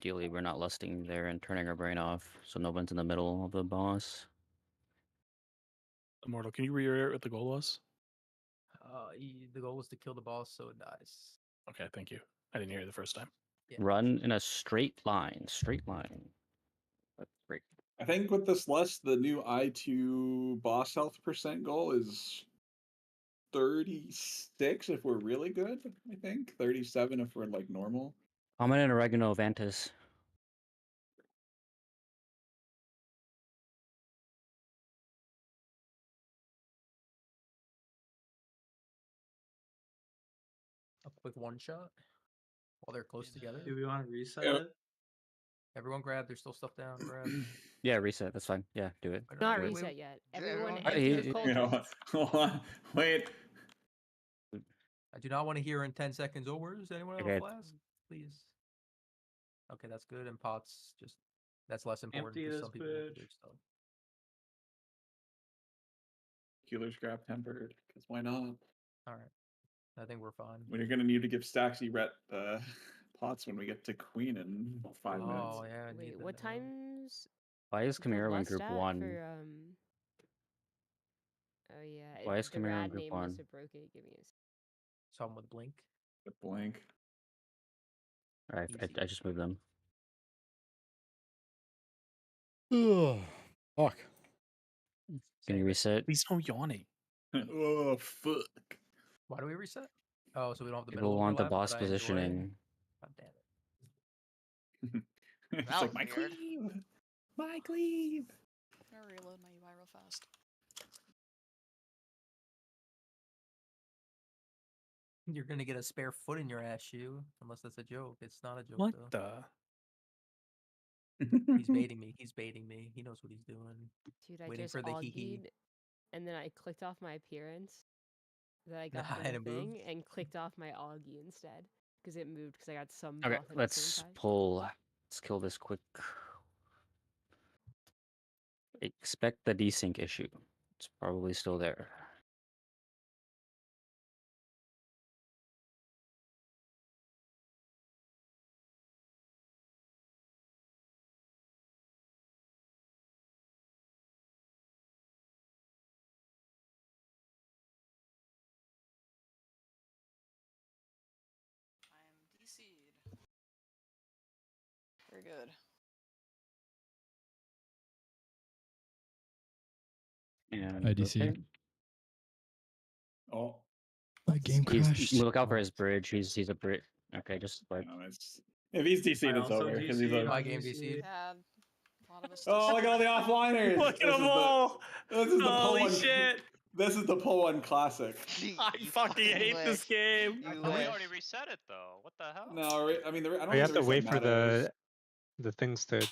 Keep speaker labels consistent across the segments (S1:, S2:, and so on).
S1: Ideally, we're not lusting there and turning our brain off, so no one's in the middle of the boss.
S2: Immortal, can you reiterate what the goal was?
S3: The goal was to kill the boss so it dies.
S2: Okay, thank you. I didn't hear you the first time.
S3: Yeah.
S1: Run in a straight line. Straight line. That's great.
S4: I think with this list, the new I2 boss health % goal is 36 if we're really good, I think. 37 if we're like normal.
S1: Common and oregano Vantis.
S3: A quick one shot while they're close together.
S5: Do we want to reset
S4: Yeah.
S5: it?
S3: Everyone grab. There's still stuff down. Grab.
S1: Yeah, reset. That's fine. Yeah, do it.
S3: Wait,
S6: Not
S3: wait,
S6: reset
S3: wait.
S6: yet.
S7: Everyone
S6: Everyone
S7: get
S6: enter
S1: to
S6: the
S1: the
S6: cauldron.
S4: Hold on. Wait.
S3: I do not want to hear in 10 seconds. Oh, where's anyone have
S1: Okay.
S3: a flask? Please. Okay, that's good. And pots, just that's less important
S5: Empty
S3: because
S5: this
S3: some people have to
S5: bitch.
S3: do stuff.
S4: Healer scrap tempered, because why not?
S3: All right, I think we're fine.
S4: When you're gonna need to give Staxy ret pots when we get to Queen in 5 minutes.
S3: Oh yeah. I need
S6: Wait,
S3: that
S6: what
S3: now.
S6: times?
S1: Why is
S6: the
S1: Chimera in
S6: lust
S1: group
S6: at
S1: 1?
S6: For, oh yeah.
S1: Why is
S6: the
S1: Chimera in
S6: rad
S1: group
S6: name
S1: 1?
S6: must have broke it. Give me a second.
S3: Some with blink.
S4: The blank.
S1: Alright,
S3: Easy.
S1: I just moved them.
S8: Ugh. Fuck.
S1: Can you
S3: Save it.
S1: reset?
S2: Please no yawning.
S4: Oh fuck.
S3: Why do we reset? Oh, so we don't have the
S1: People
S3: middle
S1: want the
S3: overlap
S1: boss
S3: that I enjoy?
S1: positioning.
S3: God damn it.
S4: It's
S7: That
S4: like
S7: was
S4: my
S7: weird.
S4: cleave. My cleave.
S7: I'm gonna reload my UI real fast.
S3: You're gonna get a spare foot in your ass shoe, unless that's a joke. It's not a joke
S2: What
S3: though.
S2: the?
S3: He's baiting me. He's baiting me. He knows what he's doing.
S6: Dude, I
S3: Waiting
S6: just
S3: for the hee-hee.
S6: augied, and then I clicked off my appearance that I got
S3: And
S6: from the
S3: it
S6: thing,
S3: moved?
S6: and clicked off my augie instead because it moved because I got some
S1: Okay,
S6: buff at the
S1: let's
S6: same time.
S1: pull. Let's kill this quick. Expect the desync issue. It's probably still there.
S7: I am DC'd. Very good.
S1: And
S9: IDC.
S1: okay.
S4: Oh,
S9: My game crashed.
S1: Look out for his bridge. He's a bridge. Okay, just like
S4: no, it's if he's DC'd,
S5: I
S4: it's
S5: also
S4: over because he's
S5: DC'd.
S4: a.
S3: My game DC'd.
S7: Had a lot of us.
S4: Oh, look at all the offliners.
S2: Look at them all.
S4: This is the pull
S2: Holy
S4: one.
S2: shit.
S4: This is the pull one classic.
S2: I fucking hate this game.
S7: You
S10: We
S7: wish.
S10: already reset it though. What the hell?
S4: No, I mean, I don't.
S11: We
S4: think
S11: have
S4: the
S11: to wait
S4: reset
S11: for
S4: matters.
S11: the things to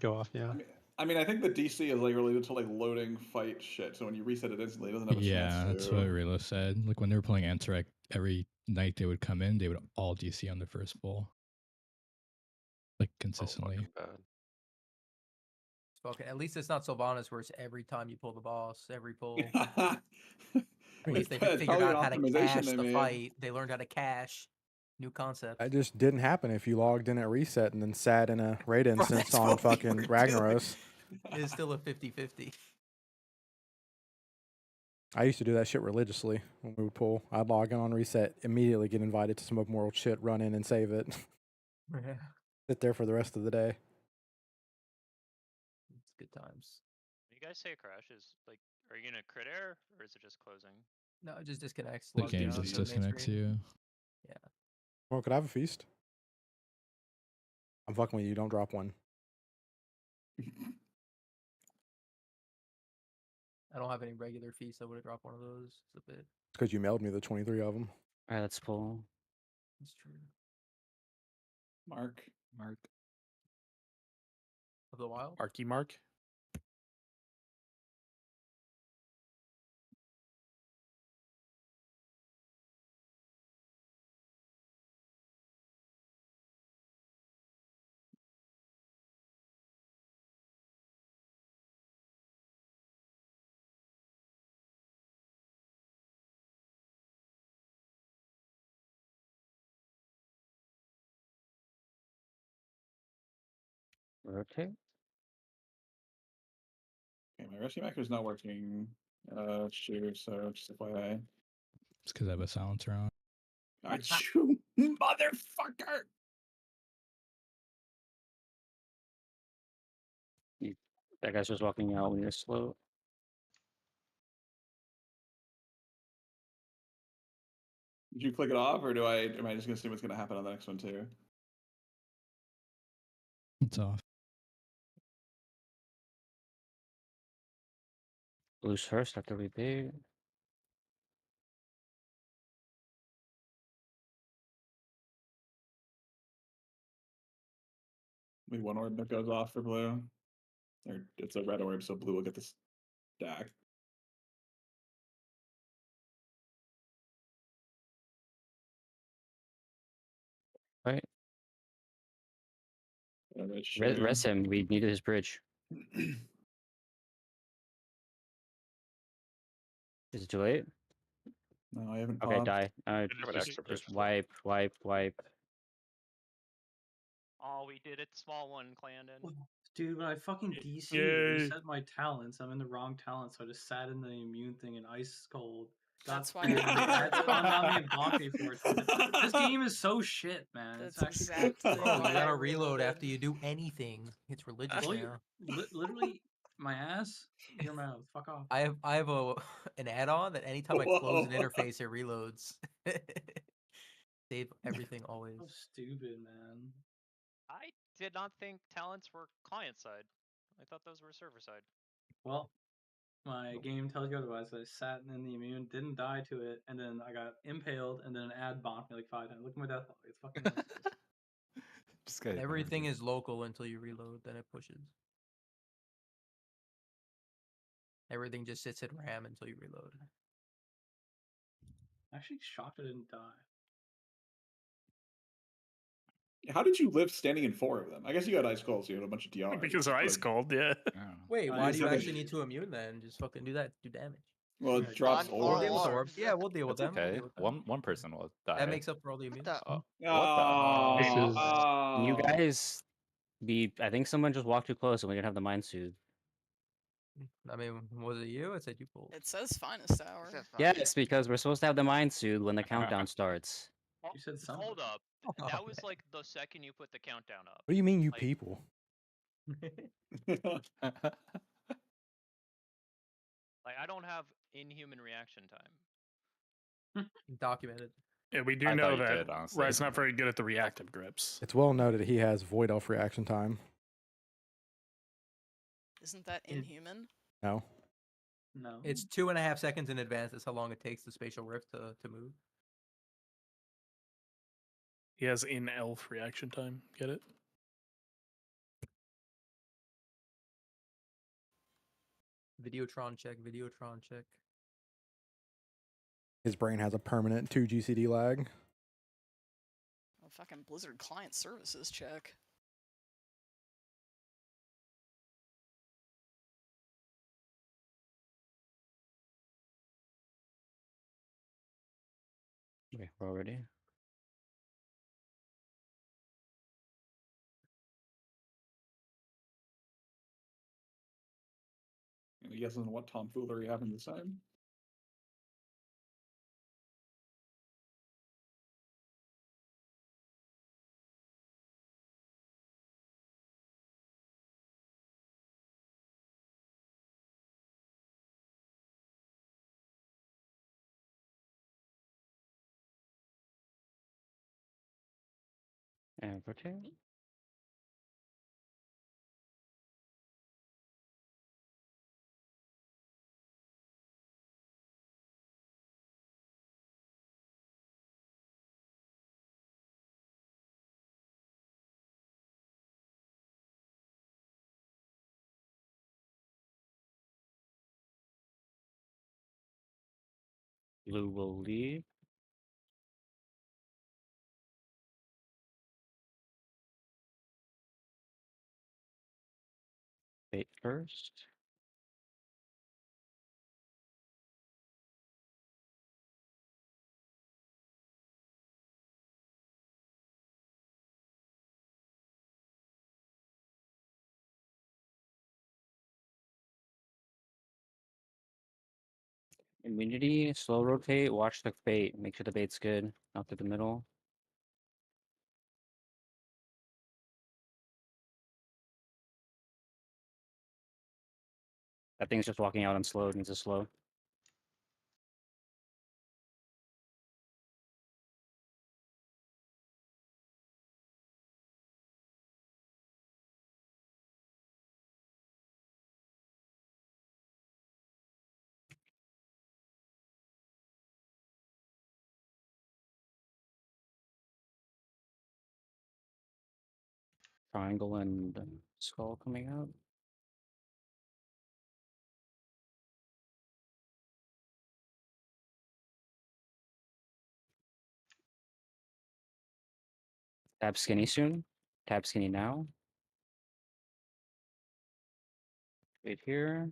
S11: go off. Yeah.
S4: I mean, I think the DC is like related to like loading fight shit. So when you reset it instantly, it doesn't have a
S9: Yeah,
S4: chance
S9: that's
S4: to.
S9: what Rilo said. Like when they were playing Antarek, every night they would come in, they would all DC on the first pull. Like consistently.
S3: Okay, at least it's not Sylvanas where it's every time you pull the boss, every pull.
S4: At
S3: At least they
S4: It's
S3: figured
S4: probably
S3: out
S4: an
S3: how to
S4: optimization
S3: cache
S4: they
S3: the
S4: made.
S3: fight. They learned how to cache. New concept.
S8: That just didn't happen if you logged in at reset and then sat in a raid instance
S3: that's
S8: on
S3: what we
S8: fucking
S3: were
S8: Ragnaros.
S3: It is still a 50-50.
S8: I used to do that shit religiously when we would pull. I'd log in on reset, immediately get invited to smoke more shit, run in and save it.
S3: Yeah.
S8: Sit there for the rest of the day.
S3: It's good times.
S10: When you guys say crash, is like, are you gonna crit error or is it just closing?
S3: No, it just disconnects.
S9: The
S3: logs
S9: game
S3: you out
S9: just
S3: to the main
S9: disconnects
S3: screen.
S9: you.
S3: Yeah.
S8: Well, could I have a feast? I'm fucking with you. Don't drop one.
S3: I don't have any regular feasts. I would have dropped one of those. It's a bit.
S8: It's because you mailed me the 23 of them.
S1: Alright, let's pull.
S3: It's true.
S4: Mark.
S3: Of the wild.
S2: Marky Mark.
S1: Rotate.
S4: Okay, my rescue macro is not working. Shoot, so just FYI.
S9: It's because I have a silencer on.
S4: You motherfucker!
S1: That guy's just walking out when you're slow.
S4: Did you click it off, or am I just gonna see what's gonna happen on the next one too?
S9: It's off.
S1: Blues first after we bait.
S4: Maybe one orb that goes off for blue. Or it's a red orb, so blue will get the stack.
S1: Right.
S4: Sure.
S1: Rest him. We needed his bridge. Is it too late?
S4: No, I haven't
S1: Okay,
S4: popped.
S1: die.
S10: have an
S1: Just,
S10: extra
S1: just
S10: bridge.
S1: wipe.
S10: Oh, we did it. Small one, Clandon.
S5: Dude, when I fucking DC
S2: Yay.
S5: reset my talents, I'm in the wrong talent, so I just sat in the immune thing and ice cold.
S7: That's why you
S5: That
S7: reloaded.
S5: spawned on me and blocked me for it. This game is so shit, man.
S7: That's
S5: it's actually
S7: exactly
S3: Oh, you
S7: why
S3: gotta
S7: I
S3: reload
S7: reloaded.
S3: after you do anything. It's religious
S5: Blow
S3: now.
S5: your, literally my ass, your mouth. Fuck off.
S3: I have a an add-on that anytime I close an interface, it reloads. Save everything always.
S5: So stupid, man.
S10: I did not think talents were client side. I thought those were server side.
S5: Well, my game tells you otherwise. I sat in the immune, didn't die to it, and then I got impaled, and then an ad bonked me like 5 times. Look at my death log. It's fucking ridiculous.
S12: Just get
S3: Everything is local until you reload, then it pushes. Everything just sits in RAM until you reload.
S5: Actually shocked I didn't die.
S4: How did you live standing in 4 of them? I guess you had ice cold, so you had a bunch of DR.
S2: Because they're ice cold, yeah.
S3: Wait,
S4: I
S3: why
S4: just
S3: do you
S4: haven't-
S3: actually need to immune then? Just fucking do that. Do damage.
S4: Well, it drops
S5: On
S3: We'll
S4: orbs.
S3: deal with
S5: orbs.
S3: orbs. Yeah, we'll deal with
S12: That's
S3: them. We'll
S12: okay.
S3: deal with them.
S12: One person will die.
S3: That makes up for all the immune.
S7: the-
S12: Oh,
S4: Oh,
S11: This is-
S1: You guys, I think someone just walked too close, and we didn't have the mind soothe.
S3: I mean, was it you? It said you pulled.
S7: It says finest hour.
S1: Yes, because we're supposed to have the mind soothe when the countdown starts.
S5: You said something.
S10: Hold up. That was like the second you put the countdown up.
S8: What do you mean, you
S10: Like-
S8: people?
S10: Like, I don't have inhuman reaction time.
S3: Documented.
S2: Yeah, we do
S12: I thought
S2: know
S12: you
S2: that
S12: did, honestly.
S2: Red's not very good at the reactive grips.
S8: It's well noted he has void elf reaction time.
S7: Isn't that
S5: It-
S7: inhuman?
S8: No.
S5: No.
S3: It's 2.5 seconds in advance. That's how long it takes the spatial rift to move.
S2: He has in elf reaction time. Get it?
S3: Videotron check. Videotron check.
S8: His brain has a permanent 2 GCD lag.
S7: Oh, fucking Blizzard client services check.
S1: Okay, we're all ready.
S4: Any guesses on what tomfoolery happened this time?
S1: And rotate. Blue will leave. Bait first. Immunity, slow rotate, watch the bait. Make sure the bait's good. Out through the middle. That thing's just walking out on slow. It needs a slow. Triangle and skull coming out. Tap skinny soon. Tap skinny now. Wait here.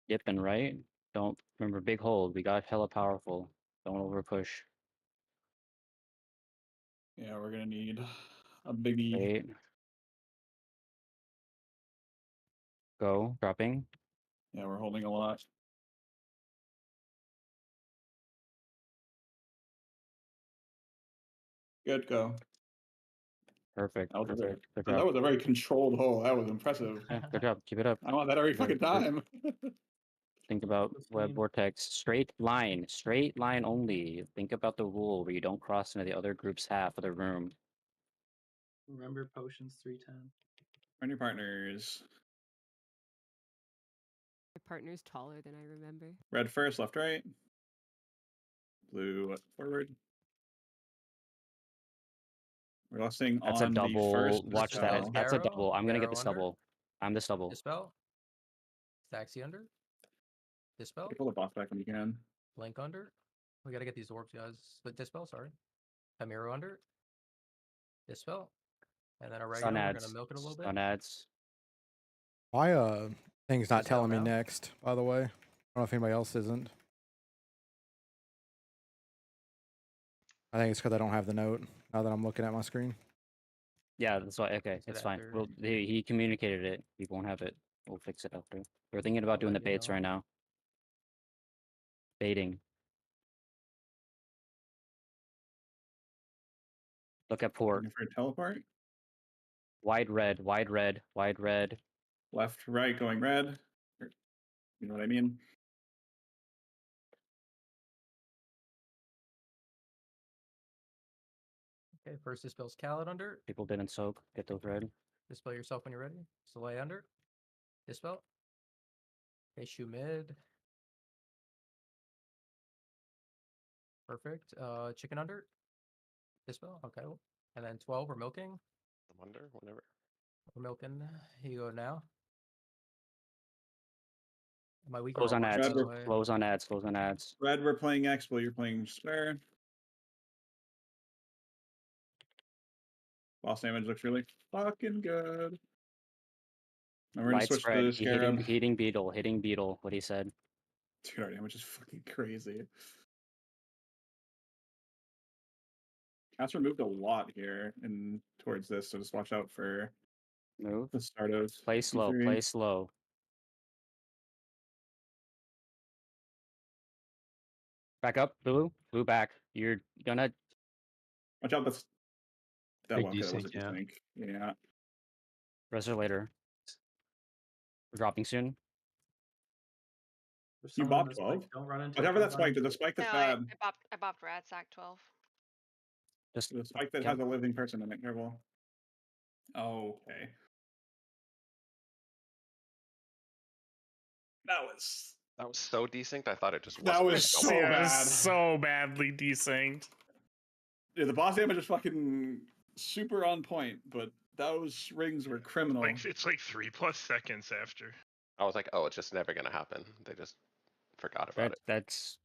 S1: Dip and right. Don't remember big hold. We got hella powerful. Don't over push.
S4: Yeah, we're gonna need a biggie.
S1: Wait. Go. Dropping.
S4: Yeah, we're holding a lot. Good go.
S1: Perfect.
S4: That was,
S1: Perfect. Good
S4: that
S1: job.
S4: was a very controlled hole. That was impressive.
S1: Yeah, good job. Keep it up.
S4: I want that every fucking time.
S1: Think about
S5: Let's
S1: web
S5: see.
S1: vortex. Straight line only. Think about the rule where you don't cross into the other group's half of the room.
S5: Remember potions 310.
S4: Find your partners.
S6: My partner's taller than I remember.
S4: Red first, left, right. Blue forward. We're listing
S1: That's a
S4: on the
S1: double.
S4: first.
S1: Watch
S3: dispel.
S1: that. That's a
S3: Barrow,
S1: double. I'm gonna get
S3: barrow
S1: this
S3: under.
S1: double. I'm this double.
S3: Dispel. Staxi under. Dispel.
S4: Pull the boss back when you can.
S3: Blink under. We gotta get these orbs, guys. But dispel, sorry. Chimera under. Dispel. And then a regular,
S1: Sun
S3: we're
S1: ads.
S3: gonna milk it a little bit.
S1: Sun ads.
S8: My thing's not
S3: Dispel
S8: telling me
S3: now.
S8: next, by the way. I don't know if anybody else isn't. I think it's because I don't have the note now that I'm looking at my screen.
S1: Yeah, that's why. Okay,
S3: Fix it
S1: it's fine.
S3: after.
S1: Well, he communicated it. He won't have it. We'll fix it after. We're thinking about
S3: I'll
S1: doing the
S3: let you
S1: baits
S3: know.
S1: right now. Baiting. Look at port.
S4: Looking for a teleport.
S1: Wide red. Wide red. Wide red.
S4: Left, right, going red. You know what I mean?
S3: Okay, first dispel's Khaled under.
S1: People didn't soak. Get those red.
S3: Dispel yourself when you're ready. Soleil under. Dispel. Okay, shoe mid. Perfect. Chicken under. Dispel. Okay. And then 12, we're milking.
S12: I wonder, whatever.
S3: We're milking. Here you go now. My weak
S1: Close on ads.
S4: Red,
S1: Close on ads. Close on ads.
S4: Red, we're playing X while you're playing square. Boss damage looks really fucking good. And we're gonna switch
S1: Widespread.
S4: to
S1: He hitting,
S4: Scarab.
S1: hitting beetle. Hitting beetle. What he said.
S4: Dude, our damage is fucking crazy. Cast removed a lot here and towards this, so just watch out for
S1: Move.
S4: the start of
S1: Play slow.
S4: E3.
S1: Play slow. Back up, blue. Blue back. You're gonna.
S4: Watch out, that
S11: Big
S4: one. Okay, that
S11: desync,
S4: was a
S11: yeah.
S4: desync. Yeah.
S1: Reser later. We're dropping soon.
S5: There's
S4: You
S5: someone
S4: bopped
S5: that's like,
S4: 12?
S5: don't run into it,
S4: Whatever
S5: don't
S4: that
S5: run
S4: spike,
S5: into
S4: there's a
S5: it.
S4: spike that's
S7: No, I,
S4: bad.
S7: I bopped Radsack 12.
S1: Just
S4: There's a spike that
S1: yeah.
S4: has a living person in it. Careful. Okay.
S12: That was so desynced, I thought it just
S4: That
S12: wasn't
S4: was
S12: gonna
S4: so
S12: go.
S2: Yeah, it was
S4: bad.
S2: so badly desynced.
S4: Dude, the boss damage is fucking super on point, but those rings were criminal.
S13: Like it's like 3+ seconds after.
S12: I was like, oh, it's just never gonna happen. They just forgot about it.
S1: That's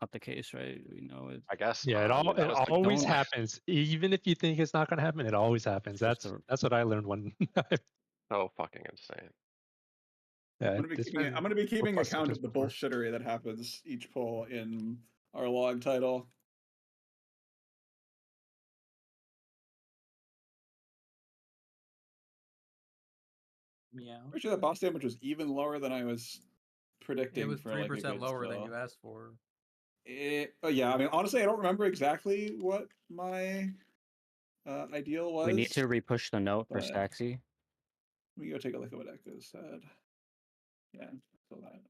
S1: not the case, right? We know it.
S12: I guess.
S11: Yeah,
S12: not. I mean, that was the
S11: always
S12: goal.
S11: happens. Even if you think it's not gonna happen, it always happens.
S1: It's just
S11: That's what I learned one time.
S12: So fucking insane.
S11: Yeah,
S4: I'm gonna be keeping account of the bullshittery that happens each pull in our log title.
S5: Meow.
S4: Pretty sure that boss damage was even lower than I was predicting.
S3: It was
S4: for
S3: 3%
S4: like a good
S3: lower than you
S4: spell.
S3: asked for.
S4: Oh yeah, I mean, honestly, I don't remember exactly what my ideal was.
S1: We need to repush the note for
S4: but-
S1: Staxy.
S4: Let me go take a look at what Echo said. Yeah, still that.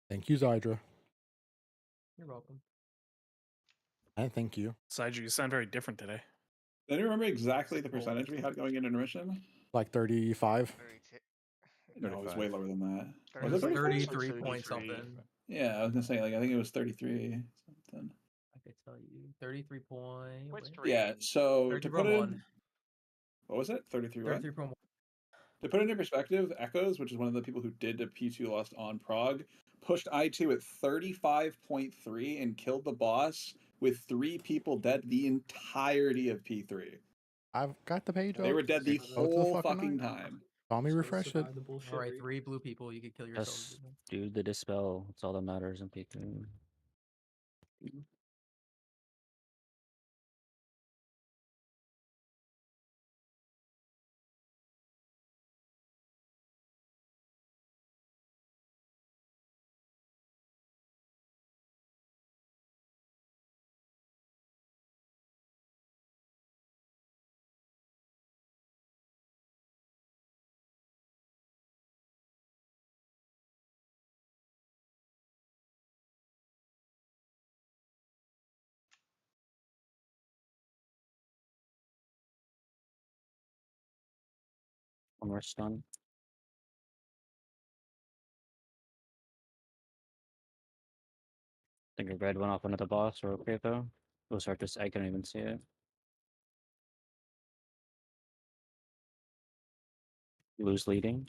S8: Thank you, Zydra.
S3: You're welcome.
S8: And thank you.
S2: Sidra, you sound very different today.
S4: I don't remember exactly the percentage we had going into intermission.
S8: Like 35.
S4: No, it was way lower than that.
S3: It was 33 point something.
S4: Yeah, I was gonna say, like, I think it was 33 something.
S3: I could tell you 33 point. wait.
S4: Yeah, so to put it
S3: 33.1.
S4: in, what was it? 33 what?
S3: 33.1.
S4: To put it into perspective, Echoes, which is one of the people who did the P2 lost on Prague, pushed I2 at 35.3 and killed the boss with 3 people dead the entirety of P3.
S8: I've got the page.
S4: They
S8: up.
S4: were dead the
S8: Go to
S4: whole
S8: fucking
S4: fucking
S8: night.
S4: time.
S8: Call me
S5: So
S8: refresh it.
S5: survive the bullshit.
S3: All right, 3 blue people. You could kill yourself.
S1: Just do the dispel. That's all that matters in P3. One more stun. I think a red went off another boss. We're okay though. We'll start this. I couldn't even see it. Blue's leading.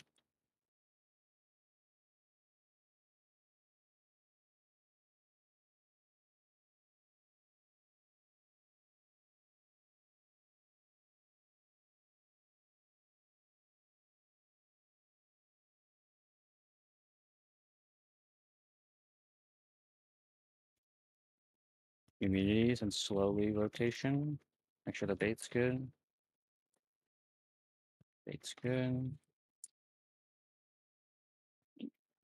S1: Immunities and slowly rotation. Make sure the bait's good. Bait's good.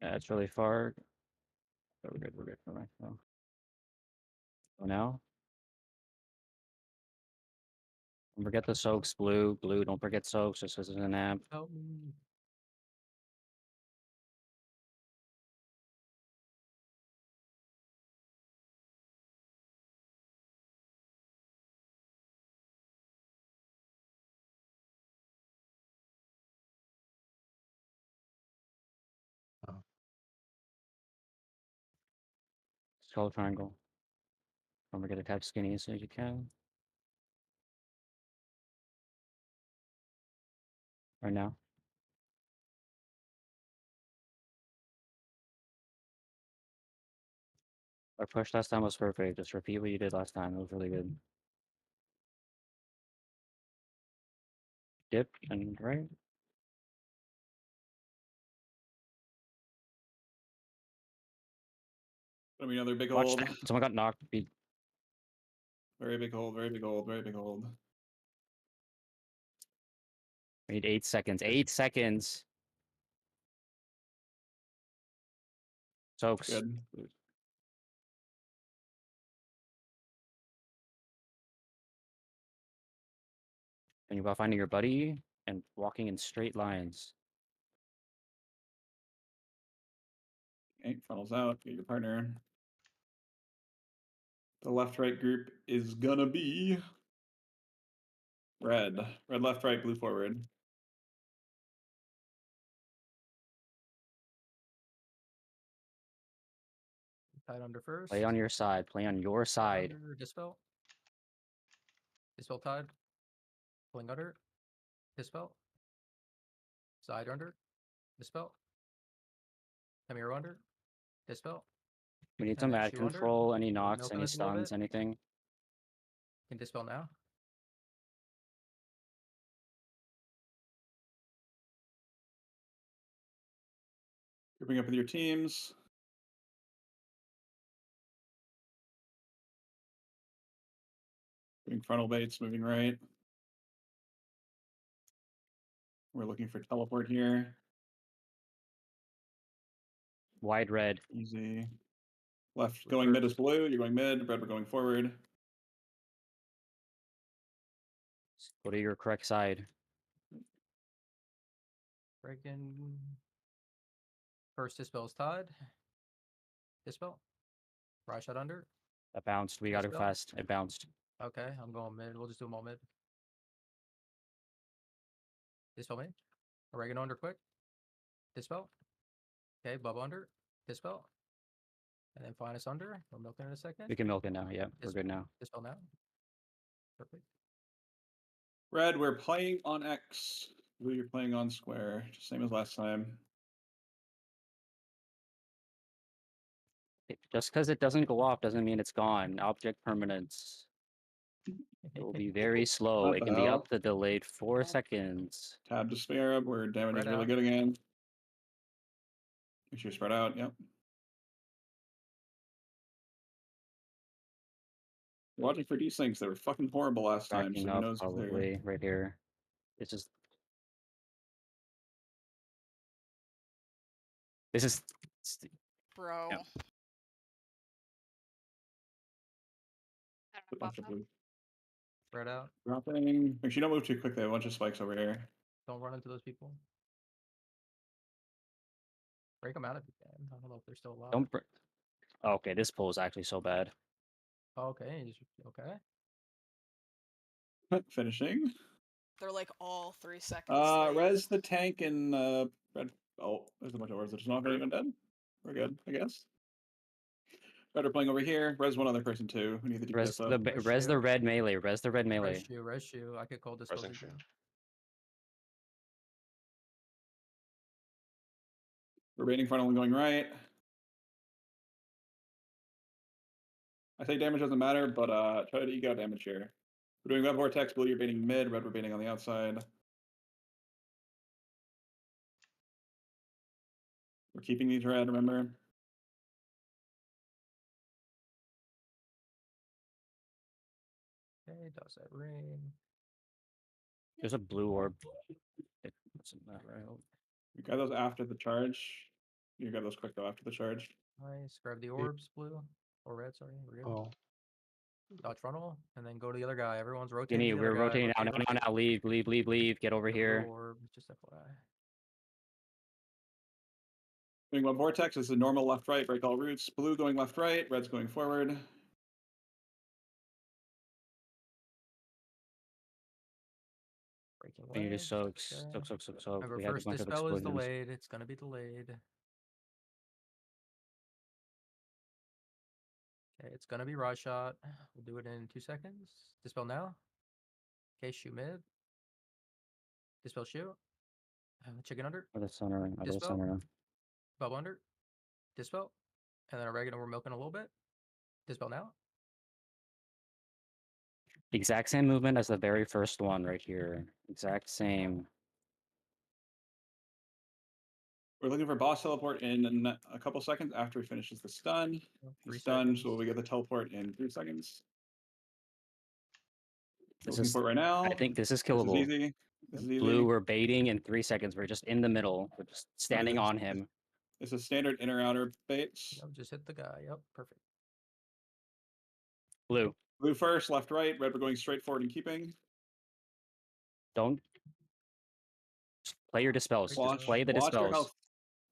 S1: Yeah, it's really far. But we're good. We're good. All right. Go now. Don't forget the soaks, blue. Blue, don't forget soaks. This is an amp.
S3: Help me.
S1: Skull triangle. Don't forget to tap skinny as soon as you can. Right now. Our push last time was perfect. Just repeat what you did last time. It was really good. Dip and right.
S4: I mean, another big
S1: Watch
S4: hold.
S1: that. Someone got knocked.
S4: Very big hold, very big hold, very big hold.
S1: We need 8 seconds. 8 seconds. Soaks.
S4: Good.
S1: And you're about finding your buddy and walking in straight lines.
S4: Okay, funnels out, get your partner. The left-right group is gonna be red. Red left, right, blue forward.
S3: Tied under first.
S1: Play on your side. Play on your side.
S3: Under, dispel. Dispel tied. Pulling under. Dispel. Side under. Dispel. Chimera under. Dispel.
S1: We need
S3: And
S1: some
S3: then
S1: ad
S3: shoe under.
S1: control. Any
S3: Milk
S1: knocks,
S3: on
S1: any
S3: this a little
S1: stuns,
S3: bit.
S1: anything.
S3: Can dispel now.
S4: Grouping up with your teams. Doing frontal baits, moving right. We're looking for teleport here.
S1: Wide red.
S4: Easy. Left going mid is blue. You're going mid. Red, we're going forward.
S1: Go to your correct side.
S3: Breaking. First dispel's Todd. Dispel. Rise shot under.
S1: That bounced. We got it
S3: Dispel.
S1: fast. It bounced.
S3: Okay, I'm going mid. We'll just do them all mid. Dispel mid. Oregano under quick. Dispel. Okay, bubble under. Dispel. And then Finest under. We're milking in a second.
S1: We can milk it now. Yeah, we're good now.
S3: Dispel now. Perfect.
S4: Red, we're playing on X. Blue, you're playing on square. Just same as last time.
S1: Just because it doesn't go off doesn't mean it's gone. Object permanence. It will be very slow.
S4: What
S1: It
S4: the
S1: can be
S4: hell?
S1: up to delayed 4 seconds.
S4: Tab to spare, where damage is
S3: Spread
S4: really
S3: out.
S4: good again. Make sure you spread out, yep. Watching for these things, they were fucking horrible last time, so
S1: Backing
S4: who
S1: up
S4: knows if they're...
S1: probably right here. It's just. This is.
S7: Bro.
S1: Yeah.
S4: A bunch of blue.
S3: Spread out.
S4: Dropping. Make sure you don't move too quick, they have a bunch of spikes over here.
S3: Don't run into those people. Break them out if you can. I don't know if they're still alive.
S1: Don't. Okay, this pull is actually so bad.
S3: Okay, okay.
S4: Finishing.
S7: They're like all 3 seconds. late.
S4: Res the tank and red. Oh, there's a bunch of orbs that is not even dead. We're good, I guess. Red are playing over here. Res one other person too. We need the
S1: Res
S4: DPS
S1: the
S4: up.
S1: res the red melee. Res the red melee.
S3: Res shoe. I could call this.
S12: Resing shoe.
S4: We're baiting frontal and going right. I say damage doesn't matter, but try to eke out damage here. We're doing web vortex. Blue, you're baiting mid. Red, we're baiting on the outside. We're keeping these red, remember?
S3: Okay, does that ring?
S1: There's a blue orb. It doesn't matter. I hope.
S4: You got those after the charge. You got those quick though after the charge.
S3: Nice. Grab the orbs, blue or red. Sorry. We're good.
S11: Oh,
S3: Dodge frontal, and then go to the other guy. Everyone's rotating.
S1: Guinea,
S3: to the other
S1: we're
S3: guy.
S1: rotating now.
S3: Rotate,
S1: Now,
S3: rotate.
S1: now, leave, leave, leave, leave. Get over
S3: Blue
S1: here.
S3: orb, just FYI.
S4: Doing web vortex is the normal left right. Break all routes. Blue going left right. Red's going forward.
S3: Breaking
S1: And you
S3: ledge.
S1: just soaks.
S3: Okay.
S1: Soak.
S3: Remember,
S1: We have a
S3: first
S1: bunch of
S3: dispel is
S1: explosions.
S3: delayed. It's gonna be delayed. Okay, it's gonna be rise shot. We'll do it in 2 seconds. Dispel now. Okay, shoot mid. Dispel shoot. Chicken under.
S1: Or the center. Or the
S3: Dispel.
S1: center.
S3: Bubble under. Dispel. And then oregano, we're milking a little bit. Dispel now.
S1: Exact same movement as the very first one right here. Exact same.
S4: We're looking for boss teleport in a couple seconds after he finishes the stun.
S3: 3
S4: He's stunned,
S3: seconds.
S4: so we get the teleport in 3 seconds.
S1: This
S4: Looking
S1: is.
S4: for it right now.
S1: I think this is
S4: This is
S1: killable.
S4: easy. This is easy.
S1: Blue, we're baiting in 3 seconds. We're just in the middle. We're just standing
S4: this-
S1: on him.
S4: This is standard inner outer baits.
S3: Yep, just hit the guy. Yep, perfect.
S1: Blue,
S4: Blue first, left, right. Red, we're going straight forward and keeping.
S1: don't. Just play your dispels.
S3: Watch-
S1: Just play the
S4: Watch your
S1: dispels.
S4: health.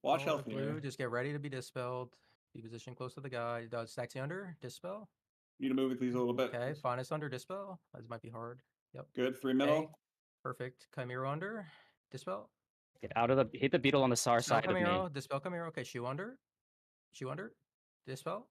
S4: Watch
S3: Follow
S4: health
S3: the
S4: here.
S3: blue. Just get ready to be dispelled. Be positioned close to the guy. Does Staxy under. Dispel.
S4: Need to move with these a little bit.
S3: Okay, Finest under. Dispel. This might be hard. Yep.
S4: Good. 3 middle.
S3: Okay, perfect. Chimera under. Dispel.
S1: Get out of the. Hit the beetle on the SAR
S3: Dispel
S1: side of me.
S3: Chimera. Dispel Chimera. Okay, shoe under. Shoe under. Dispel.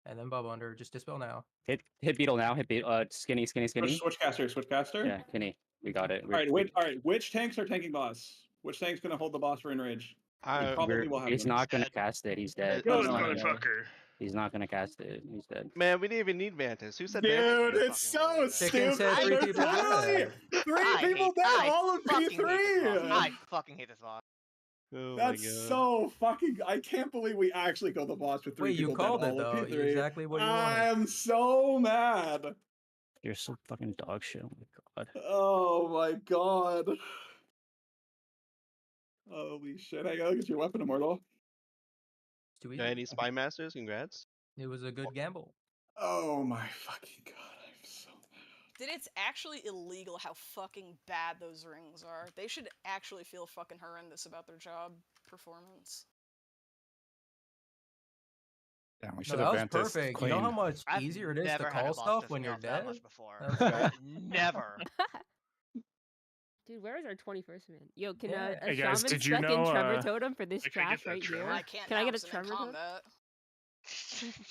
S3: And then bubble under. Just dispel now.
S1: Hit beetle now. Hit beetle. Skinny.
S4: Switch caster. Switch caster.
S1: Yeah, Kenny. We got it.
S4: All right. Which tanks are tanking boss? Which tank's gonna hold the boss for enrage? Probably will have
S1: He's
S4: them.
S1: not gonna cast it. He's dead.
S13: Go,
S4: no, no, no.
S13: motherfucker.
S1: He's not gonna cast it. He's dead.
S12: Man, we didn't even need Mantis. Who said
S4: Dude,
S12: Mantis?
S4: it's so
S3: Chicken
S4: stupid.
S3: said three
S4: There's
S3: people
S4: literally
S3: dead.
S4: 3 people dead. All of
S10: fucking hate this boss.
S4: P3.
S10: I fucking hate this boss.
S12: Oh
S4: That's so fucking. I can't believe we actually killed the boss with 3
S3: Wait,
S4: people
S3: you called
S4: dead.
S3: it
S4: All of
S3: though.
S4: P3.
S3: Exactly what you
S4: I
S3: wanted.
S4: am so mad.
S1: You're so fucking dog shit. Oh my god.
S4: Oh my god. Holy shit. Hang on, look at your weapon, Immortal.
S3: It's too easy.
S14: Any Spy Masters? Congrats.
S3: It was a good gamble.
S4: Oh my fucking god. I'm so
S7: Dude, it's actually illegal how fucking bad those rings are. They should actually feel fucking horrendous about their job performance.
S8: Damn, we
S3: No,
S8: should
S3: that
S8: have
S3: was
S8: Vantas
S3: perfect. You
S8: clean.
S3: know how much
S10: I've
S3: easier it is to
S10: never had a
S3: call
S10: boss
S3: stuff
S10: piss
S3: when
S10: me
S3: you're
S10: off that
S3: dead?
S10: much before.
S3: That was great.
S10: Never.
S6: Dude, where is our 21st man? Yo, can
S3: Yeah.
S6: a
S2: Hey, guys,
S6: shaman
S2: did you
S6: spec in
S2: know,
S6: tremor totem for this
S13: I could get
S6: trash
S13: that
S6: right
S13: tremor.
S6: here?
S7: I can't
S6: Can I
S7: now
S6: get a
S7: 'cause I'm in
S6: tremor totem?
S7: combat.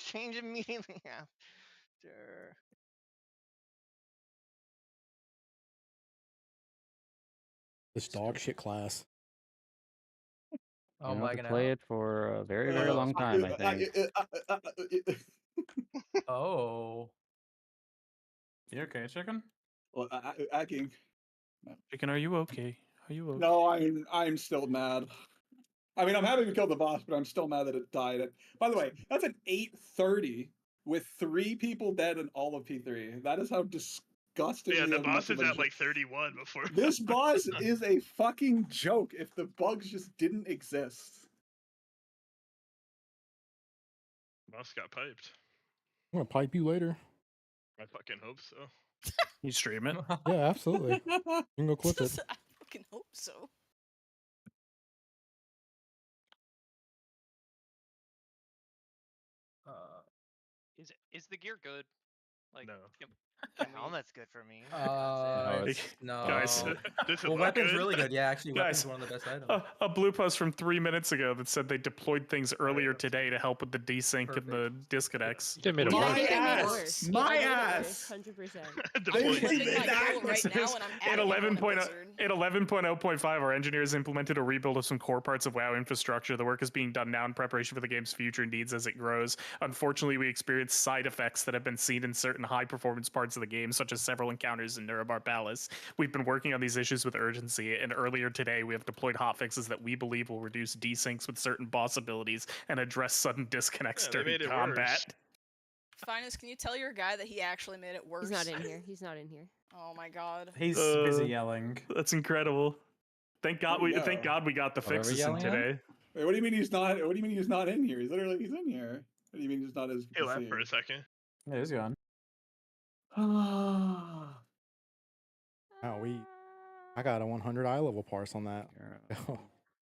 S10: Change immediately after.
S8: This dog shit class.
S3: Oh,
S1: I'm
S3: I'm
S1: going to
S3: lagging
S1: play
S3: out.
S1: it for a very, very long time, I think.
S3: Oh.
S15: You okay, chicken?
S4: Well, Acking.
S2: Chicken, are you okay? Are you okay?
S4: No, I'm still mad. I mean, I'm happy we killed the boss, but I'm still mad that it died. By the way, that's an 8:30 with 3 people dead in all of P3. That is how disgusting.
S13: Yeah, the boss is at like 31 before.
S4: This boss is a fucking joke. If the bugs just didn't exist.
S13: Boss got piped.
S8: I'm gonna pipe you later.
S13: I fucking hope so.
S2: You stream it?
S8: Yeah, absolutely. You can go clip it.
S7: I fucking hope so.
S10: Is the gear good? Like,
S13: No.
S10: The helmet's good for me.
S3: No.
S2: Guys,
S13: this is
S3: Well,
S13: not
S3: weapon's
S13: good.
S3: really good. Yeah, actually,
S2: Guys,
S3: weapon's one of the best items.
S2: a blue post from 3 minutes ago that said they deployed things earlier today to help with the desync and the disconnects.
S11: They made it
S6: Yeah, I
S11: worse.
S6: think they made it worse.
S4: My
S6: Yeah, they made it
S4: ass!
S6: worse, 100%.
S7: Right now when I'm
S2: In 11.0.5, our engineers implemented a rebuild of some core parts of WoW infrastructure. The work is being done now in preparation for the game's future needs as it grows. Unfortunately, we experienced side effects that have been seen in certain high-performance parts of the game, such as several encounters in Nurabar Palace. We've been working on these issues with urgency, and earlier today, we have deployed hotfixes that we believe will reduce desyncs with certain boss abilities and address sudden disconnects
S13: Yeah, they
S2: during
S13: made it
S2: combat.
S13: worse.
S7: Finest, can you tell your guy that he actually made it worse?
S6: He's not in here. He's not in here.
S7: Oh my god.
S15: He's busy yelling.
S2: That's incredible. Thank God we got the
S15: What are we
S2: fixes in
S15: yelling at?
S2: today.
S4: Wait, what do you mean he's not? What do you mean he's not in here? He's in here. What do you mean he's not as?
S13: He left for a second.
S15: Yeah, he's gone.
S8: Oh, I got a 100 eye level parse on that.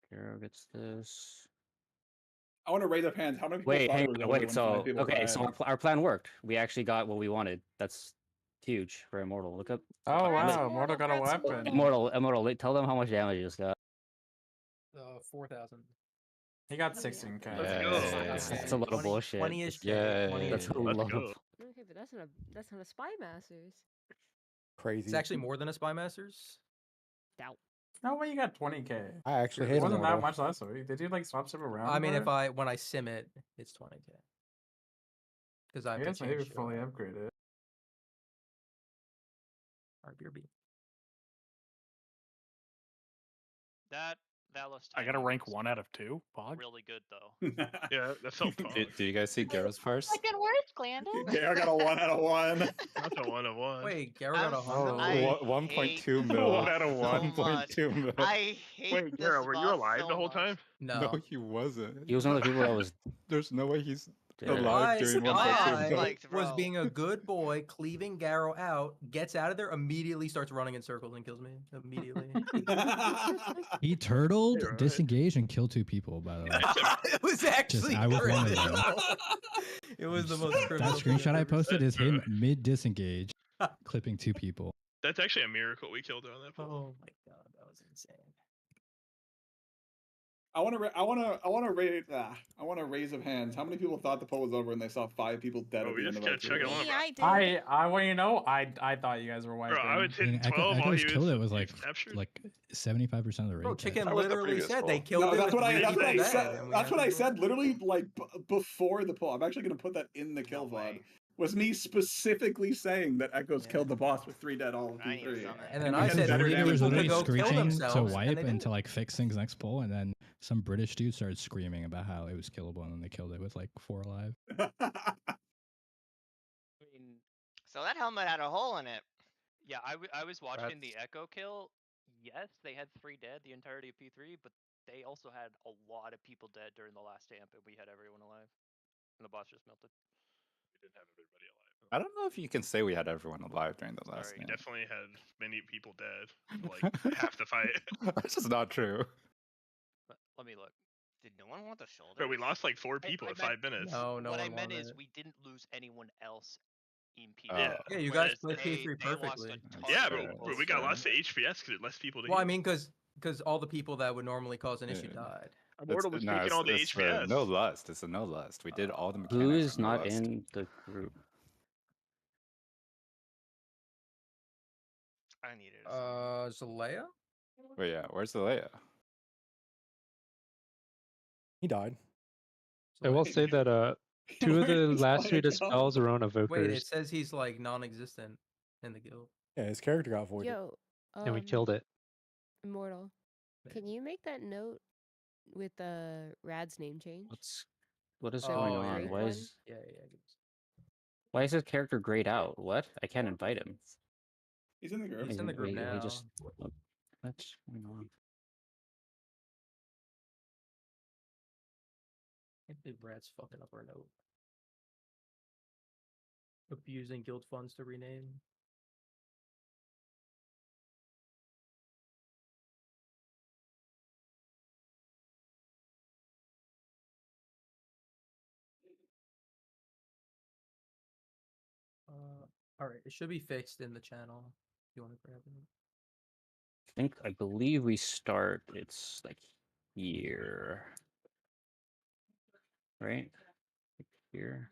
S1: Kara gets this.
S4: I want to raise up hands. How many people
S1: Wait,
S4: thought
S1: hang
S4: it was
S1: on,
S4: over
S1: wait.
S4: when
S1: So
S4: 5 people
S1: okay,
S4: died?
S1: so our plan worked. We actually got what we wanted. That's huge for Immortal. Look up.
S15: Oh wow, Immortal got a weapon.
S1: Immortal. Tell them how much damage you just got.
S3: 4,000.
S15: He got 16k.
S1: That's a lot of bullshit.
S3: 20-ish.
S1: That's a lot.
S6: Okay, but that's not a spy masters.
S8: Crazy.
S3: It's actually more than a Spy Masters.
S6: Doubt.
S15: No way, you got 20k.
S8: I actually
S15: It
S8: hate
S15: wasn't
S8: Immortal.
S15: that much last week. Did you like swap stuff around?
S3: I mean,
S15: for it?
S3: when I sim it, it's 20k. Because I
S15: I
S3: have
S15: guess
S3: to
S15: maybe
S3: change shit
S15: fully
S3: around.
S15: upgraded.
S3: RBRB.
S10: That list.
S2: I gotta rank 1 out of 2. Pog?
S10: Really good though.
S13: Yeah, that felt pog.
S16: Did you guys see Garrow's parse?
S6: Fucking words, Glandon.
S4: Yeah, I got a 1 out of 1.
S13: That's a 1 of 1.
S3: Wait, Garrow got a
S16: Oh,
S3: 100?
S16: 1.2 mil.
S2: 1 out of 1.
S16: 1.2 mil.
S10: I hate
S13: Wait,
S10: this
S13: Garrow, were you
S10: boss
S13: alive
S10: so
S13: the whole
S10: much.
S13: time?
S3: No.
S16: he wasn't.
S1: He was one of the people that was.
S16: There's no way he's
S1: Yeah.
S16: alive during 1.2 mil.
S10: Like,
S3: was
S10: bro.
S3: being a good boy, cleaving Garrow out, gets out of there, immediately starts running in circles and kills me. Immediately.
S9: He turtled,
S13: You're right.
S9: disengaged, and killed 2 people. By the way,
S3: It was actually
S9: I was one of
S3: critical.
S9: them.
S3: It was the most
S9: that
S3: critical thing
S9: screenshot
S3: I've
S9: I
S3: ever
S9: posted
S3: seen.
S9: is him mid disengage, clipping 2 people.
S13: That's actually a miracle we killed her on that pull.
S3: Oh my god, that was insane.
S4: I want to raise of hands. How many people thought the poll was over and they saw 5 people dead
S13: Oh,
S4: at
S13: we
S4: the end
S13: just
S4: of
S13: kept
S4: our
S13: chugging
S4: tour?
S13: along.
S7: Yeah, I did.
S15: Well, you know, I thought you guys were wiping.
S13: Bro, I was hitting
S9: And
S13: 12 while
S9: Echo's
S13: he
S9: kill
S13: was
S9: it was like
S13: captured.
S9: 75% of the rate.
S3: Bro, Chicken
S14: That was the
S3: literally
S14: previous
S3: said they
S14: poll.
S3: killed
S4: No,
S3: it
S4: that's
S3: with
S4: what I.
S3: 3
S4: That's what I
S3: people
S4: said.
S3: dead, and we
S4: That's
S3: had
S4: what
S3: to
S4: I
S3: do
S4: said.
S3: it.
S4: Literally, like before the poll. I'm actually gonna put that in the kill VOD. Was me specifically saying that Echoes killed the boss with 3 dead all of
S10: I need
S4: P3.
S10: something.
S3: And then
S4: we
S3: I
S4: had
S3: said
S4: better
S3: 3
S9: There was
S3: people
S4: damage.
S3: to
S9: literally
S3: go kill
S9: screeching
S3: themselves,
S9: to
S3: and
S9: wipe
S3: they
S9: and
S3: did.
S9: to like fix things next poll, and then some British dude started screaming about how it was killable, and then they killed it with like 4 alive.
S10: I mean,
S17: So that helmet had a hole in it.
S10: Yeah, I was watching the Echo kill. Yes, they had 3 dead the entirety of P3, but they also had a lot of people dead during the last amp, and we had everyone alive. And the boss just melted.
S13: We didn't have everybody alive.
S16: I don't know if you can say we had everyone alive during the last
S13: We
S16: game.
S13: definitely had many people dead. Like half the fight.
S16: That's just not true.
S10: Let me look.
S17: Did no one want the shoulder?
S13: Bro, we lost like 4 people in 5 minutes.
S3: No, no
S10: what I
S3: one
S10: meant
S3: wanted
S10: is
S3: it.
S10: we didn't lose anyone else in P3.
S3: Yeah, you guys played P3 perfectly.
S13: Yeah, but we got lost to HPS because it less people to
S3: Well, I
S13: heal.
S3: mean, because all the people that would normally cause an issue died.
S13: Immortal was taking all the
S16: it's for
S13: HPS.
S16: no lust. It's a no lust. We did all the mechanics.
S1: Who is
S16: for no
S1: not
S16: lust.
S1: in the group?
S17: I needed
S3: Zalea?
S16: Wait, yeah. Where's the Leia?
S8: He died.
S11: I will say that 2 of the last 3 dispels are on
S3: Wait,
S11: evokers,
S3: it says he's like non-existent in the guild.
S8: Yeah, his character got voided.
S6: Yo,
S11: and we killed it.
S6: Immortal. Can you make that note with Rad's name change?
S1: What is
S6: The
S1: going on?
S6: Drake
S1: Why
S6: one?
S1: is
S3: Yeah.
S1: why is his character grayed out? What? I can't invite him.
S4: He's in the group.
S3: He's in the group now.
S1: He just what's going on?
S3: I think Brad's fucking up our note. Abusing guild funds to rename. All right, it should be fixed in the channel. If you want to grab it.
S1: I believe we start. It's like here, right? Like here.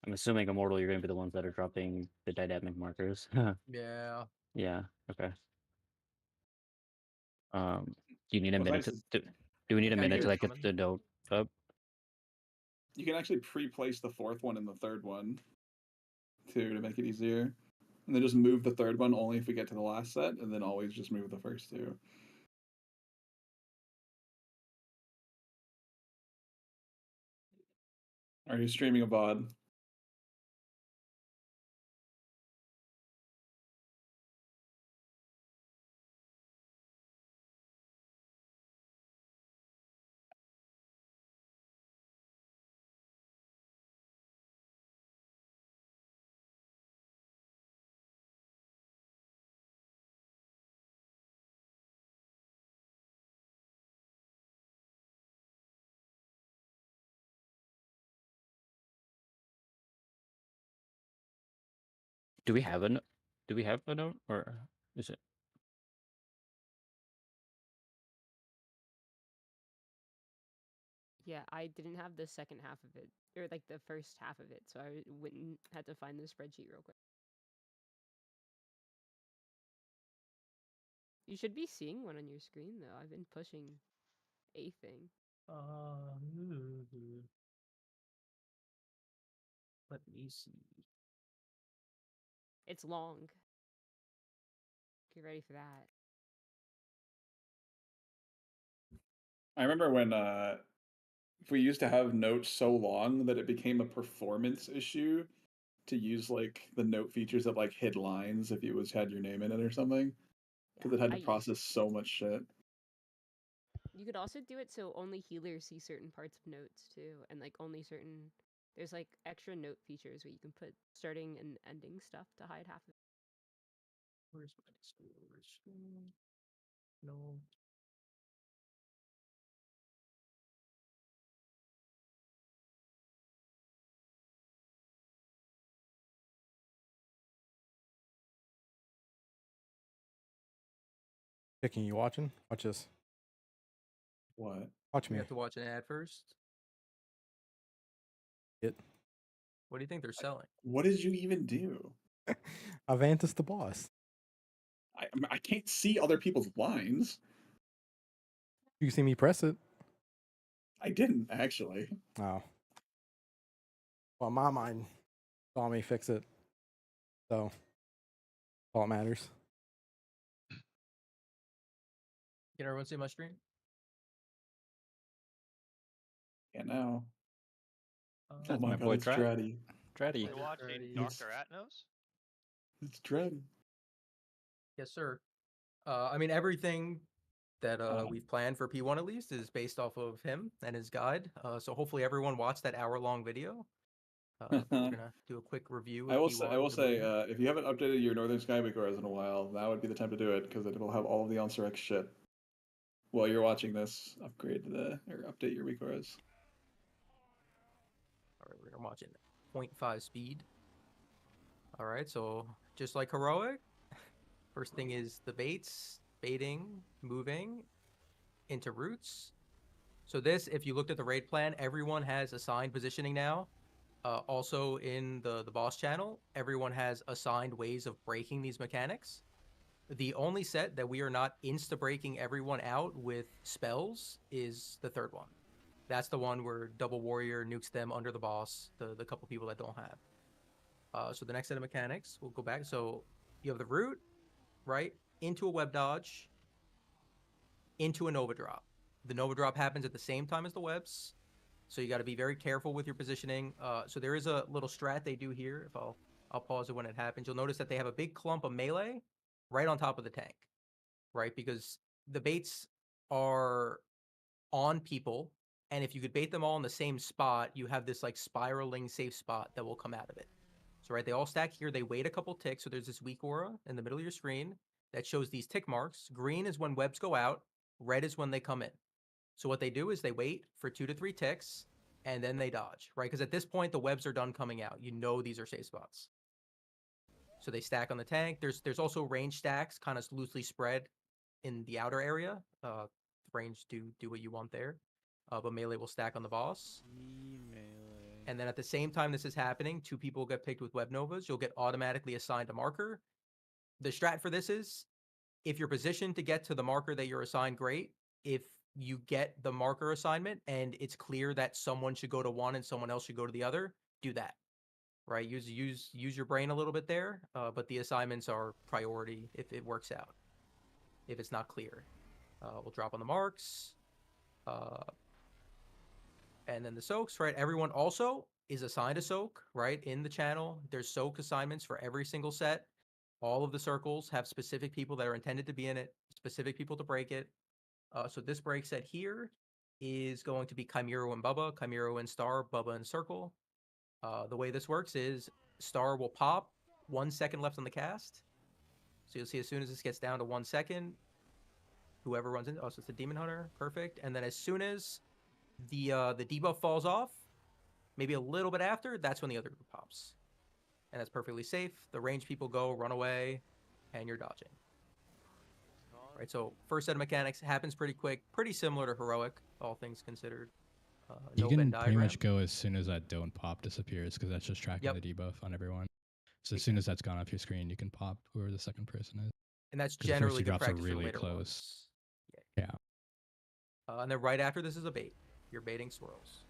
S1: I'm assuming Immortal, you're gonna be the ones that are dropping the dynamic markers.
S3: Yeah.
S1: Yeah. Okay. Do you need a
S4: What's
S1: minute
S4: nice
S1: to?
S4: is
S1: Do we need a
S4: Yeah,
S1: minute to
S4: you're
S1: like get the note up?
S4: you can actually pre-place the 4th one and the 3rd one too to make it easier. And then just move the 3rd one only if we get to the last set, and then always just move the first 2. Are you streaming a VOD?
S1: Do we have a? Do we have a note, or is it?
S6: Yeah, I didn't have the second half of it, or like the first half of it, so I wouldn't had to find the spreadsheet real quick. You should be seeing one on your screen though. I've been pushing a thing.
S3: Let me see.
S6: It's long. Get ready for that.
S4: I remember when we used to have notes so long that it became a performance issue to use like the note features that like hid lines if you had your name in it or something, because it had to process so much shit.
S6: You could also do it so only healers see certain parts of notes too, and like only certain. There's like extra note features where you can put starting and ending stuff to hide half of it.
S3: Where's my school? No.
S8: Chicken, you watching? Watch this.
S4: What?
S8: Watch
S3: You
S8: me.
S3: have to watch an ad first.
S8: It.
S3: What do you think they're selling?
S4: What did you even do?
S8: Avantis the boss.
S4: I can't see other people's lines.
S8: You see me press it.
S4: I didn't actually.
S8: Oh. Well, my mind saw me fix it. So all that matters.
S3: Can everyone see my stream?
S4: Yeah, now. Oh
S16: That's
S4: my
S16: my
S4: god,
S16: boy
S4: it's Dratty.
S16: Dratty.
S10: You're watching
S4: It's-
S10: Dr. Atnos?
S4: It's Dratty.
S3: Yes, sir. I mean, everything that
S4: Oh.
S3: we've planned for P1 at least is based off of him and his guide. So hopefully everyone watched that hour-long video. But we're gonna do a quick review.
S4: I
S3: Of
S4: will
S3: P1
S4: say, I will
S3: with the
S4: say,
S3: movie.
S4: if you haven't updated your Northern Sky Weekors in a while, now would be the time to do it because it will have all of the Onsurrex shit. While you're watching this, upgrade or update your Weekors.
S3: All right, we're gonna watch it 0.5 speed. All right, so just like Heroic, first thing is the baits, baiting, moving into roots. So this, if you looked at the raid plan, everyone has assigned positioning now. Also in the boss channel, everyone has assigned ways of breaking these mechanics. The only set that we are not insta-breaking everyone out with spells is the third one. That's the one where Double Warrior nukes them under the boss, the couple people that don't have. So the next set of mechanics, we'll go back. So you have the root, right? Into a web dodge, into a Nova drop. The Nova drop happens at the same time as the webs. So you got to be very careful with your positioning. So there is a little strat they do here. If I'll pause it when it happens. You'll notice that they have a big clump of melee right on top of the tank, right? Because the baits are on people, and if you could bait them all in the same spot, you have this like spiraling safe spot that will come out of it. So right, they all stack here. They wait a couple ticks. So there's this weak aura in the middle of your screen that shows these tick marks. Green is when webs go out. Red is when they come in. So what they do is they wait for 2 to 3 ticks, and then they dodge, right? Because at this point, the webs are done coming out. You know these are safe spots. So they stack on the tank. There's also range stacks, kind of loosely spread in the outer area. Range do what you want there. But melee will stack on the boss. And then at the same time this is happening, 2 people get picked with web novas. You'll get automatically assigned a marker. The strat for this is, if you're positioned to get to the marker that you're assigned, great. If you get the marker assignment and it's clear that someone should go to one and someone else should go to the other, do that. Right? Use your brain a little bit there, but the assignments are priority if it works out. If it's not clear, we'll drop on the marks, and then the soaks. Right? Everyone also is assigned a soak. Right? In the channel, there's soak assignments for every single set. All of the circles have specific people that are intended to be in it, specific people to break it. So this break set here is going to be Chimero and Bubba, Chimero and Star, Bubba and Circle. The way this works is Star will pop, 1 second left on the cast. So you'll see as soon as this gets down to 1 second, whoever runs in, so it's the Demon Hunter, perfect. And then as soon as the debuff falls off, maybe a little bit after, that's when the other group pops. And that's perfectly safe. The range people go, run away, and you're dodging. Right, so first set of mechanics happens pretty quick, pretty similar to Heroic, all things considered.
S9: You
S3: No
S9: can
S3: Venn
S9: pretty
S3: diagram.
S9: much go as soon as that don't pop disappears because that's just tracking the debuff on everyone. So as soon as that's gone off your screen, you can pop whoever the second person is.
S3: And that's
S9: 'Cause the
S3: generally
S9: first two
S3: good
S9: drops are
S3: practice for
S9: really
S3: later
S9: close.
S3: ones.
S9: Yeah.
S3: And then right after this is a bait. You're baiting swirls.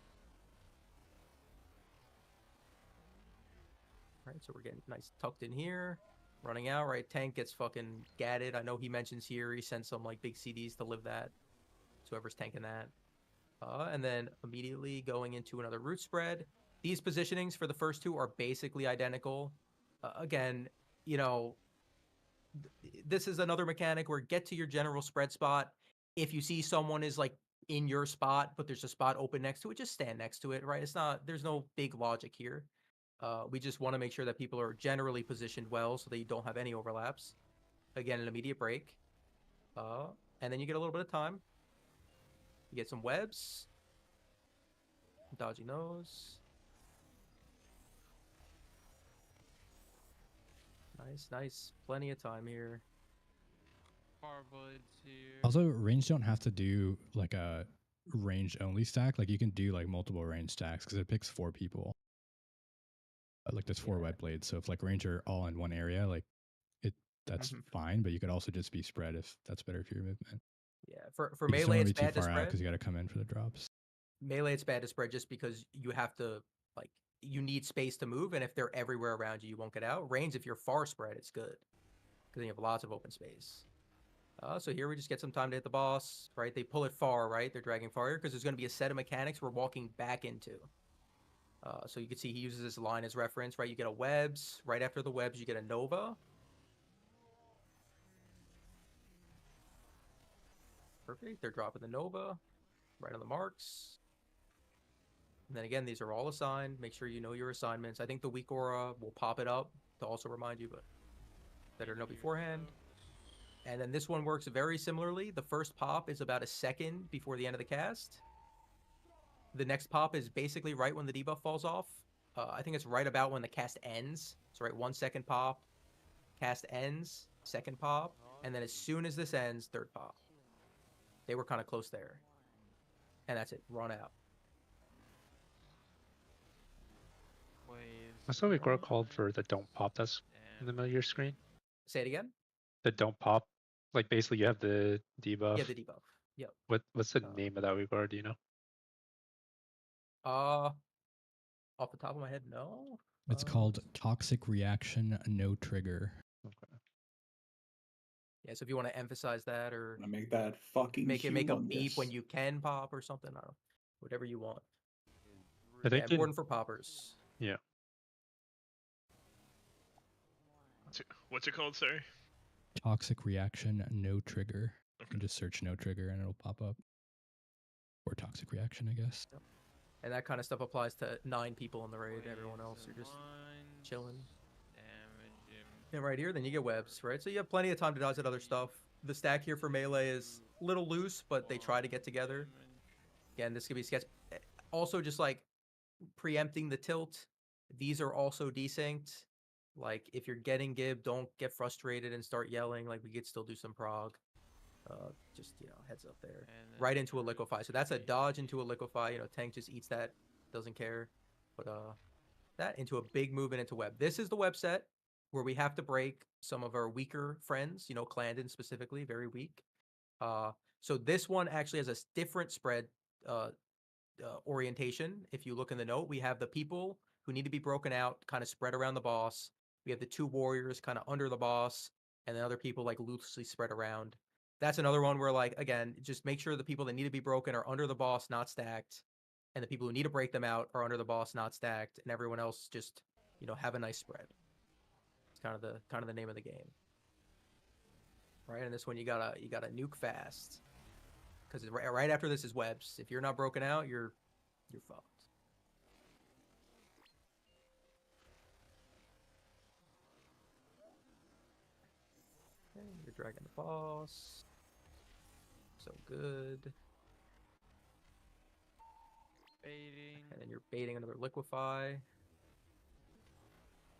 S3: Right, so we're getting nice tucked in here. Running out, right? Tank gets fucking gatted. I know he mentions here he sent some like big CDs to live that. So whoever's tanking that. And then immediately going into another root spread. These positionings for the first two are basically identical. Again, you know, this is another mechanic where get to your general spread spot. If you see someone is like in your spot, but there's a spot open next to it, just stand next to it, right? It's not, there's no big logic here. We just want to make sure that people are generally positioned well so that you don't have any overlaps. Again, an immediate break. And then you get a little bit of time. You get some webs. Dodging those. Nice. Plenty of time here.
S9: Also, range don't have to do like a range only stack. Like you can do like multiple range stacks because it picks 4 people. Like there's 4 web blades. So if like range are all in one area, like that's fine. But you could also just be spread if that's better for your movement.
S3: Yeah, for
S9: You just don't
S3: melee
S9: wanna
S3: it's
S9: be too
S3: bad to
S9: far out
S3: spread.
S9: because you got to come in for the drops.
S3: Melee it's bad to spread just because you have to like you need space to move, and if they're everywhere around you, you won't get out. Range, if you're far spread, it's good because then you have lots of open space. So here we just get some time to hit the boss, right? They pull it far, right? They're dragging far here because there's going to be a set of mechanics we're walking back into. So you can see he uses this line as reference, right? You get a webs. Right after the webs, you get a nova. Perfect. They're dropping the nova right on the marks. And then again, these are all assigned. Make sure you know your assignments. I think the weak aura will pop it up to also remind you, but better to know beforehand. And then this one works very similarly. The first pop is about a second before the end of the cast. The next pop is basically right when the debuff falls off. I think it's right about when the cast ends. So right, 1 second pop, cast ends, second pop, and then as soon as this ends, third pop. They were kind of close there. And that's it, run out.
S11: What's the weak aura called for the don't pop that's in the middle of your screen?
S3: Say it again?
S11: The don't pop. Like basically you have the debuff.
S3: Yeah, the debuff. Yep.
S11: What's the name of that weak aura, do you know?
S3: Off the top of my head, no.
S9: It's called Toxic Reaction No Trigger.
S3: Yeah, so if you want to emphasize that or
S4: make that fucking
S3: make a beep when
S4: humongous.
S3: you can pop or something, I don't know. Whatever you want.
S11: I think
S3: important for poppers.
S11: Yeah.
S13: What's it called, sorry?
S9: Toxic Reaction No Trigger. You can just search No Trigger and it'll pop up. Or Toxic Reaction, I guess.
S3: And that kind of stuff applies to 9 people in the raid. Everyone else, you're just chilling. And right here, then you get webs, right? So you have plenty of time to dodge that other stuff. The stack here for melee is a little loose, but they try to get together. Again, this could be sketch. Also, just like preempting the tilt. These are also desynced. Like, if you're getting Gib, don't get frustrated and start yelling. Like, we could still do some prog. Just, heads up there. Right into a liquefy. So that's a dodge into a liquefy. Tank just eats that. Doesn't care. But that into a big movement into web. This is the web set where we have to break some of our weaker friends. Clandon specifically, very weak. So this one actually has a different spread orientation. If you look in the note, we have the people who need to be broken out kind of spread around the boss. We have the 2 warriors kind of under the boss, and then other people like loosely spread around. That's another one where, like, again, just make sure the people that need to be broken are under the boss, not stacked, and the people who need to break them out are under the boss, not stacked, and everyone else just, have a nice spread. It's kind of the name of the game, right? And this one you gotta nuke fast, because right after this is webs. If you're not broken out, you're fucked. Okay, you're dragging the boss. So good.
S18: Baiting.
S3: And then you're baiting another liquefy. I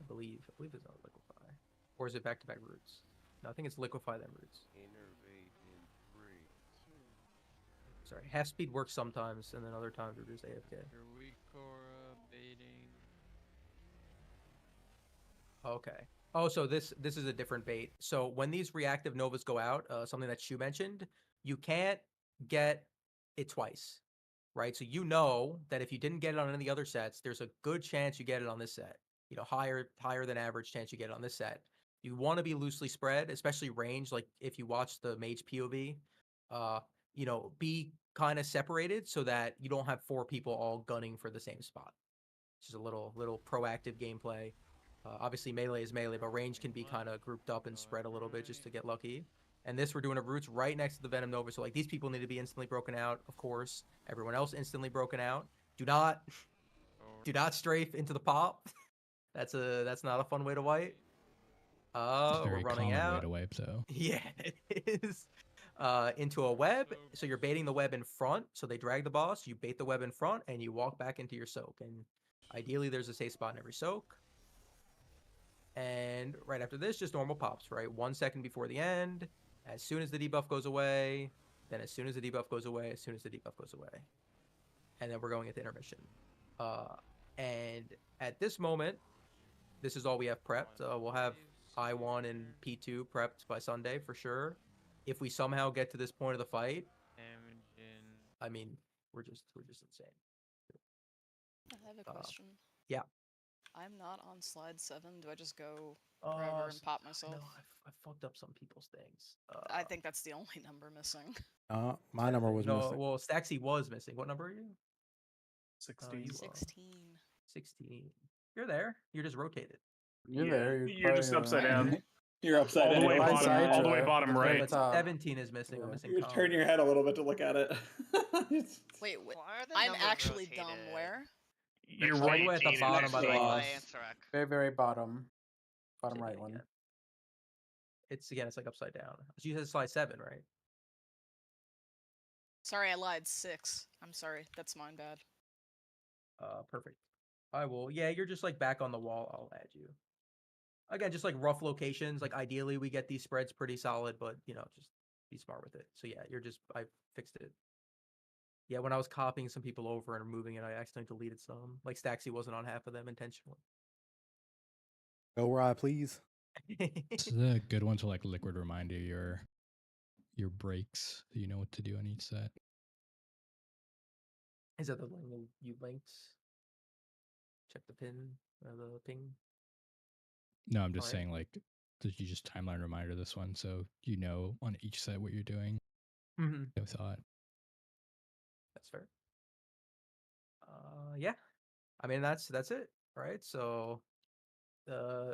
S3: believe there's another liquefy. Or is it back-to-back roots? No, I think it's liquefy then roots. Sorry, half speed works sometimes, and then other times we're just AFK.
S18: Your weak aura baiting.
S3: Okay. Oh, so this is a different bait. So when these reactive novas go out, something that Shu mentioned, you can't get it twice, right? So that if you didn't get it on any of the other sets, there's a good chance you get it on this set. Higher than average chance you get it on this set. You want to be loosely spread, especially range. Like if you watch the mage POV, be kind of separated so that you don't have 4 people all gunning for the same spot. It's just a little proactive gameplay. Obviously melee is melee, but range can be kind of grouped up and spread a little bit just to get lucky. And this, we're doing a roots right next to the Venom Nova. So like these people need to be instantly broken out, of course. Everyone else instantly broken out. Do not strafe into the pop. That's not a fun way to wipe.
S9: It's a very
S3: We're running
S9: common
S3: out.
S9: way to wipe, though.
S3: Yeah, it is. Into a web. So you're baiting the web in front. So they drag the boss. You bait the web in front, and you walk back into your soak. And ideally, there's a safe spot in every soak. And right after this, just normal pops, right? 1 second before the end. As soon as the debuff goes away. Then as soon as the debuff goes away. As soon as the debuff goes away. And then we're going into intermission. And at this moment, this is all we have prepped. We'll have I1 and P2 prepped by Sunday for sure. If we somehow get to this point of the fight, I mean, we're just insane.
S7: I have a question.
S3: Yeah.
S7: I'm not on slide 7. Do I just go forever and pop myself?
S3: No, I fucked up some people's things.
S7: I think that's the only number missing.
S8: My number was
S3: no,
S8: missing.
S3: well, Staxy was missing. What number are you?
S2: 16.
S3: You
S7: 16.
S3: 16. You're there. You're just rotated.
S15: You're
S2: Yeah,
S15: there.
S2: you're just upside down.
S4: You're upside
S2: all
S4: down.
S2: the way
S4: You're
S2: bottom.
S4: upside
S2: All the way
S4: down.
S2: bottom
S3: Yeah,
S2: right.
S3: but 17 is missing. I'm missing.
S4: You turn your head a little bit to look at it.
S7: Wait,
S17: Why are the
S7: I'm
S17: numbers
S7: actually
S17: rotated?
S7: dumb. Where?
S2: You're
S15: All
S2: right.
S15: the way at the
S2: 18
S15: bottom,
S2: next
S15: by the
S2: to
S15: way.
S2: us.
S15: Very, very bottom. Bottom right one.
S3: It's like upside down. So you said slide 7, right?
S7: Sorry, I lied. 6. I'm sorry. That's mine bad.
S3: Perfect. I will. Yeah, you're just like back on the wall. I'll add you. Again, just like rough locations. Like ideally, we get these spreads pretty solid, but just be smart with it. So yeah, I fixed it. Yeah, when I was copying some people over and moving it, I accidentally deleted some. Like Staxy wasn't on half of them intentionally.
S8: Go where I please.
S9: This is a good one to like liquid remind you your breaks. So you know what to do on each set.
S3: Is that the one you linked? Check the pin or the ping.
S9: No, I'm just
S3: Alright.
S9: saying like did you just timeline reminder this one so you know on each set what you're doing.
S3: Mhm.
S9: No thought.
S3: That's fair. Yeah. I mean that's it, right? So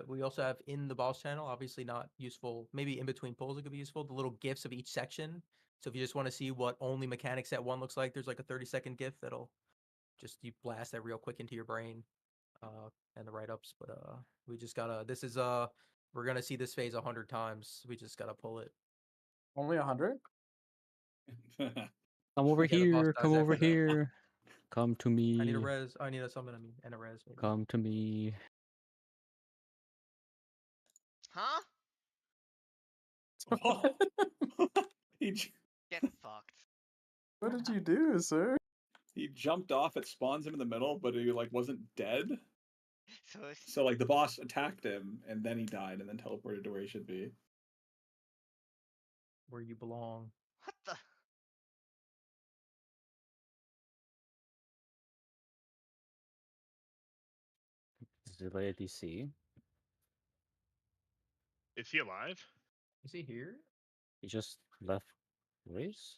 S3: we also have in the boss channel, obviously not useful, maybe in between pulls it could be useful, the little GIFs of each section. So if you just want to see what only mechanics set 1 looks like, there's like a 30-second GIF that'll just you blast that real quick into your brain. And the write-ups, but we just gotta we're gonna see this phase 100 times. We just gotta pull it.
S15: Only 100?
S1: Come over
S3: Yeah, the boss
S1: here.
S3: dies
S1: Come over
S3: after that.
S1: here. Come to me.
S3: I need a res. I need a summon. I mean, and a res. Maybe.
S1: Come to me.
S17: Huh?
S4: He
S17: Get fucked.
S15: What did you do, sir?
S4: He jumped off. It spawns him in the middle, but he like wasn't dead.
S17: So
S4: So like the boss attacked him, and then he died, and then teleported to where he should be.
S3: Where you belong.
S17: What the?
S1: Zillia DC.
S13: Is he alive?
S3: Is he here?
S1: He just left race?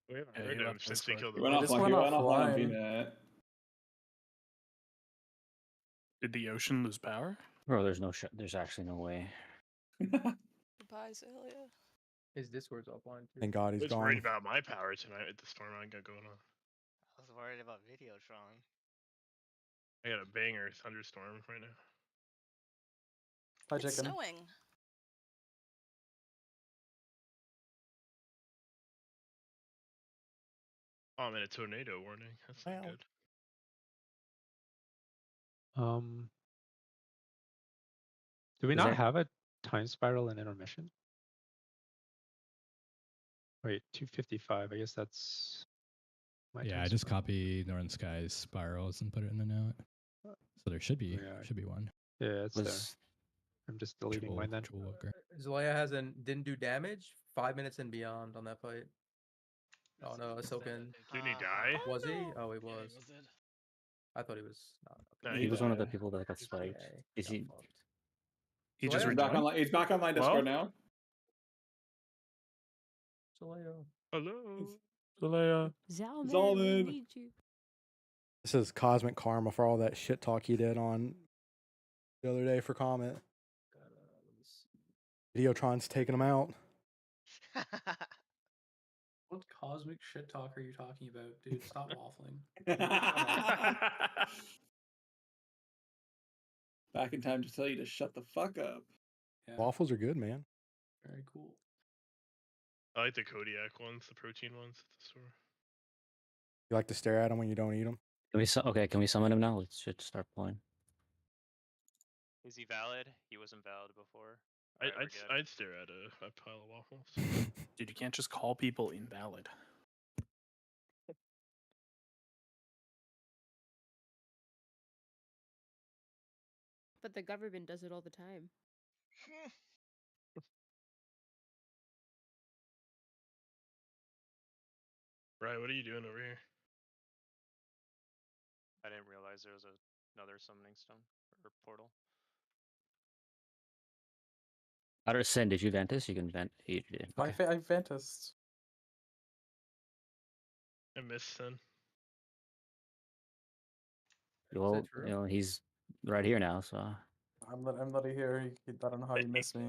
S13: We haven't
S2: Yeah,
S13: heard
S2: he
S13: him
S2: left
S13: since we
S2: Discord.
S13: killed
S4: He
S13: the
S4: went
S13: boss.
S4: offline. He went offline on
S15: offline.
S4: VNet.
S2: Did the ocean lose power?
S1: Bro, there's actually no way.
S7: Goodbye, Zelia.
S3: His Discord's offline too.
S8: Thank God
S13: I
S8: he's
S13: was
S8: gone.
S13: worried about my power tonight with the storm I got going on.
S17: I was worried about Videotron.
S13: I got a banger thunderstorm right now.
S15: Hi,
S7: It's
S15: chicken.
S7: snowing.
S13: Oh, I'm in a tornado warning. That's not good.
S11: Do we
S1: Is
S11: not
S1: there-
S11: have a time spiral in intermission? Wait, 2:55. I guess that's my
S9: Yeah,
S11: time
S9: I just
S11: spiral.
S9: copy Northern Skies spirals and put it in the note. So there should be one.
S11: Yeah, it's there.
S1: Was
S11: I'm just deleting mine then.
S3: Zelaya didn't do damage. 5 minutes and beyond on that fight. Oh no, Silken.
S13: Didn't he die?
S3: Was he? Oh, he was. I thought he was not.
S13: No,
S1: he was one of the
S4: died.
S1: people that got spiked. Is he?
S2: He just
S4: He's back
S2: rejoined?
S4: online. He's back online Discord now.
S3: Zelaya.
S13: Hello.
S2: Zelaya.
S6: Zalman, we
S4: Zalman.
S6: need you.
S8: This is cosmic karma for all that shit talk he did on the other day for comment. Videotron's taking him out.
S19: What cosmic shit talk are you talking about, dude? Stop waffling.
S4: Back in time to tell you to shut the fuck up.
S19: Yeah,
S8: Waffles are good, man.
S19: very cool.
S13: I like the Kodiak ones, the protein ones at the store.
S8: You like to stare at them when you don't eat them?
S1: Can we summon him now? Let's just start playing.
S10: Is he valid? He wasn't valid before.
S13: I'd stare at a pile of waffles.
S2: Dude, you can't just call people invalid.
S6: But the government does it all the time.
S13: Right, what are you doing over here?
S10: I didn't realize there was a another summoning stone or portal.
S1: Outer Sin, did you Ventus? You can vent. You did.
S15: I,
S1: Okay.
S15: I Ventus.
S13: I missed then.
S1: Well,
S3: true?
S1: you know, he's right here now, so.
S15: I'm not here. I don't know how you missed me.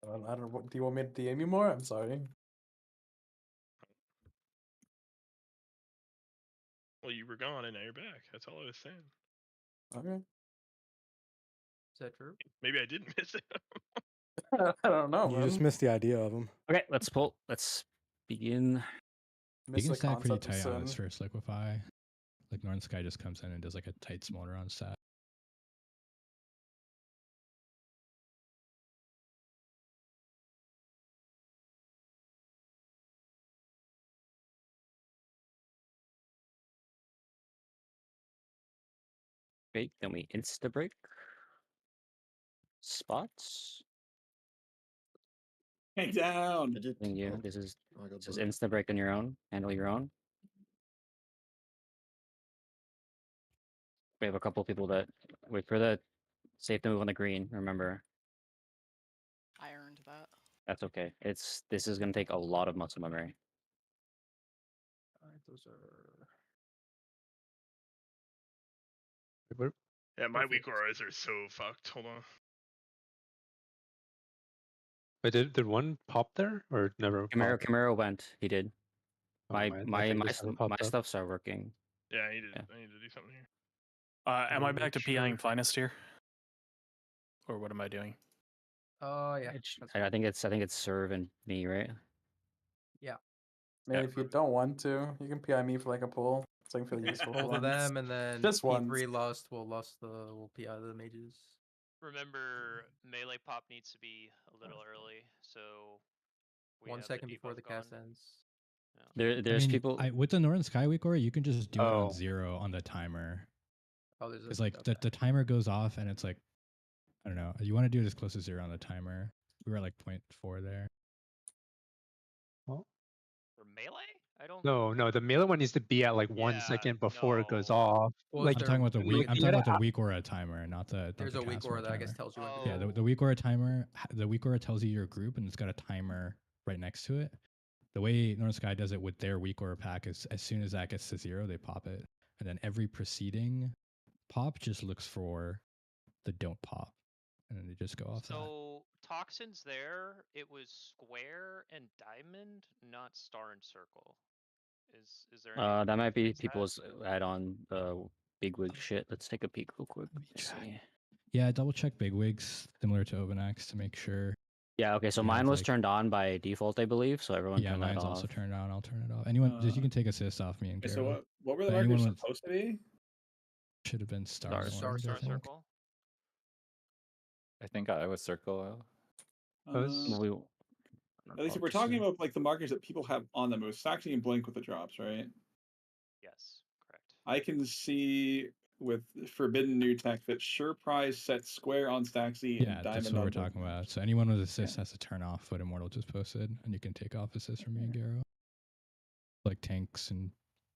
S15: I don't. Do you want me to DM you more? I'm sorry.
S13: Well, you were gone and now you're back. That's all I was saying.
S15: Okay.
S3: Is that true?
S13: Maybe I didn't miss it.
S15: I don't know,
S8: You
S15: man.
S8: just missed the idea of them.
S1: Okay, let's pull. Let's begin.
S9: You
S15: Missed
S9: can
S15: the
S9: stack pretty
S15: concept of
S9: tight on this
S15: sin.
S9: first liquefy. Like Northern Sky just comes in and does like a tight smolder on stack.
S1: Break, then we insta break. Spots.
S4: Hang down.
S1: Thank you. This is insta break on your own. Handle your own. We have a couple people that wait for the safe to move on the green. Remember,
S7: I earned that.
S1: that's okay. This is gonna take a lot of muscle memory.
S3: Alright, those are.
S13: Yeah, my
S3: Perfect.
S13: weak auras are so fucked. Hold on.
S11: Wait, did one pop there or never? popped?
S1: Camaro went. He did.
S11: Oh,
S1: My
S11: my
S1: my
S11: thing
S1: my
S11: just never
S1: st-
S11: popped
S1: my
S11: up.
S1: stuffs are working.
S13: Yeah, I need to.
S1: Yeah.
S13: I need to do something here.
S2: Am I back to
S11: Make sure.
S2: PIing Finest here? Or what am I doing?
S3: Oh yeah. that's
S1: I think it's serve and me, right?
S3: Yeah.
S15: I mean,
S2: Yeah.
S15: if you don't want to, you can PI me for like a pull. So I can feel useful for
S3: Both of
S15: once.
S3: them, and then
S15: Just
S3: P3
S15: once.
S3: will PI the mages.
S10: Remember, melee pop needs to be a little early, so we
S3: 1
S10: have
S3: second
S10: the
S3: before
S10: debuff
S3: the
S10: gone.
S3: cast ends.
S1: There's people.
S9: With the Northern Sky weak aura, you can just do it on
S11: Oh.
S9: 0 on the timer.
S3: Oh, there's a.
S9: It's like
S3: okay.
S9: the timer goes off and it's like, I don't know. You want to do it as close to 0 on the timer. We were at like 0.4 there.
S11: Well,
S10: For melee? I don't.
S11: no, the melee one needs to be at like 1 second before it goes off.
S3: Well,
S11: Like
S9: I'm talking about the weak. I'm talking about the
S11: yeah,
S9: weak aura timer, not the.
S3: There's
S9: not
S3: a
S9: the
S3: weak
S9: cast
S3: aura
S9: mode
S3: that I guess
S9: timer.
S3: tells you when to
S9: Yeah,
S3: do
S9: the weak aura timer. The weak aura tells you your group, and it's got a timer right next to it. The way Northern Sky does it with their weak aura pack is as soon as that gets to 0, they pop it, and then every preceding pop just looks for the don't pop, and then they just go off that.
S10: So toxins there, it was square and diamond, not star and circle. Is there any?
S1: That might be
S10: fix that?
S1: people's add-on bigwig shit. Let's take a peek real quick. Let's see.
S9: Yeah, double check bigwigs similar to Ovenax to make sure.
S1: Yeah, okay, so
S9: You
S1: mine
S9: have,
S1: was
S9: like-
S1: turned on by default, I believe, so everyone
S9: Yeah,
S1: turned that
S9: mine's
S1: off.
S9: also turned on. I'll turn it off. Anyone, you can take assist off me and
S4: Okay,
S9: Garo.
S4: so what were the
S9: But
S4: markers
S9: anyone with-
S4: supposed to be?
S9: Should have been star.
S10: Star
S9: orange, I think.
S10: circle.
S16: I think I was circle.
S1: Well, we-
S4: At least if we're talking about like the markers that people have on them, it was Saxony and Blink with the drops, right?
S10: Yes, correct.
S4: I can see with Forbidden New Tech that Sure Prize sets square on Staxy and
S9: Yeah,
S4: Diamond
S9: that's what
S4: on
S9: we're
S4: Blink.
S9: talking about. So anyone with assist has to turn off what Immortal just posted, and you can take off assist from me and Garo. Like tanks and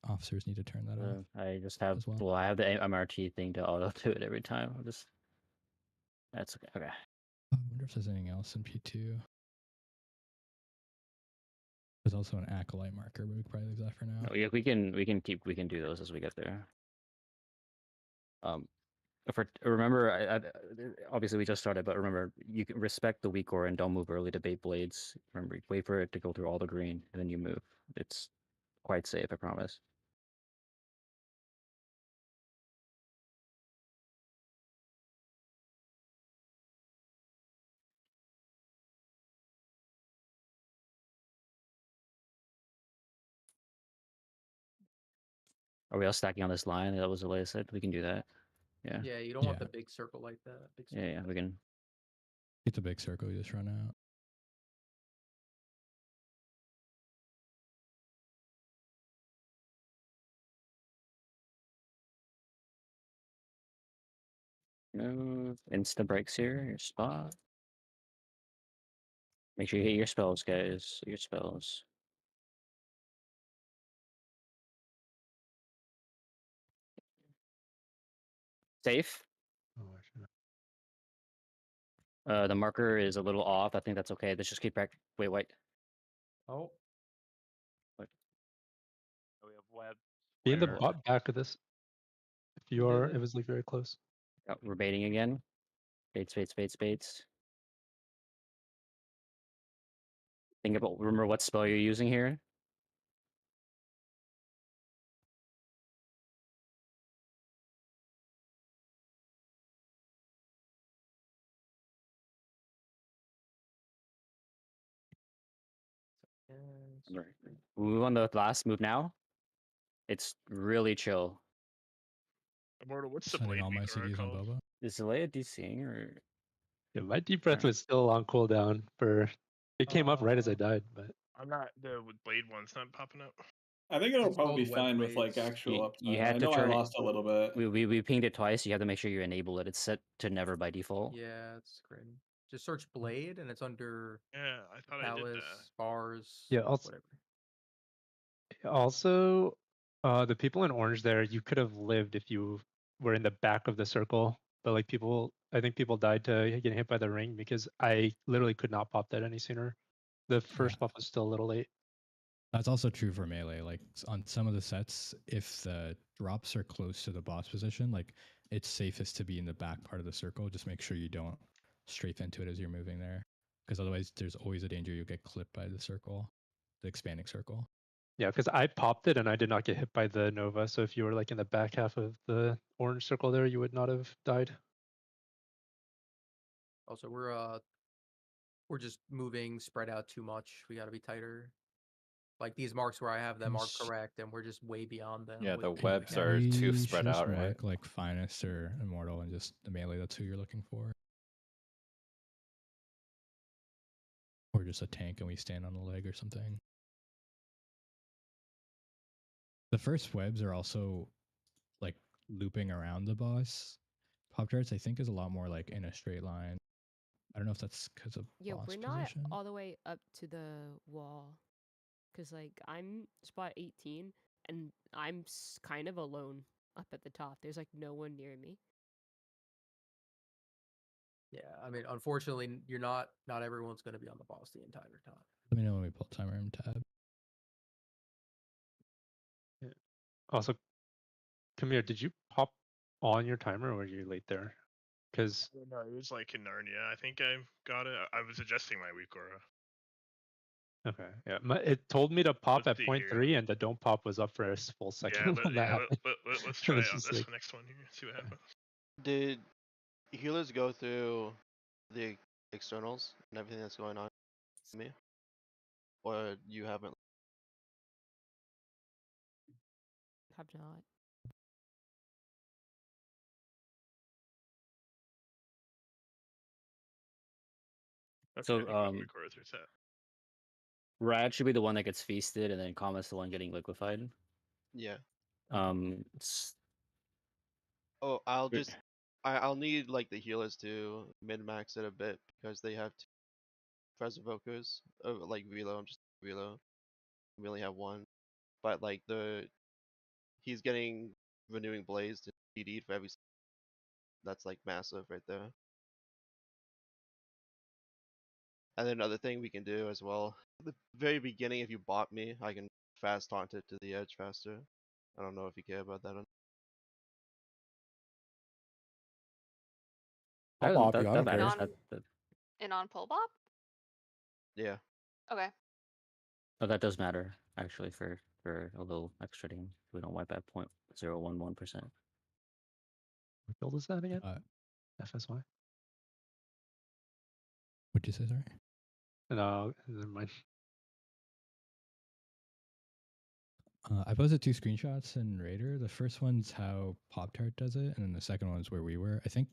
S9: officers need to turn that off.
S1: I just have
S9: as well.
S1: I have the MRT thing to auto do it every time. I'll just that's okay. Okay.
S9: I wonder if there's anything else in P2. There's also an acolyte marker, but we could probably leave that for now.
S1: No, yeah, we can do those as we get there. Remember, obviously we just started, but remember you can respect the weak aura and don't move early to bait blades. Remember, wait for it to go through all the green and then you move. It's quite safe, I promise. Are we all stacking on this line? That was the way I said. We can do that. Yeah.
S3: Yeah, you don't want the big circle like that. Big circle.
S1: Yeah, we can.
S9: Get the big circle, you just run out.
S1: Move. Insta breaks here. Your spot. Make sure you hit your spells, guys. Your spells. Safe. The marker is a little off. I think that's okay. Let's just keep back. Wait, white.
S3: Oh.
S10: So we have web.
S11: Be in the
S1: Where-
S11: back of this. If you are, it was like very close.
S1: Oh, we're baiting again. Baits, baits, baits, baits. Think about. Remember what spell you're using here. Right. We move on the last move now. It's really chill.
S13: Immortal, what's the
S9: Sending
S13: blade
S9: all my
S13: weaker
S9: CDs on
S13: called?
S9: Boba.
S1: Is Zelaya DCing or?
S11: Yeah, my deep breath
S1: Sure.
S11: was still on cooldown for. It came up right as I died, but
S13: I'm not the blade one's not popping up.
S4: I think it'll
S3: It's
S4: probably be
S3: called web
S4: fine with like
S3: blades.
S4: actual uptime.
S1: You had
S4: I
S1: to
S4: know
S1: turn
S4: I
S1: it.
S4: lost a little bit.
S1: We pinged it twice. You have to make sure you enable it. It's set to never by default.
S3: Yeah, it's great. Just search blade and it's under
S13: Yeah, I thought I did that.
S3: palace, bars,
S11: yeah. Also, the people in orange there, you could have lived if you were in the back of the circle. But like I think people died to getting hit by the ring because I literally could not pop that any sooner. The first buff was still a little late.
S9: That's also true for melee. Like on some of the sets, if the drops are close to the boss position, like it's safest to be in the back part of the circle. Just make sure you don't strafe into it as you're moving there, because otherwise there's always a danger you'll get clipped by the circle, the expanding circle.
S11: Yeah, because I popped it and I did not get hit by the Nova. So if you were like in the back half of the orange circle there, you would not have died.
S3: Also, we're just moving spread out too much. We got to be tighter. Like these marks where I have them are correct, and we're just way beyond them.
S16: Yeah, the
S3: with
S16: webs
S3: damage.
S16: are
S9: You
S16: too
S9: should
S16: spread
S9: just
S16: out, right?
S9: mark like Finest or Immortal and just the melee. That's who you're looking for. Or just a tank and we stand on the leg or something. The first webs are also like looping around the boss. Pop Tarts, I think, is a lot more like in a straight line. I don't know if that's because of
S6: Yeah,
S9: boss
S6: we're not
S9: position.
S6: all the way up to the wall. Because, like, I'm spot 18, and I'm kind of alone up at the top. There's, like, no one near me.
S3: Yeah, I mean, unfortunately, not everyone's going to be on the boss the entire time.
S9: Let me know when we pull timer and tab.
S11: Yeah. Also, come here. Did you pop on your timer or were you late there? Because
S13: No, it was like in Narnia. I think I got it. I was adjusting my weak aura.
S11: okay, yeah, it told me to pop
S13: Let's
S11: at
S13: see
S11: 0.3
S13: here.
S11: and the don't pop was up for a full second.
S13: Yeah,
S11: when that happened.
S13: let's
S11: It
S13: try
S11: was
S13: out
S11: just
S13: this
S11: like-
S13: next one here. See what happens.
S14: Did healers go through the externals and everything that's going on with me? Or you haven't?
S6: Have not.
S1: So,
S13: I think my weak aura is reset.
S1: Rad should be the one that gets feasted, and then Kama's the one getting liquefied.
S14: Yeah.
S1: s-
S14: Oh, I'll need like the healers to min-max it a bit because they have two Fres evokers. Like Velo, I'm just Velo. We only have one, but like he's getting renewing blaze to DD for every. That's like massive right there. And then another thing we can do as well, at the very beginning, if you bot me, I can fast taunt it to the edge faster. I don't know if you care about that.
S8: I'll bop you. I don't care.
S20: And on pull bop?
S14: Yeah.
S20: Okay.
S1: Oh, that does matter actually for a little extra damage. We don't wipe at 0.011%.
S11: What build is that again? FSY.
S9: What'd you say, sorry?
S11: No, never mind.
S9: I posted 2 screenshots in Raider. The first one's how Pop Tart does it, and then the second one's where we were. I think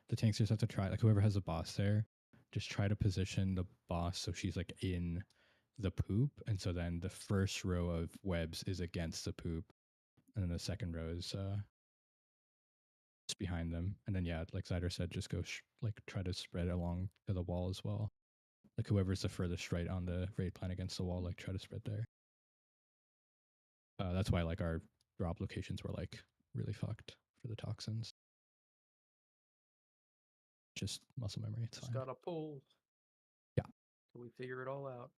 S9: the tanks just have to try, like whoever has a boss there, just try to position the boss so she's like in the poop, and so then the first row of webs is against the poop, and then the second row is just behind them. And then yeah, like Zyder said, just go like try to spread along to the wall as well. Like whoever's the furthest right on the raid plan against the wall, like try to spread there. That's why like our drop locations were like really fucked for the toxins. Just muscle memory. It's
S3: Just
S9: fine.
S3: gotta pull.
S9: Yeah.
S3: So we figure it all out.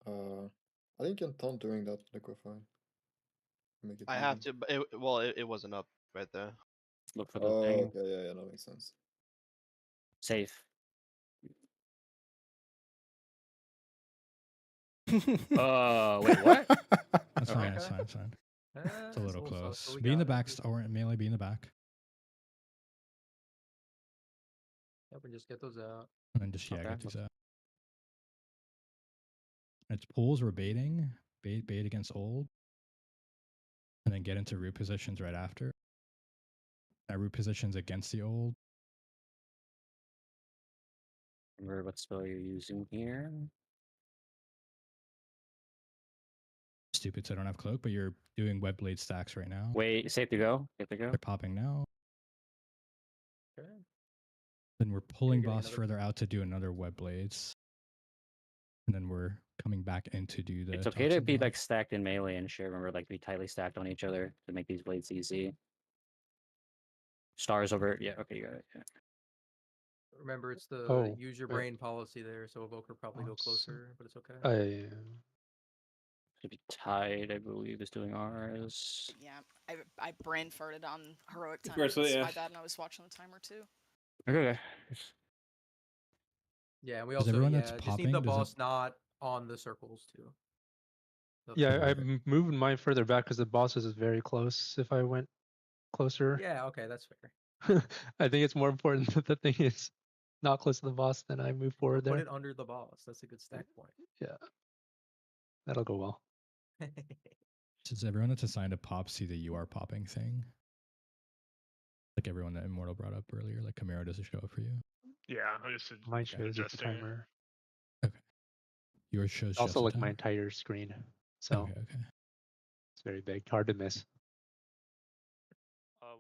S21: I think you can taunt during that liquefy. Make it
S14: I
S21: even.
S14: have to, but it wasn't up right there.
S1: Look for the
S21: Oh,
S1: thing.
S21: yeah, that makes sense.
S1: Safe. Wait, what?
S9: That's
S1: Okay.
S9: fine. That's fine. That's fine. It's a little
S3: sus,
S9: close.
S3: but we
S9: Be in the
S3: got it.
S9: back, or melee. Be in the back,
S3: Yep, and just get those out.
S9: and then just
S1: Okay.
S9: get these out. It's pulls. We're baiting. Bait against old, and then get into root positions right after. Root positions against the old.
S1: Remember what spell you're using here.
S9: Stupid, so I don't have cloak, but you're doing web blade stacks right now.
S1: Wait, safe to go. Safe to go.
S9: They're popping now.
S3: Okay.
S9: Then we're pulling
S3: getting
S9: boss
S3: another-
S9: further out to do another web blades. And then we're coming back in to do the.
S1: It's okay to
S9: toxin
S1: be
S9: block.
S1: like stacked in melee and shit. Remember, like be tightly stacked on each other to make these blades easy. Stars over. Yeah. Okay, you got it. Yeah.
S3: Remember, it's the
S11: Oh,
S3: use your
S11: yeah.
S3: brain policy there, so Evoker probably go
S11: Awesome.
S3: closer, but it's okay.
S1: Should be tied. I believe is doing ours.
S7: Yeah, I brain farted on heroic
S4: Of
S7: time.
S4: course,
S7: It's
S4: yeah.
S7: my bad, and I was watching the timer too.
S1: Okay.
S3: Yeah, and we
S9: Does
S3: also
S9: everyone that's
S3: just need the
S9: popping, does it-
S3: boss not on the circles too.
S11: Yeah, I'm moving mine further back because the boss is very close. If I went closer,
S3: Yeah, okay, that's fair.
S11: I think it's more important that the thing is not close to the boss than I move forward
S3: Put
S11: there.
S3: it under the boss. That's a good stack point.
S11: Yeah, that'll go well.
S9: Does everyone that's assigned a pop see the you are popping thing? Like everyone that Immortal brought up earlier, like Camaro, does it show up for you?
S13: Yeah, I just
S11: Mine shows the
S13: adjusting it.
S11: timer.
S9: Yours shows
S11: It's also
S9: just
S11: like
S9: the
S11: my
S9: time?
S11: entire screen, so
S9: Okay.
S11: it's very big, hard to miss.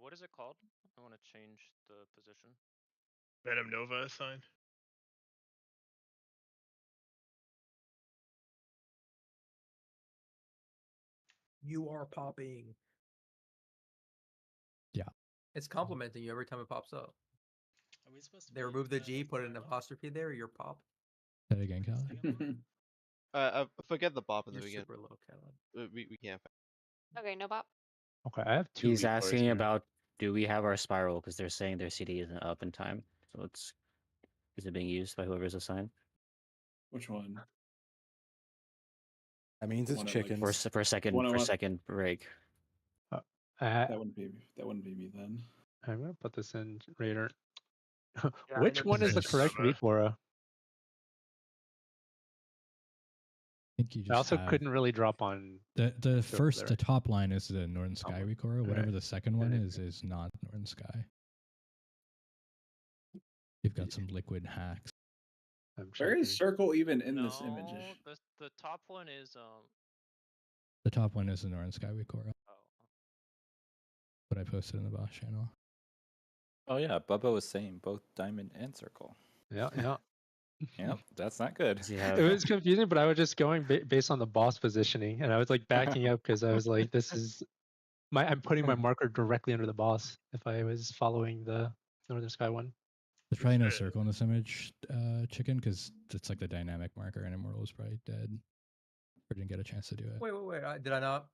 S10: What is it called? I want to change the position.
S13: Venom Nova assigned.
S3: You are popping.
S9: Yeah.
S3: It's complimenting you every time it pops up.
S18: Are we supposed to
S3: They
S18: be
S3: remove the
S18: in
S3: G, put an apostrophe there, you're pop.
S9: Say it again, Callie.
S14: Forget the bop in the
S3: You're
S14: beginning.
S3: super low, Kellen.
S14: We can't.
S20: Okay, no bop.
S11: Okay, I have two.
S1: He's
S11: weak
S1: asking
S11: cores here.
S1: about do we have our spiral because they're saying their CD isn't up in time. So is it being used by whoever's assigned?
S4: Which one?
S8: That means it's
S4: One at, like,
S8: chickens.
S1: For a second
S4: One I want-
S1: second break.
S4: That wouldn't be me then.
S11: I'm gonna put this in Raider.
S3: Yeah, I
S11: Which
S3: never
S11: one is the
S3: said
S11: correct
S13: Nova.
S11: weak aura?
S9: I think you just
S11: I also
S9: have-
S11: couldn't really drop on
S9: the first
S11: there.
S9: the top line is the Northern Sky
S11: one.
S9: Recora. Whatever
S11: Right.
S9: the second one
S11: Okay.
S9: is not Northern Sky. You've got some liquid hacks.
S11: I'm
S4: Where
S11: checking.
S4: is circle even in this image?
S10: No, the top one is
S9: The top one is the Northern Sky Recora.
S10: Oh.
S9: What I posted in the boss channel.
S16: Oh yeah, Bubba was saying both diamond and circle.
S11: Yeah, yeah.
S16: Yep, that's not good.
S11: It was confusing, but I was just going based on the boss positioning, and I was like backing up because I was like, "This is I'm putting my marker directly under the boss." If I was following the Northern Sky one.
S9: There's probably no circle in this image, Chicken, because it's like the dynamic marker, and Immortal was probably dead or didn't get a chance to do it.
S3: Wait, did I not?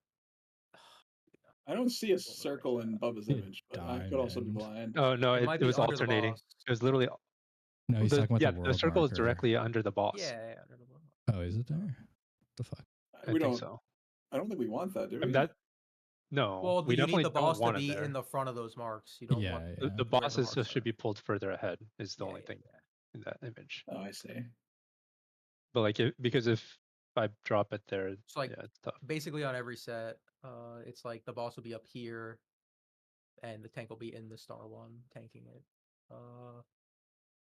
S4: I don't see a circle in Bubba's image, but I could also be
S9: Diamond.
S4: blind.
S11: Oh no,
S3: It
S11: it,
S3: might
S11: it
S3: be
S11: was
S3: under the
S11: alternating.
S3: boss.
S11: It was literally.
S9: No, he's talking about
S11: yeah,
S9: the world
S11: circle is
S9: marker.
S11: directly under the boss.
S3: Yeah, under the boss.
S9: Oh, is it there? The fuck?
S11: I
S4: We
S11: think
S4: don't.
S11: so.
S4: I don't think we want that, do we?
S11: And that no,
S3: Well,
S11: we
S3: you
S11: definitely
S3: need the boss
S11: don't want
S3: to be
S11: it there.
S3: in the front of those marks. You don't want
S11: The
S3: where
S11: bosses
S3: marks
S11: should be pulled further ahead. Is the
S3: Yeah,
S11: only thing in that image.
S4: Oh, I see.
S11: But like, because if I drop it there,
S3: It's like
S11: yeah, it's tough.
S3: basically on every set, it's like the boss will be up here, and the tank will be in the star one tanking it.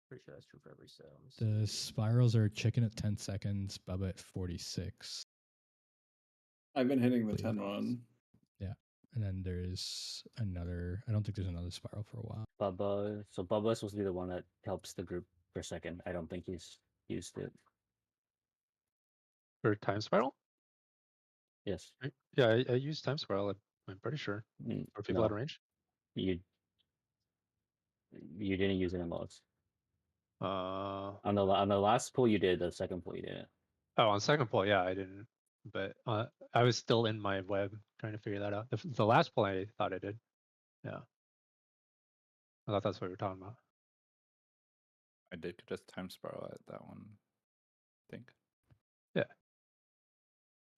S3: Pretty sure that's true for every cell.
S9: The spirals are chicken at 10 seconds, Bubba at 46.
S4: I've been hitting the 10 one.
S9: Yeah. And then there's another, I don't think there's another spiral for a while.
S1: Bubba. So Bubba's supposed to be the one that helps the group per second. I don't think he's used it.
S11: For time spiral?
S1: Yes.
S11: Yeah, I use time spiral. I'm pretty sure. For people out
S1: No.
S11: of range.
S1: You didn't use it in logs. On the last pull you did. The second pull you didn't.
S11: Oh, on second pull, yeah, I didn't. But I was still in my web trying to figure that out. The last pull, I thought I did. Yeah. I thought that's what we were talking about.
S16: I did just time spiral at that one, I think.
S11: Yeah.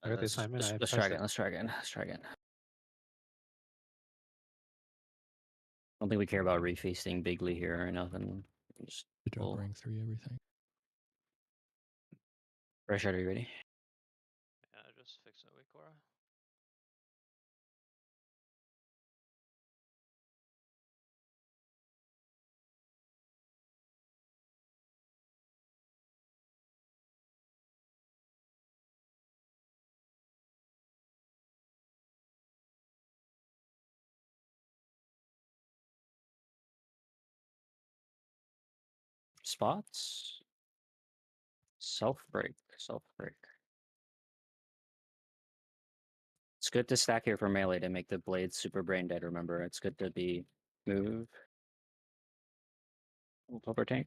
S11: I got the assignment.
S1: Let's try again. Let's try again. Let's try again. I don't think we care about refacing bigly here or nothing. Just
S9: don't bring 3 everything.
S1: Rashad, are you ready?
S10: Yeah, just fixing it, Cora.
S1: Spots. Self break. It's good to stack here for melee to make the blades super brain dead. Remember, it's good to be move. Pulper tank.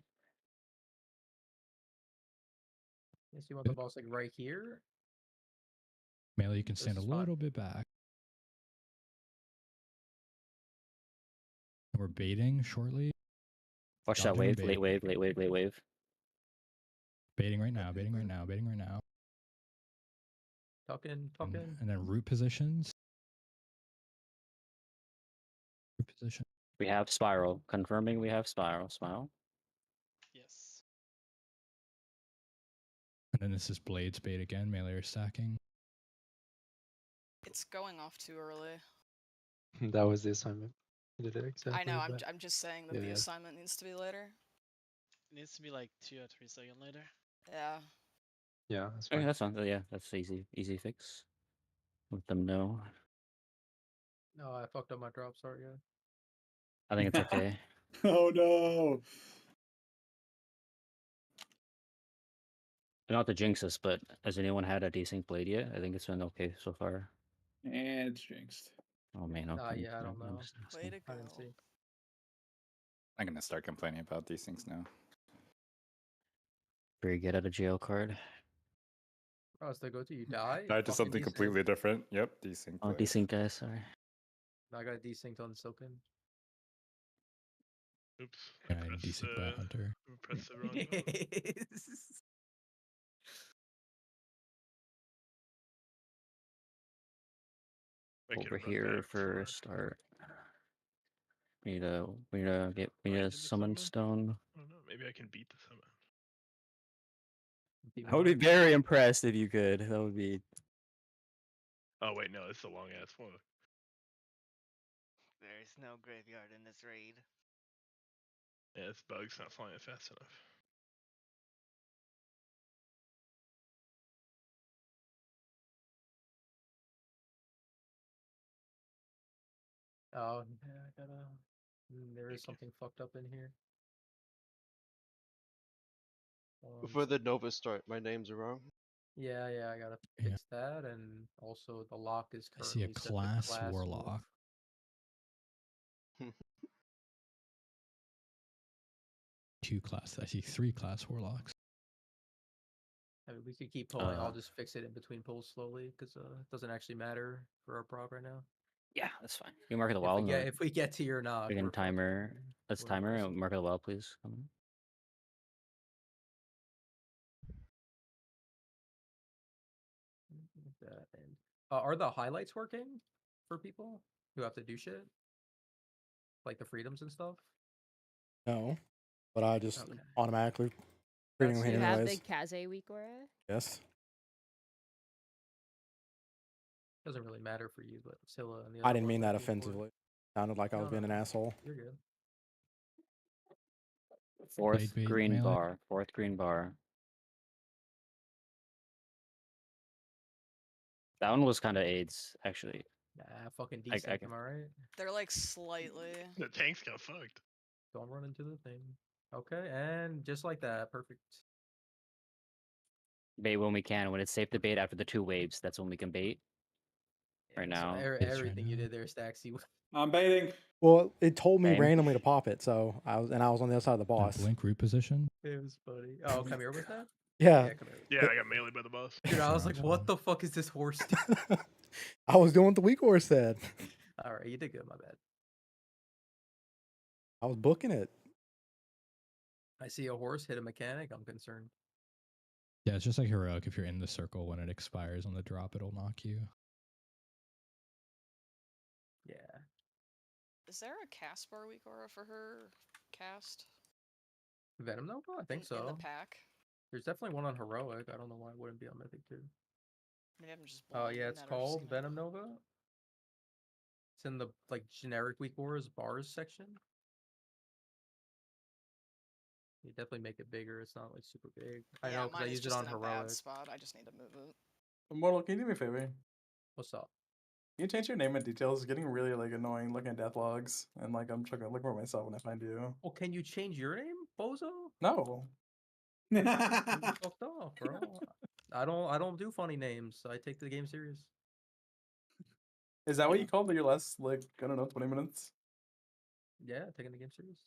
S3: Yes, you want the boss like right here?
S9: Melee, you can stand a
S3: is fine.
S9: little bit back. And we're baiting shortly.
S1: Watch that
S9: Dodging
S1: wave.
S9: bait.
S1: Late wave. Late wave. Late wave.
S9: Baiting right now. Baiting right now. Baiting right now.
S3: Talking.
S9: And then root positions. Root position.
S1: We have spiral. Confirming we have spiral. Smile.
S18: Yes.
S9: And then this is blades bait again. Melee are stacking.
S7: It's going off too early.
S11: That was the assignment. I did it exactly.
S7: I know.
S11: but-
S7: I'm just saying that the
S11: yeah.
S7: assignment needs to be later.
S18: It needs to be like 2 or 3 seconds later.
S7: Yeah.
S11: Yeah, that's
S1: Okay,
S11: fine.
S1: that's fine. Yeah, that's easy fix. Let them know.
S3: No, I fucked up my drop. Sorry, guys.
S1: I think it's okay.
S4: Oh no.
S1: Not to jinx us, but has anyone had a desync blade yet? I think it's been okay so far.
S4: And it's jinxed.
S1: Oh man, okay.
S3: Yeah, I don't know.
S7: Way to
S3: I
S7: go.
S3: didn't see.
S16: I'm gonna start complaining about these things now.
S1: Free get out of jail card.
S3: Oh, so they go to you die?
S16: Died to
S3: Fucking
S16: something
S3: desync.
S16: completely different. Yep, desync.
S1: Oh, desync guys, sorry.
S3: I got desynced on Silken.
S13: Oops.
S9: Yeah, I desync by Hunter.
S13: Press the wrong button. Make it
S1: Over
S13: run
S1: here
S13: back
S1: for
S13: forward.
S1: start. We need to summon stone.
S13: I don't know. Maybe I can beat the summon.
S1: I would be very impressed if you could. That would be.
S13: Oh wait, no, it's a long ass one.
S17: There is no graveyard in this raid.
S13: Yeah, this bug's not flying fast enough.
S3: Oh, yeah, I gotta. There is something fucked up in here.
S14: Before the Nova start, my names are wrong.
S3: Yeah, I gotta fix that, and also the lock is
S9: I see a
S3: currently set to
S9: class
S3: wolf.
S9: warlock. 2 class. I see 3 class warlocks.
S3: I mean, we could keep pulling. I'll just fix it in between pulls slowly because it doesn't actually matter for our prog right now.
S1: Yeah, that's fine. You mark the wild.
S3: If we get to your knock,
S1: we can
S3: we're
S1: timer.
S3: fucking-
S1: Let's
S3: we're
S1: timer
S3: impressive.
S1: and mark the wild, please. Come on.
S3: That and are the highlights working for people who have to do shit like the freedoms and stuff?
S8: No, but I just
S3: Okay.
S8: automatically reading them
S6: Do you have the
S8: anyways.
S6: Kaze week aura?
S8: Yes.
S3: Doesn't really matter for you, but Scylla and the
S8: I
S3: other
S8: didn't
S3: ones
S8: mean
S3: are
S8: that
S3: good for it.
S8: offensively. Sounded like I was
S3: No,
S8: being an asshole.
S3: You're good.
S1: Fourth
S9: bait
S1: green
S9: melee.
S1: bar. Fourth green bar. That one was kind of AIDS, actually.
S3: Nah, fucking
S1: I
S3: desync,
S1: can-
S3: am I right?
S7: They're like slightly.
S13: The tanks got fucked.
S3: Don't run into the thing. Okay, and just like that, perfect.
S1: Bait when we can. When it's safe to bait after the 2 waves, that's when we can bait. Right
S3: So
S1: now.
S3: everything you did there, Staxy.
S4: I'm baiting.
S8: Well, it told me
S1: Same.
S8: randomly to pop it, so I was on the other side of the
S9: Yeah,
S8: boss.
S9: blink root position.
S3: It was funny. Oh, come here with that?
S8: Yeah.
S3: Come here.
S13: Yeah, I got meleeed by the boss.
S3: Dude, I was
S9: Sure,
S3: like,
S9: that's
S3: what
S9: fine.
S3: the fuck is this horse doing?
S8: I was doing what the weak horse said.
S3: Alright, you did good, my bad.
S8: I was booking it.
S3: I see a horse hit a mechanic, I'm concerned.
S9: Yeah, it's just like heroic. If you're in the circle when it expires on the drop, it'll knock you.
S3: Yeah.
S7: Is there a cast bar weak aura for her cast?
S3: Venom Nova? I think so.
S7: In the pack?
S3: There's definitely one on heroic. I don't know why it wouldn't be on mythic too.
S7: Maybe I'm just
S3: Oh
S7: blind
S3: yeah,
S7: in
S3: it's
S7: that or
S3: called
S7: seen it.
S3: Venom Nova. It's in the like generic weak auras bars section. You definitely make it bigger. It's not like super big. I
S7: Yeah,
S3: know because I
S7: mine is
S3: use it
S7: just
S3: on
S7: in a bad
S3: heroic.
S7: spot. I just need to move it.
S15: Immortal, can you do me a favor?
S3: What's up?
S15: Can you change your name and details? It's getting really like annoying looking at death logs, and like I'm trying to look for myself when I find you.
S3: Well, can you change your name, Bozo?
S15: No.
S3: You fucked off, bro. I don't do funny names. I take the game serious.
S15: Is that what you called your last like I don't know 20 minutes?
S3: Yeah, taking the game serious.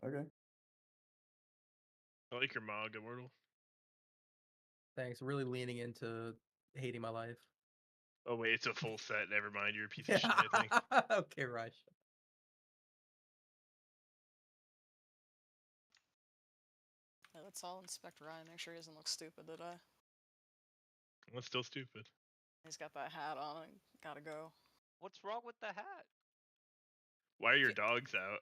S15: Okay.
S13: I like your mog, Immortal.
S3: Thanks. Really leaning into hating my life.
S13: Oh wait, it's a full set. Never mind, you're a piece of shit, I think.
S3: Okay, Rush.
S7: Yeah, let's all inspect Ryan. Make sure he doesn't look stupid today.
S13: What's still stupid?
S7: He's got that hat on. Gotta go.
S10: What's wrong with the hat?
S13: Why are your dogs out?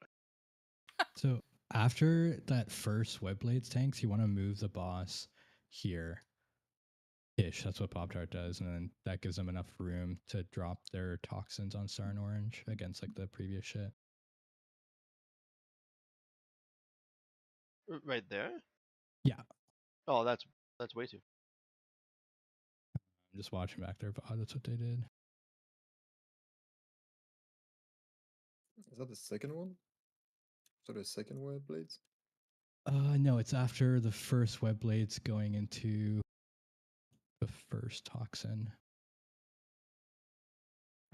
S9: So after that first Webblades tanks, you want to move the boss here. Ish, that's what Pop Tart does, and then that gives them enough room to drop their toxins on Star and Orange against like the previous shit.
S14: Right there?
S9: Yeah.
S14: Oh, that's way too.
S9: I'm just watching back there, but that's what they did.
S21: Is that the second one? Is that the second web blades?
S9: No, it's after the first Webblades going into the first toxin.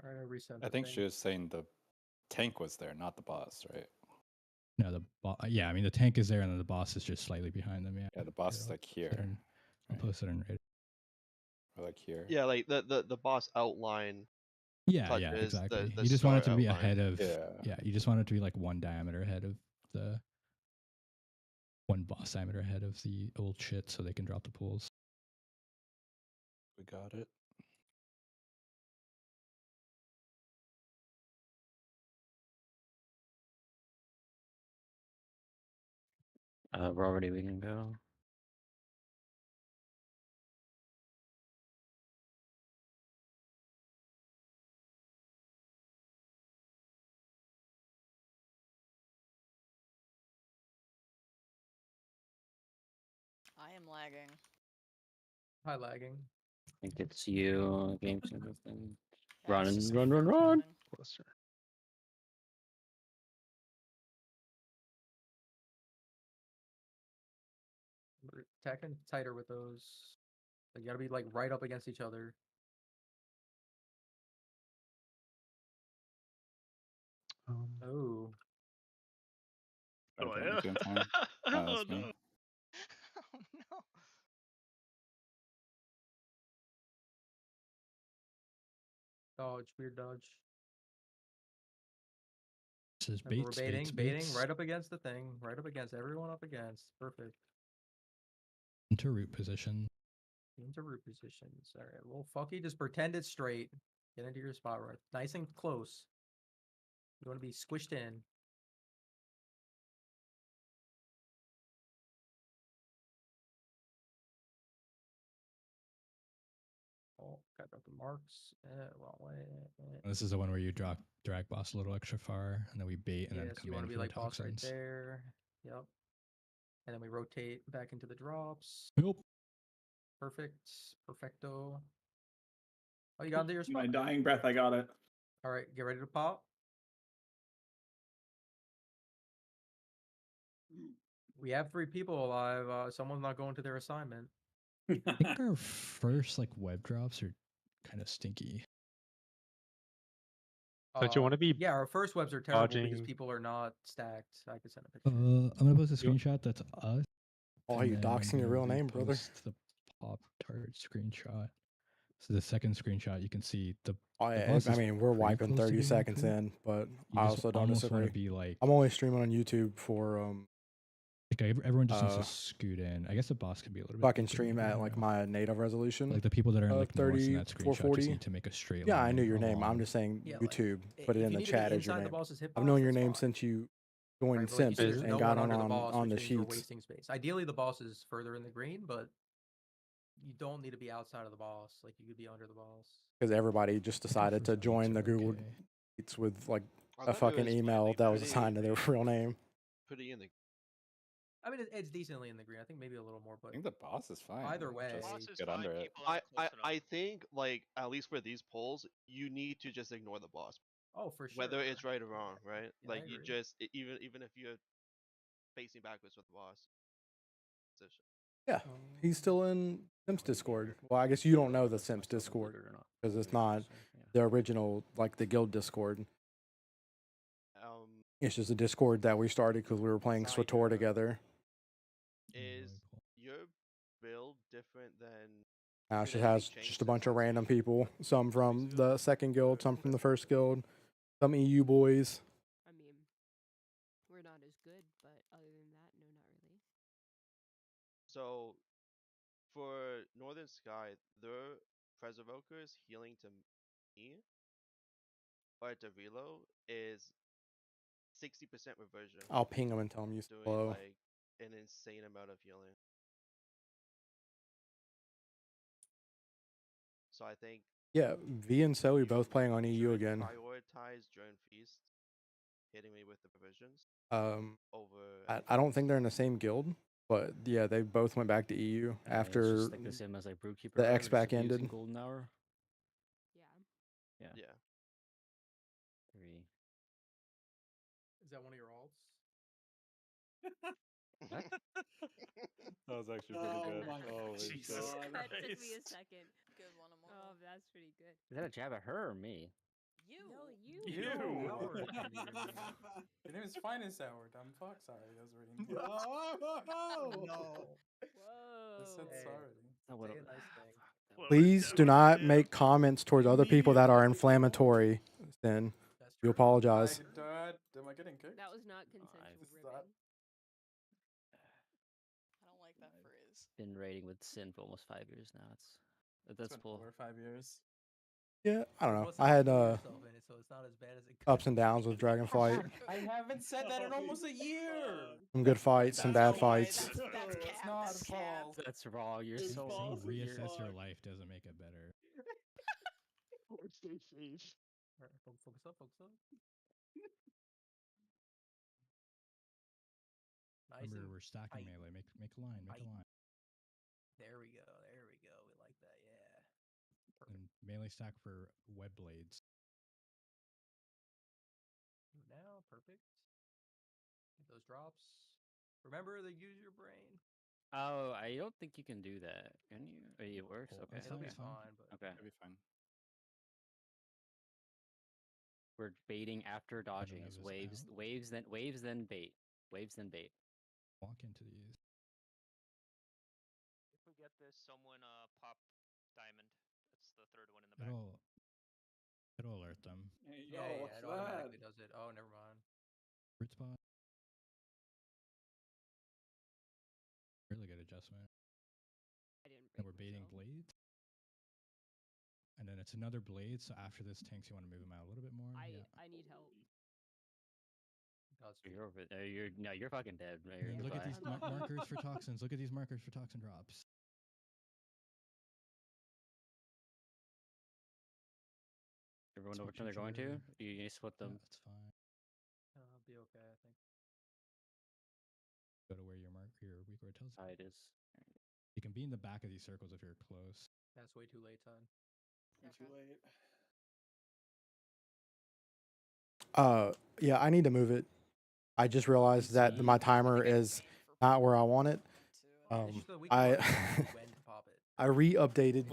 S3: All right, I reset.
S16: I think she was saying the tank was there, not the boss, right?
S9: No, yeah, I mean the tank is there, and then the boss is just slightly behind them. Yeah,
S16: Yeah, the boss is like here.
S9: I'll post it in Reddit.
S16: Or like here.
S14: Yeah, like the boss outline.
S9: Yeah,
S14: touches
S9: exactly.
S14: The
S9: You just want it
S14: star
S9: to be
S14: outline.
S9: ahead of.
S16: Yeah.
S9: You just want it to be like one diameter ahead of the. One boss diameter ahead of the old shit, so they can drop the pools.
S16: We got it.
S1: We're already, we can go.
S7: I am lagging.
S3: Hi, lagging.
S1: I think it's you, game center thing.
S7: Yeah, it's
S1: Run,
S7: just
S1: run, run,
S7: fucking
S1: run!
S7: running.
S11: Closer.
S3: We're attacking tighter with those. They gotta be like right up against each other. Oh.
S13: Oh
S16: Trying
S13: yeah.
S16: to get time.
S13: Oh
S16: That's me.
S13: no.
S10: Oh no.
S3: Dodge, weird dodge.
S9: This is
S3: Remember, we're
S9: baits,
S3: baiting,
S9: baits,
S3: baiting,
S9: baits.
S3: right up against the thing, right up against everyone up against. Perfect.
S9: Into root position.
S3: Into root positions. All right. Well, fucky, just pretend it's straight. Get into your spot right, nice and close. You want to be squished in. Oh, got the marks. Wrong way.
S9: This is the one where you drag boss a little extra far, and then we bait, and then
S3: Yes,
S9: come
S3: you want
S9: in
S3: to be
S9: for
S3: like
S9: the
S3: boss right
S9: toxins.
S3: there. Yep. And then we rotate back into the drops.
S9: Nope.
S3: Perfect. Perfecto. Oh, you got into your
S4: My
S3: spot?
S4: dying breath, I got it.
S3: All right, get ready to pop. We have 3 people alive. Someone's not going to their assignment.
S9: I think our first like web drops are kind of stinky.
S11: Don't you want to be
S3: Yeah, our first webs are terrible because
S11: dodging?
S3: people are not stacked. I could send a picture.
S9: I'm gonna post a screenshot that's us.
S8: Oh,
S9: and
S8: you
S9: then I'm
S8: doxing your
S9: gonna
S8: real name, brother?
S9: repost the Pop Tart screenshot. So the second screenshot, you can see the.
S8: Oh,
S9: the
S8: yeah,
S9: boss
S8: I
S9: is
S8: mean, we're
S9: pretty
S8: wiping
S9: close to
S8: 30
S9: getting
S8: seconds
S9: approved.
S8: in, but
S9: You
S8: I
S9: just
S8: also don't
S9: almost
S8: disagree.
S9: want to be like.
S8: I'm only streaming on YouTube for
S9: Everyone just needs to scoot in. I guess the boss can be a little bit.
S8: fucking
S9: bigger,
S8: stream at like my native resolution.
S9: Like the people that are in
S8: of
S9: like north in
S8: 30,
S9: that screenshot just
S8: 440.
S9: need to make a straight
S8: Yeah,
S9: line.
S8: I knew your name. I'm
S9: along.
S8: just saying
S3: Yeah, like,
S8: YouTube. Put it
S3: if
S8: in
S3: you
S8: the
S3: need to be
S8: chat as your
S3: inside the
S8: name.
S3: boss's hitbox,
S8: I've known your
S3: that's
S8: name
S3: fine.
S8: since you joined
S3: Right, but like you
S8: Simps
S3: said, there's
S8: and
S3: no
S8: got
S3: one
S8: on
S3: under the boss,
S8: on the
S3: which means we're
S8: sheets.
S3: wasting space. Ideally, the boss is further in the green, but you don't need to be outside of the boss. Like you could be under the boss.
S8: Because everybody just decided to join the Google Sheets with like
S14: I
S8: a
S14: thought it
S8: fucking
S14: was
S8: email
S14: pretty-
S8: that was
S14: pretty-
S8: assigned to their real name.
S14: Pretty in the.
S3: I mean, it's decently in the green. I think maybe a little more, but
S16: I think the boss is fine.
S3: either way,
S16: Just get under it.
S14: I think like at least for these polls, you need to just ignore the boss.
S3: Oh, for sure.
S14: Whether it's right or wrong, right?
S3: Yeah, I
S14: like you
S3: agree.
S14: just even if you're facing backwards with the boss. Position.
S8: Yeah, he's still in Simps Discord. Well, I guess you don't know the Simps Discord because it's not the original, like the guild Discord. It's just a Discord that we started because we were playing SWTOR together.
S14: Is your build different than?
S8: Now it
S14: did
S8: just
S14: anything
S8: has
S14: change
S8: just a
S14: since
S8: bunch of
S14: last
S8: random people. Some from the second guild, some from the first guild, some EU boys.
S6: I mean, we're not as good, but other than that, no, not really.
S14: So, for Northern Sky, their Preservokers healing to me or to Relo is 60% reversion.
S8: I'll ping him and tell him you
S14: doing
S8: slow.
S14: like an insane amount of healing. So I think
S8: Yeah, V and Zoe both playing on EU
S14: should
S8: again.
S14: prioritize Drone Feast hitting me with the provisions.
S8: I don't think they're in the same guild, but yeah, they both went back to EU
S1: It's
S8: after
S1: just like the same as like Brewkeeper.
S8: the
S1: right?
S8: X
S1: Just
S8: back
S1: using
S8: ended.
S1: Golden Hour.
S6: Yeah.
S1: Yeah.
S14: Yeah.
S1: 3.
S15: Is that one of your alts?
S1: What?
S16: That was actually pretty good.
S4: my
S16: Holy
S4: Jesus
S16: shit.
S6: That took me a second.
S7: Good one, Immortal.
S6: Oh, that's pretty good.
S1: Is that a jab at her or me?
S7: You.
S6: No, you.
S15: You.
S3: Howard.
S15: Your name is Finest Howard. I'm fuck sorry. That was reading.
S3: No.
S15: I said
S6: Whoa.
S15: sorry.
S1: That would
S3: Say
S1: have.
S3: a nice thing.
S8: Please do not make comments towards other people that are inflammatory. Then you apologize.
S15: Am I getting kicked?
S6: That was not consensual ribbing.
S7: I don't like that phrase.
S1: Been raiding with Sin for almost 5 years now. That's
S15: It's been
S1: cool.
S15: over 5 years.
S8: Yeah, I don't know.
S3: What's
S8: I
S3: up,
S8: had
S3: you yourself in it, so it's not as bad as it could
S8: ups and downs with Dragonflight.
S15: I haven't said that in almost a year.
S8: Some good fights, some bad fights.
S15: It's not false.
S1: That's wrong. You're
S9: Saying
S1: so
S9: reassess your life doesn't make it better.
S3: Alright, focus up, focus up. Nice.
S9: Remember,
S3: and
S9: we're stacking
S3: tight.
S9: melee. Make a line. Make a line.
S3: There we go. There we go. We like that. Yeah.
S9: And melee stack for web blades.
S3: Now, perfect. Get those drops. Remember to use your brain.
S1: Oh, I don't think you can do that. Can you? It works.
S9: Oh,
S1: Okay.
S3: It'll be
S1: Okay.
S3: fine, but
S1: Okay.
S16: That'd be fine.
S1: We're baiting after dodging.
S9: None of
S1: It's
S9: us
S1: waves,
S9: out.
S1: waves, then bait. Waves, then bait.
S9: Walk into these.
S10: If we get this, someone pop diamond. That's the third one in the back.
S9: It'll alert them.
S4: Hey,
S3: yeah,
S4: yo,
S3: yeah,
S4: what's
S3: it
S4: that?
S3: automatically does it. Oh, never mind.
S9: Root spot. Really good adjustment.
S6: I didn't
S9: And
S6: break
S9: we're baiting
S6: myself.
S9: blades. And then it's another blade. So after this tanks, you want to move them out a little bit more. Yeah.
S6: I need help.
S3: Godspeed.
S1: You're over there. You're fucking dead.
S9: And then look at these
S1: Goodbye.
S9: markers for toxins. Look at these markers for toxin drops.
S1: Everyone know which
S9: Switch
S1: one they're going to?
S9: into-
S1: You need to split
S9: Yeah,
S1: them.
S9: it's fine.
S3: I'll be okay, I think.
S9: Go to where your weak, or it tells
S1: Tide is.
S9: you can be in the back of these circles if you're close.
S3: That's way too late, Todd.
S4: Too late.
S8: Yeah, I need to move it. I just realized that my timer is not where I want it. I I re-updated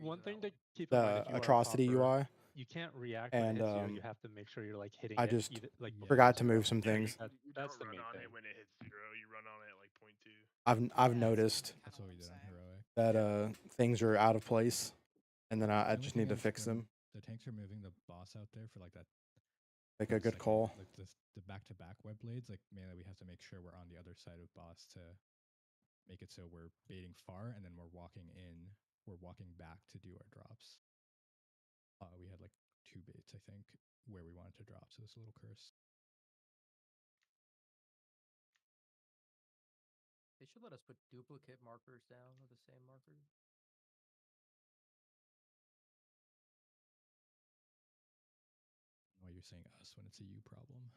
S11: one thing to keep in
S8: the
S11: mind if you are a
S8: atrocity
S11: popper,
S8: UI,
S11: you can't react
S8: and
S11: when it hits you. You have to make sure you're like hitting
S8: I
S11: it.
S8: just
S11: either, like
S8: forgot to
S11: before
S8: move some
S11: zero.
S8: things.
S11: That's the
S13: Don't
S11: main
S13: run on
S11: thing.
S13: it when it hits 0. You run on it at like 0.2.
S8: I've noticed
S9: That's what we did on heroic.
S8: that things are out of place, and then I
S9: The only
S8: just
S9: thing
S8: need to
S9: is
S8: fix
S9: when
S8: them.
S9: The tanks are moving the boss out there for like that.
S8: Make a good call.
S9: Like the back-to-back web blades. Like mainly we have to make sure we're on the other side of boss to make it so we're baiting far, and then we're walking in. We're walking back to do our drops. We had like 2 baits, I think, where we wanted to drop. So it's a little curse.
S3: They should let us put duplicate markers down with the same marker.
S9: Why you're saying us when it's a you problem?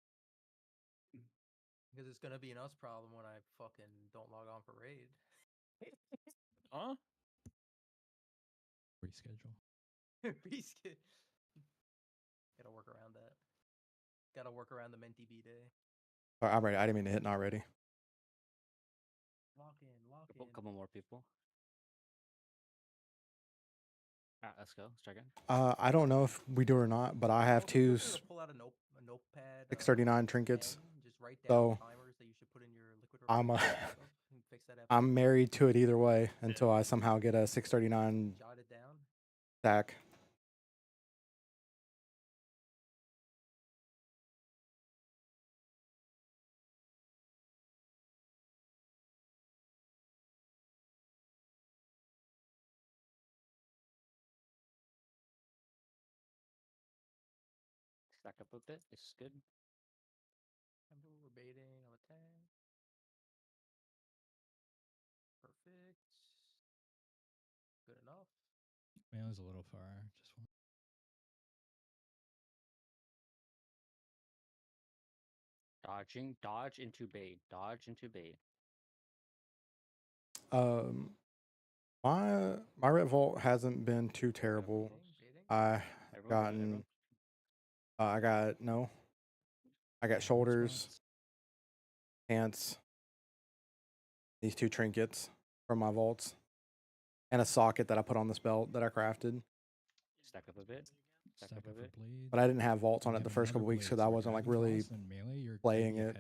S3: Because it's gonna be an us problem when I fucking don't log on for raid.
S2: Huh?
S9: Reschedule.
S3: Reschedule. Gotta work around that. Gotta work around the Menti B day.
S8: All right, I'm ready. I didn't mean to hit not ready.
S3: Lock in, lock in.
S1: Couple more people. Alright, let's go. Let's check in.
S8: I don't know if we do or not, but I have two
S3: Pull out a notepad.
S8: 639 trinkets.
S3: Just write down
S8: So
S3: timers that you should put in your liquid
S8: I'm
S3: stuff and fix that
S8: I'm married to it either way until I somehow get a 639
S3: Jot it down.
S8: stack.
S1: Stack up a bit. This is good.
S3: Remember, we're baiting on the tank. Perfect. Good enough.
S9: Man, it was a little far. Just one.
S1: Dodging, dodge into bait, dodge into bait.
S8: My red vault hasn't been too terrible. I gotten I got shoulders, pants, these 2 trinkets from my vaults, and a socket that I put on this belt that I crafted.
S1: Stack up a bit. Stack up a bit.
S8: But I didn't have vaults on it the first couple weeks because I wasn't like really playing it.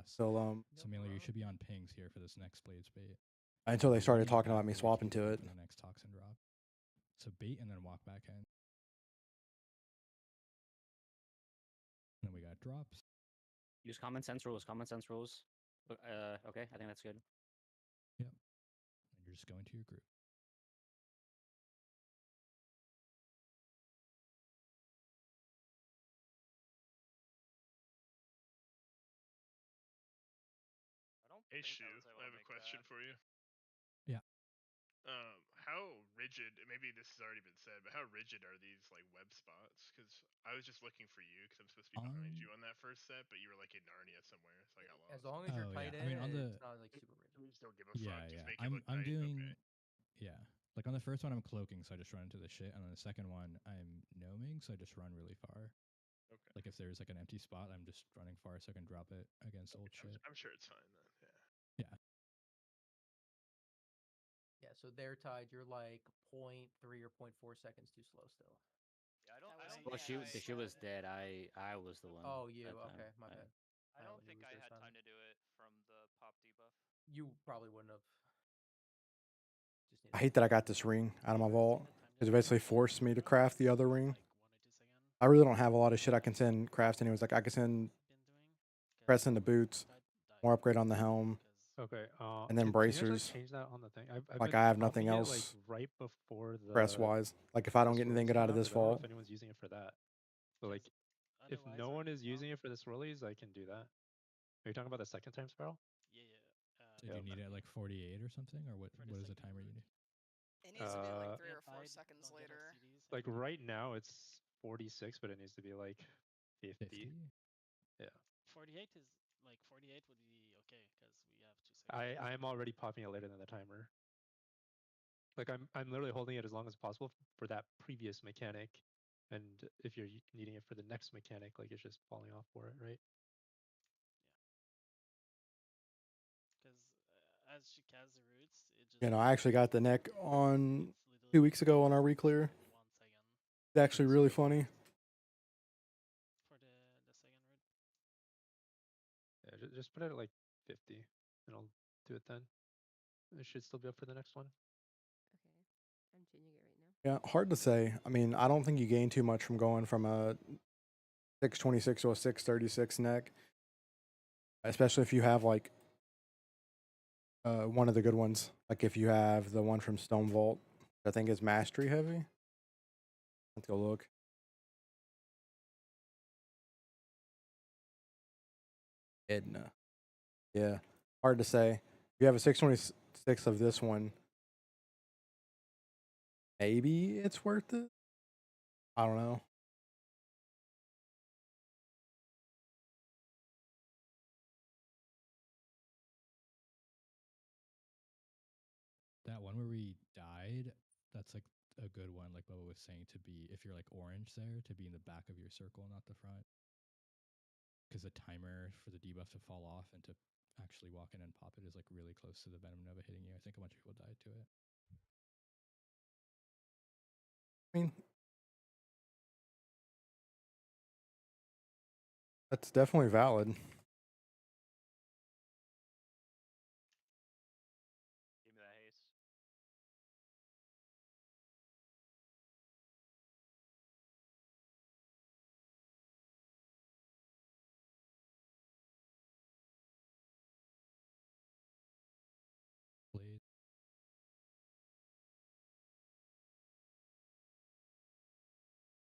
S8: So
S9: So melee, you should be on pings here for this next blades bait.
S8: Until they started
S9: Melee
S8: talking about
S9: back
S8: me
S9: blades
S8: swapping
S9: here
S8: to
S9: for
S8: it.
S9: the next toxin drop. So bait and then walk back in. And then we got drops.
S1: Use common sense rules. Common sense rules. Okay, I think that's good.
S9: Yep. And you're just going to your group.
S13: Hey, Shu, I have a question for you.
S9: Yeah.
S13: How rigid? Maybe this has already been said, but how rigid are these like web spots? Because I was just looking for you because I'm supposed to be behind you on that first set, but you were like in Narnia somewhere, so I got lost.
S3: As long as you're tight
S9: I mean, on the
S3: it's not like super rigid.
S13: Just don't give a fuck. Just make it
S9: I'm
S13: look nice.
S9: doing
S13: Okay.
S9: yeah. Like on the first one, I'm cloaking, so I just run into the shit, and on the second one, I'm gnoming, so I just run really far.
S13: Okay.
S9: Like if there's like an empty spot, I'm just running far so I can drop it against old shit.
S13: I'm sure it's fine then.
S9: Yeah.
S3: Yeah, so they're tied. You're like 0.3 or 0.4 seconds too slow still.
S10: Yeah, I don't
S1: Well, the shoe was dead. I was the one.
S3: Oh, you.
S1: that time.
S3: Okay, my bad.
S10: I don't think I had time to do it from the pop debuff.
S3: You probably wouldn't have.
S8: I hate that I got this ring out of my vault because it basically forced me to craft the other ring. I really don't have a lot of shit I can send crafts anyways. Like I can send press into boots, more upgrade on the helm.
S11: Okay.
S8: And then
S11: can you guys,
S8: bracers.
S11: change that on the thing. I've
S8: Like
S11: been
S8: I have nothing
S11: popping it, like,
S8: else
S11: right before the
S8: press wise. Like if I don't get anything good out of this
S11: I don't know
S8: vault,
S11: if anyone's using it for that. So like, if no one is using it for the swirlies, I can do that. Are you talking about the second time spiral?
S9: So do you need it at like 48 or something, or what is the timer you need?
S7: It needs to be like 3 or 4 seconds later.
S11: Like right now it's 46, but it needs to be like 50.
S9: 50?
S11: Yeah.
S18: 48 is like 48 would be okay because we have 2 seconds.
S11: I'm already popping it later than the timer. Like I'm literally holding it as long as possible for that previous mechanic, and if you're needing it for the next mechanic, like it's just falling off for it, right?
S18: Because as she casts the roots, it just.
S8: You know, I actually got the neck on 2 weeks ago on our reclear. It's actually really funny.
S18: For the second root.
S11: Yeah, just put it at like 50, and I'll do it then. It should still be up for the next one.
S6: Okay, I'm changing it right now.
S8: Yeah, hard to say. I mean, I don't think you gain too much from going from a 626 to a 636 neck, especially if you have like one of the good ones. Like if you have the one from Stone Vault, I think is mastery heavy. Let's go look. Edna. Yeah, hard to say. If you have a 626 of this one, maybe it's worth it. I don't know.
S9: That one where we died, that's like a good one, like Bubba was saying, to be, if you're like orange there, to be in the back of your circle, not the front. Because the timer for the debuff to fall off and to actually walk in and pop it is like really close to the Venom Nova hitting you. I think a bunch of people died to it.
S8: I mean, that's definitely valid.
S10: Give me that haste.
S9: Blade.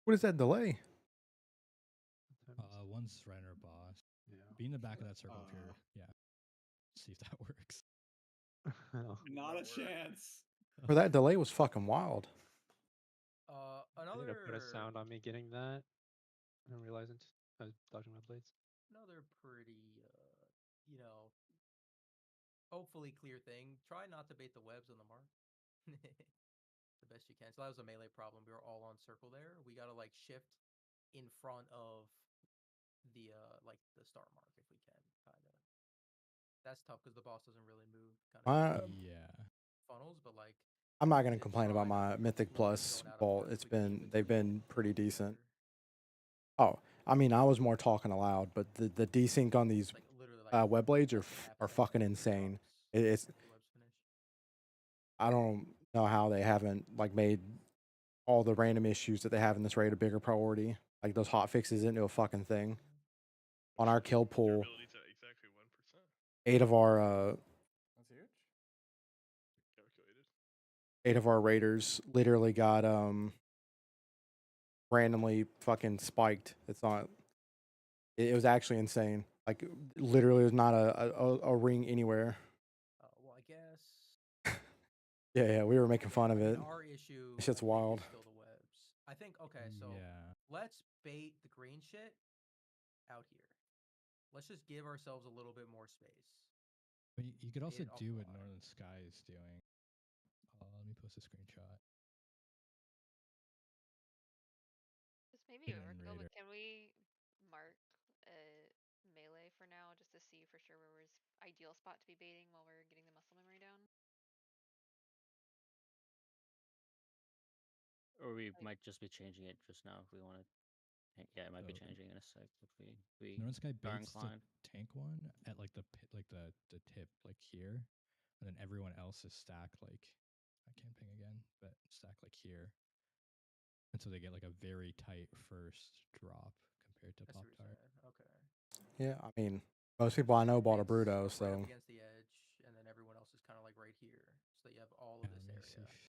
S8: What is that delay?
S9: One's Renner boss.
S11: Yeah.
S9: Be in the back of that circle if you're, yeah. See if that works.
S4: Not a chance.
S8: For that delay was fucking wild.
S11: I need to put a sound on me getting that. I didn't realize it. I was dodging my blades.
S3: Another pretty, you know, hopefully clear thing. Try not to bait the webs on the mark. The best you can. So that was a melee problem. We were all on circle there. We gotta like shift in front of the like the star mark if we can, kind of. That's tough because the boss doesn't really move. Kind of
S9: yeah.
S3: funnels, but like
S8: I'm not gonna complain about my Mythic Plus vault. They've been pretty decent. Oh, I mean, I was more talking aloud, but the desync on these web blades are fucking insane. It's I don't know how they haven't like made all the random issues that they have in this raid a bigger priority. Like those hot fixes into a fucking thing. On our kill pool,
S13: Durability's at exactly 1%.
S8: 8 of our
S21: That's huge.
S13: Calculated.
S8: 8 of our raiders literally got randomly fucking spiked. It's not. It was actually insane. Like literally, there's not a ring anywhere.
S3: Well, I guess.
S8: Yeah, we were making fun of it.
S3: Our issue.
S8: This shit's wild.
S3: Is still the webs. I think. Okay, so let's bait the green shit out here. Let's just give ourselves a little bit more space.
S9: But you could also do what Northern Sky is doing. Let me post a screenshot.
S20: This may be overkill, but can we mark melee for now just to see for sure where was ideal spot to be baiting while we're getting the muscle memory down?
S1: Or we might just be changing it just now if we want to. Yeah, it might be changing in a sec if we
S9: Northern Sky
S1: are
S9: baits the
S1: inclined.
S9: tank one at like the pit, like the tip, like here, and then everyone else is stacked like, I can't ping again, but stacked like here, and so they get like a very tight first drop compared to Pop Tart.
S3: Okay.
S8: Yeah, I mean, most people I know bought a Bruto, so.
S3: Right up against the edge, and then everyone else is kind of like right here, so that you have all of this area.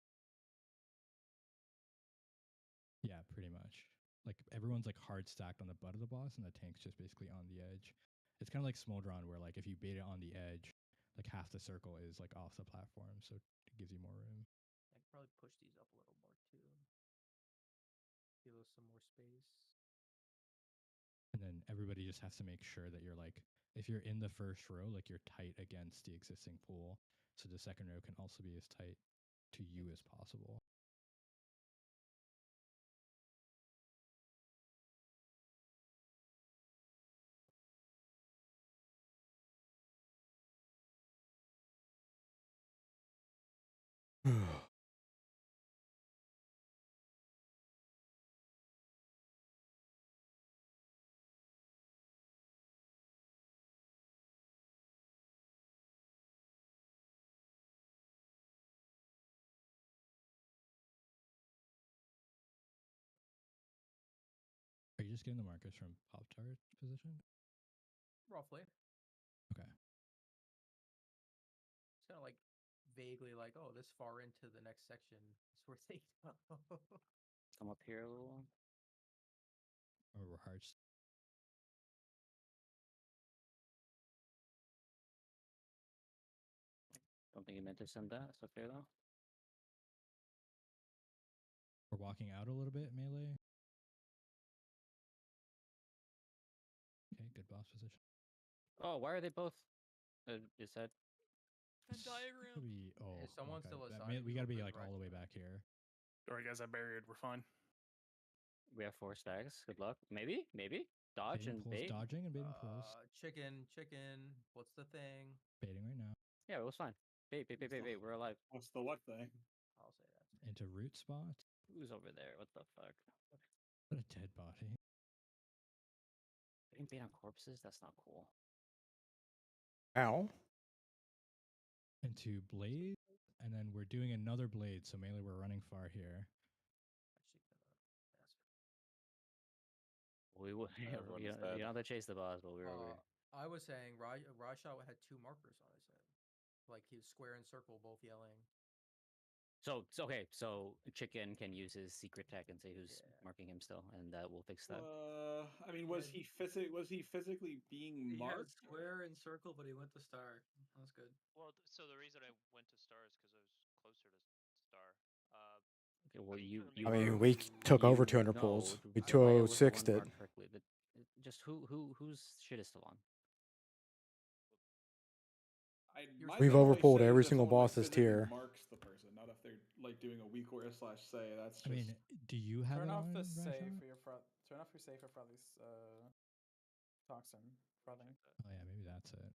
S9: Yeah, pretty much. Like everyone's like hard stacked on the butt of the boss, and the tank's just basically on the edge. It's kind of like Smoldron, where like if you bait it on the edge, like half the circle is like off the platform, so it gives you more room.
S3: I could probably push these up a little more too. Give us some more space.
S9: And and then everybody just has to make sure that you're like, if you're in the first row, like you're tight against the existing pool, so the second row can also be as tight to you as possible. Are you just getting the markers from Pop Tart position?
S3: Roughly.
S9: Okay.
S3: It's kind of like vaguely like, oh, this far into the next section is where they go.
S1: Come up here a little.
S9: Or we're hearts.
S1: Don't think you meant to send that. It's okay though.
S9: We're walking out a little bit, melee. Okay, good boss position.
S1: Oh, why are they both? Is that?
S7: Venn diagram.
S9: Could be, oh,
S3: Is someone
S9: okay.
S3: still
S9: That
S3: aside?
S9: we
S3: Go
S9: gotta be
S3: for the
S9: like all
S3: right
S9: the way
S3: side.
S9: back here.
S2: Sorry, guys, I buried. We're fine.
S1: We have 4 stacks. Good luck. Maybe. Dodge
S9: Baiting
S1: and
S9: pulls,
S1: bait.
S9: dodging and baiting pulls.
S3: Chicken. What's the thing?
S9: Baiting right now.
S1: Yeah, it was fine. Bait. We're alive.
S4: What's the what thing?
S3: I'll say that.
S9: Into root spot.
S1: Who's over there? What the fuck?
S9: What a dead body.
S1: Getting bait on corpses? That's not cool.
S8: Ow.
S9: Into blade. And then we're doing another blade. So melee, we're running far here.
S1: We will.
S12: Everyone's
S1: You
S12: dead.
S1: don't have to chase the boss, but we're over.
S3: I was saying Rajshot had 2 markers on his head. Like he was square and circle both yelling.
S1: So okay. So Chicken can use his secret tech and say who's marking him still, and that will fix that.
S4: I mean, was he physically being
S19: He had
S4: marked?
S19: square and circle, but he went to star. That's good.
S10: Well, so the reason I went to star is because I was closer to star.
S1: Okay, well, you
S8: I mean,
S1: were-
S8: we took over
S1: you
S8: 200
S1: know,
S8: pools. We
S1: Tobiah was the one
S8: 206'd it.
S1: marked correctly, but just whose shit is still on?
S8: We've overpulled every single boss's tier.
S4: Marks the person, not if they're like doing a weak or slash say. That's just.
S9: I mean, do you have
S15: Turn
S9: it
S15: off
S9: on,
S15: the save
S9: Rashad?
S15: for your front. Turn off your save for Frothy's toxin. Frothy.
S9: Oh yeah, maybe that's it.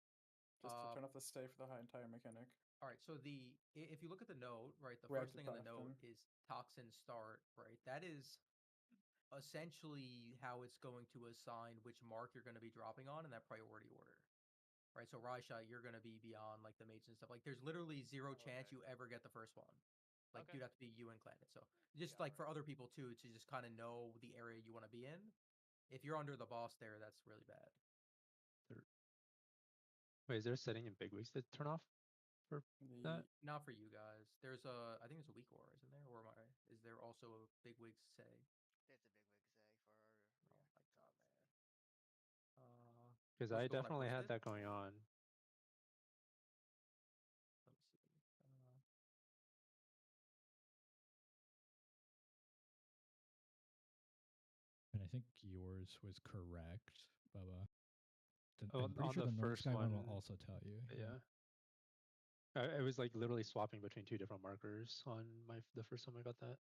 S15: Just to turn off the save for the entire mechanic.
S3: All right, so if you look at the note, right, the
S15: Reactive
S3: first thing on the note
S15: toxin.
S3: is toxin start, right? That is essentially how it's going to assign which mark you're going to be dropping on in that priority order. Right, so Raisha, you're going to be beyond like the mates and stuff. Like there's literally zero chance you ever get the first one. Like you'd have to be you and Clannet. So just like for other people too, to just kind of know the area you want to be in. If you're under the boss there, that's really bad.
S11: Wait, is there a setting in big wigs that turn off for that?
S3: Not for you guys. There's I think there's a weak aura, isn't there? Or is there also a big wig say?
S17: There's a big wig say for our.
S3: Oh my god, man.
S11: Because
S3: was
S11: I
S3: it the one
S11: definitely had
S3: posted?
S11: that going on.
S3: Let me see.
S9: And I think yours was correct, Bubba.
S11: Oh,
S9: I'm pretty
S11: on
S9: sure
S11: the
S9: the North
S11: first
S9: Sky one
S11: one,
S9: will also tell you.
S11: Yeah. It was like literally swapping between 2 different markers on the first time I got that.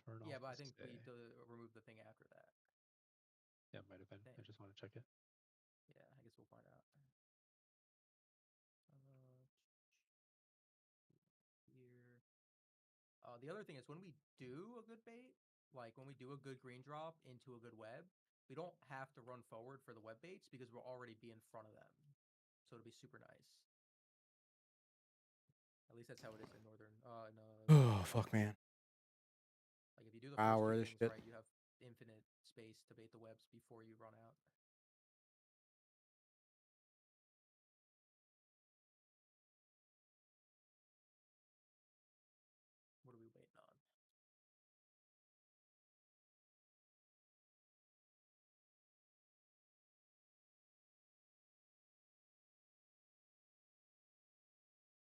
S11: Turn off.
S3: Yeah, but I
S11: the
S3: think we
S11: stay.
S3: remove the thing after that.
S11: Yeah, it might have been. I just want to check it.
S3: Yeah, I guess we'll find out. Here. The other thing is when we do a good bait, like when we do a good green drop into a good web, we don't have to run forward for the web baits because we'll already be in front of them. So it'll be super nice. At least that's how it is in northern.
S8: Oh fuck, man.
S3: Like if you do the
S8: Wow,
S3: first
S8: where
S3: two
S8: this
S3: things
S8: shit.
S3: right, you have infinite space to bait the webs before you run out. What are we waiting on?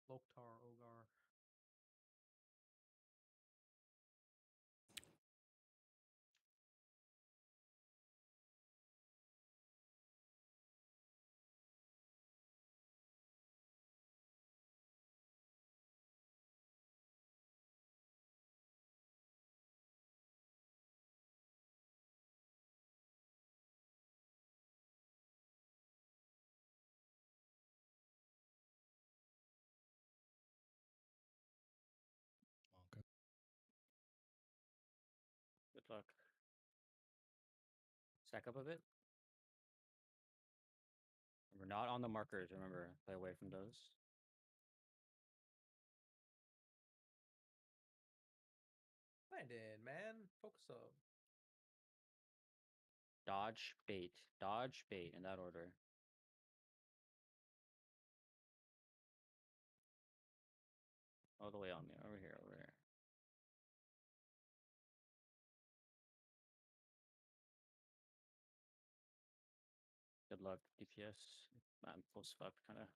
S3: Loktar Ogar.
S1: Good luck. Stack up a bit. We're not on the markers, remember. Play away from those.
S3: Landon, man. Focus up.
S1: Dodge, bait. Dodge, bait, in that order. All the way on me. Over here, over here. Good luck, DPS. I'm close fucked, kind of.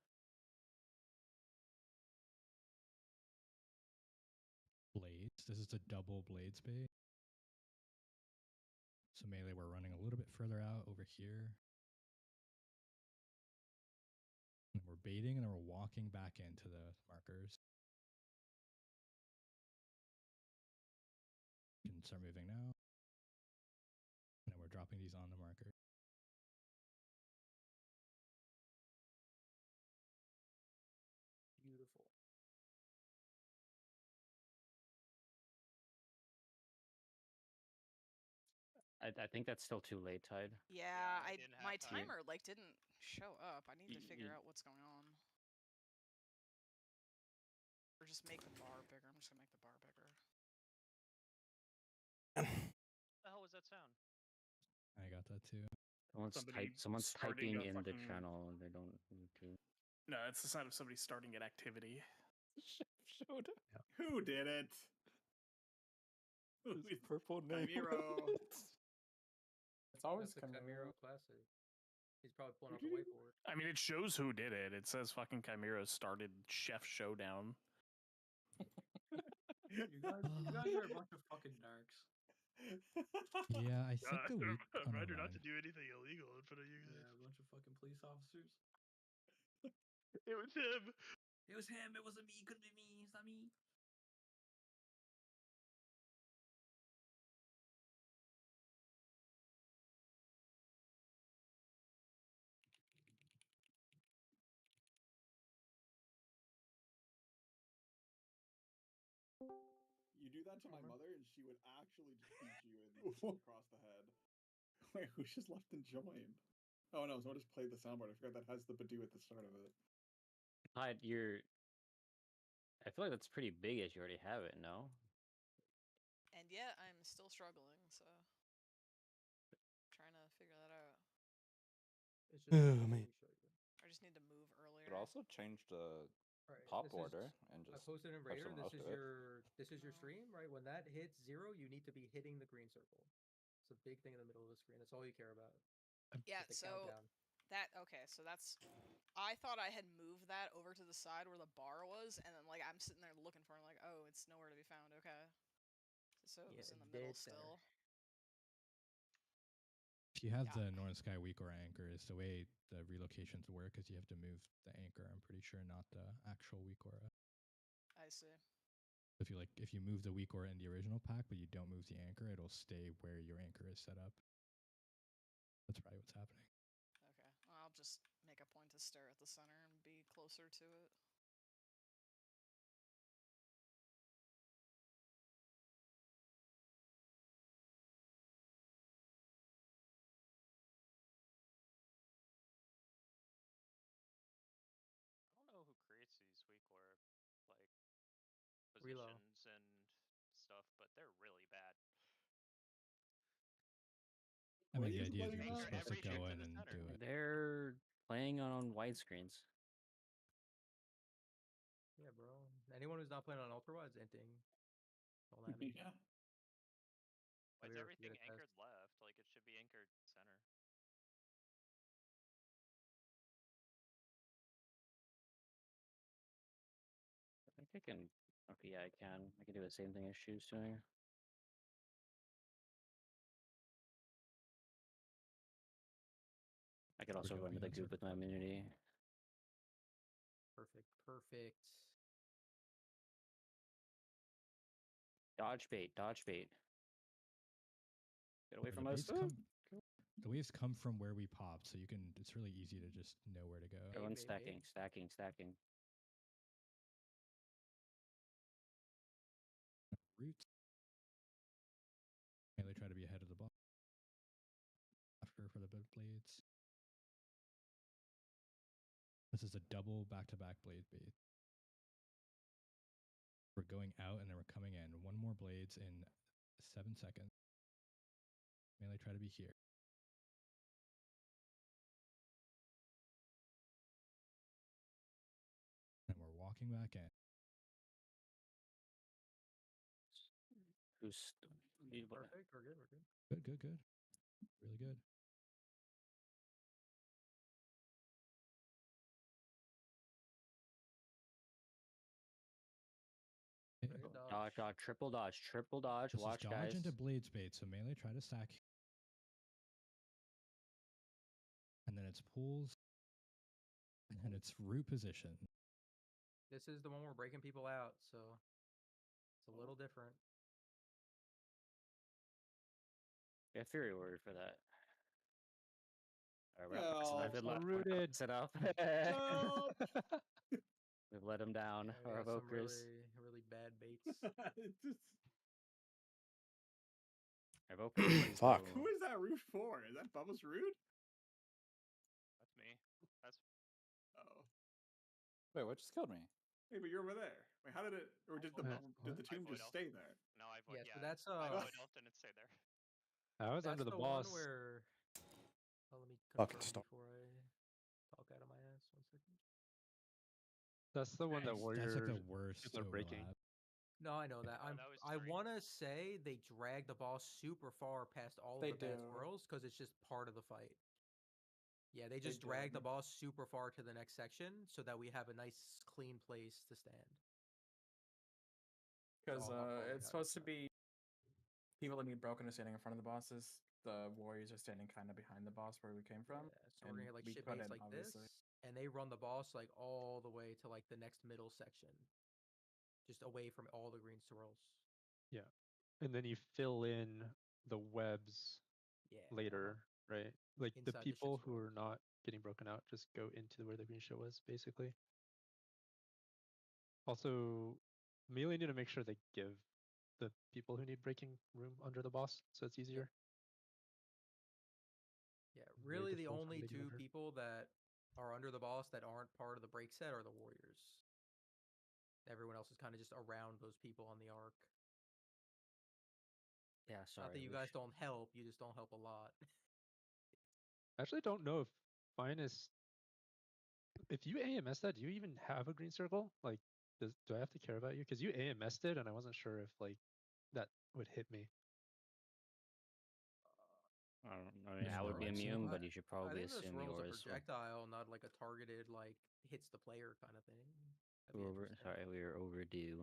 S9: Blades. This is a double blades bait. So melee, we're running a little bit further out over here. And we're baiting, and then we're walking back into the markers. You can start moving now. And then we're dropping these on the marker.
S3: Beautiful.
S1: I think that's still too late, Tide.
S7: Yeah,
S10: we didn't have
S7: my
S10: time.
S7: timer like didn't show up. I need to figure
S1: you-
S7: out what's going on. Or just make the bar bigger. I'm just gonna make the bar bigger.
S10: What the hell was that sound?
S9: I got that too.
S1: Someone's
S2: starting
S1: typing
S2: a
S1: in the
S2: fucking-
S1: channel and they don't need to.
S2: No, it's the sign of somebody starting an activity.
S16: Showed up.
S9: Yeah.
S4: Who did it?
S16: His purple name.
S4: Chimero.
S15: It's always
S3: That's a
S15: Chimero.
S3: Chimero classic. He's probably pulling out the whiteboard.
S2: I mean, it shows who did it. It says fucking Chimera started Chef Showdown.
S19: You guys are a bunch of fucking narcs.
S9: Yeah, I think the week. Oh,
S13: I'm
S9: never
S13: trying not
S9: mind.
S13: to do anything illegal in front of you guys.
S19: Yeah, a bunch of fucking police officers.
S13: It was him.
S19: It was him. It wasn't me. It couldn't be me. It's not me.
S4: You do that to my mother, and she would actually just beat you in across the head. Wait, who's just left and joined? Oh no, someone just played the soundboard. I forgot that has the Badoo at the start of it.
S1: Tide, I feel like that's pretty big as you already have it, no?
S7: And yet I'm still struggling, so trying to figure that out.
S3: It's just
S8: Oh, man.
S7: I just need to move earlier.
S16: Could also change the
S3: Alright,
S16: pop
S3: this is-
S16: order and
S3: I
S16: just
S3: posted in
S16: have
S3: Raider.
S16: someone else do it.
S3: This is your stream, right? When that hits 0, you need to be hitting the green circle. It's a big thing in the middle of the screen. That's all you care about.
S7: Yeah,
S3: Just the
S7: so
S3: countdown.
S7: so that's I thought I had moved that over to the side where the bar was, and then like I'm sitting there looking for it, like, oh, it's nowhere to be found. Okay. So it was
S3: Yeah,
S7: in the middle
S3: dead center.
S7: still.
S9: If you have
S7: Yeah.
S9: the Northern Sky weak or anchors, the way the relocations work is you have to move the anchor. I'm pretty sure, not the actual weak aura.
S7: I see.
S9: If you move the weak aura in the original pack, but you don't move the anchor, it'll stay where your anchor is set up. That's probably what's happening.
S7: Okay. Well, I'll just make a point to stare at the center and be closer to it.
S10: I don't know who creates these weak or like
S3: Reload.
S10: positions and stuff, but they're really bad.
S9: I mean, the
S4: Why are you
S9: idea is
S4: letting
S9: you're just
S4: them-
S9: supposed to
S10: Every
S9: go
S10: chip to
S9: in
S10: the
S9: and
S10: center.
S9: do it.
S1: They're playing on widescreens.
S3: Yeah, bro. Anyone who's not playing on ultra wide's inting. Don't at me.
S4: Yeah.
S10: Why is
S3: Javier,
S10: everything
S3: forget a
S10: anchored
S3: test.
S10: left? Like it should be anchored center.
S1: I think I can. Okay, yeah, I can. I can do the same thing as Shoe's doing. I could
S9: We're
S1: also go into
S9: jumping
S1: the
S9: on
S1: goop with my
S9: circle.
S1: immunity.
S3: Perfect.
S1: Dodge bait, dodge bait. Get away
S9: The
S1: from us.
S9: waves the waves come from where we popped, so it's really easy to just know where to go.
S1: Everyone's
S3: Bait,
S1: stacking,
S3: bait.
S1: stacking.
S9: Roots. Melee try to is a double back-to-back blade bait. We're going out and then we're coming in. One more blades in 7 seconds. Melee, try to be here. And we're walking back in.
S1: Who's
S3: Perfect. We're good. We're good.
S9: Good, good, good. Really good. Okay.
S1: Dodge, triple dodge.
S9: This
S1: Watch,
S9: is dodge
S1: guys.
S9: into blade spade. So melee, try to stack. And then it's pulls. And then it's root position.
S3: This is the one we're breaking people out, so it's a little different.
S1: Yeah, Fury Warrior for that. All right,
S11: We're rooted.
S1: Sit up. We've let him down.
S3: Yeah, we
S1: Our
S3: got some
S1: evokers.
S3: really bad baits.
S1: Our evokers.
S8: Fuck.
S4: Who is that root for? Is that Bubba's root?
S10: That's me. That's
S4: Oh.
S16: Wait, what just killed me?
S4: Hey, but you're over there. Wait, how did it? Or did the tomb just stay there?
S10: No, I void.
S3: Yeah,
S10: Yeah,
S3: so that's
S10: I void elf and it stayed there.
S11: I was under
S3: That's
S11: the
S3: the
S11: boss.
S3: one where. Oh, let me
S8: Fucking
S3: confirm
S8: stop.
S3: before I talk out of my ass. 1 second.
S11: That's the one that warriors.
S9: That's like the worst
S11: people are breaking.
S9: overlap.
S3: No, I know that. I want to say they drag the boss super far past all of
S15: They
S3: the bad
S15: do.
S3: swirls because it's just part of the fight. Yeah, they
S15: They
S3: just drag
S15: do.
S3: the boss super far to the next section so that we have a nice clean place to stand.
S15: Because
S3: all I
S15: it's
S3: got.
S15: supposed to be people that need broken are standing in front of the bosses. The warriors are standing kind of behind the boss where we came from.
S3: Yeah, so we're gonna
S15: and
S3: hit like
S15: we
S3: shit
S15: couldn't,
S3: baits like
S15: obviously.
S3: this, and they run the boss like all the way to like the next middle section, just away from all the green swirls.
S11: Yeah, and then you fill in the webs
S3: Yeah,
S11: later, right? Like the
S3: Inside the shit
S11: people who are not getting broken out just go into where the green shit was, basically. Also, melee need to make sure they give the people who need breaking room under the boss, so it's easier.
S3: Yeah,
S11: Very
S3: really the
S11: difficult for
S3: only
S11: me to get
S3: two
S11: under.
S3: people that are under the boss that aren't part of the break set are the warriors. Everyone else is kind of just around those people on the arc.
S1: Yeah, sorry.
S3: Not that you guys don't help, you just don't help a lot.
S11: I actually don't know if Finest. If you AMS that, do you even have a green circle? Like, do I have to care about you? Because you AMS'd it, and I wasn't sure if like that would hit me.
S1: I mean, I would be immune, but you should
S3: I
S1: probably
S3: think the
S1: assume
S3: swirl's a
S1: yours.
S3: projectile, not like a targeted, like hits the player kind of thing.
S1: Sorry, we were overdue.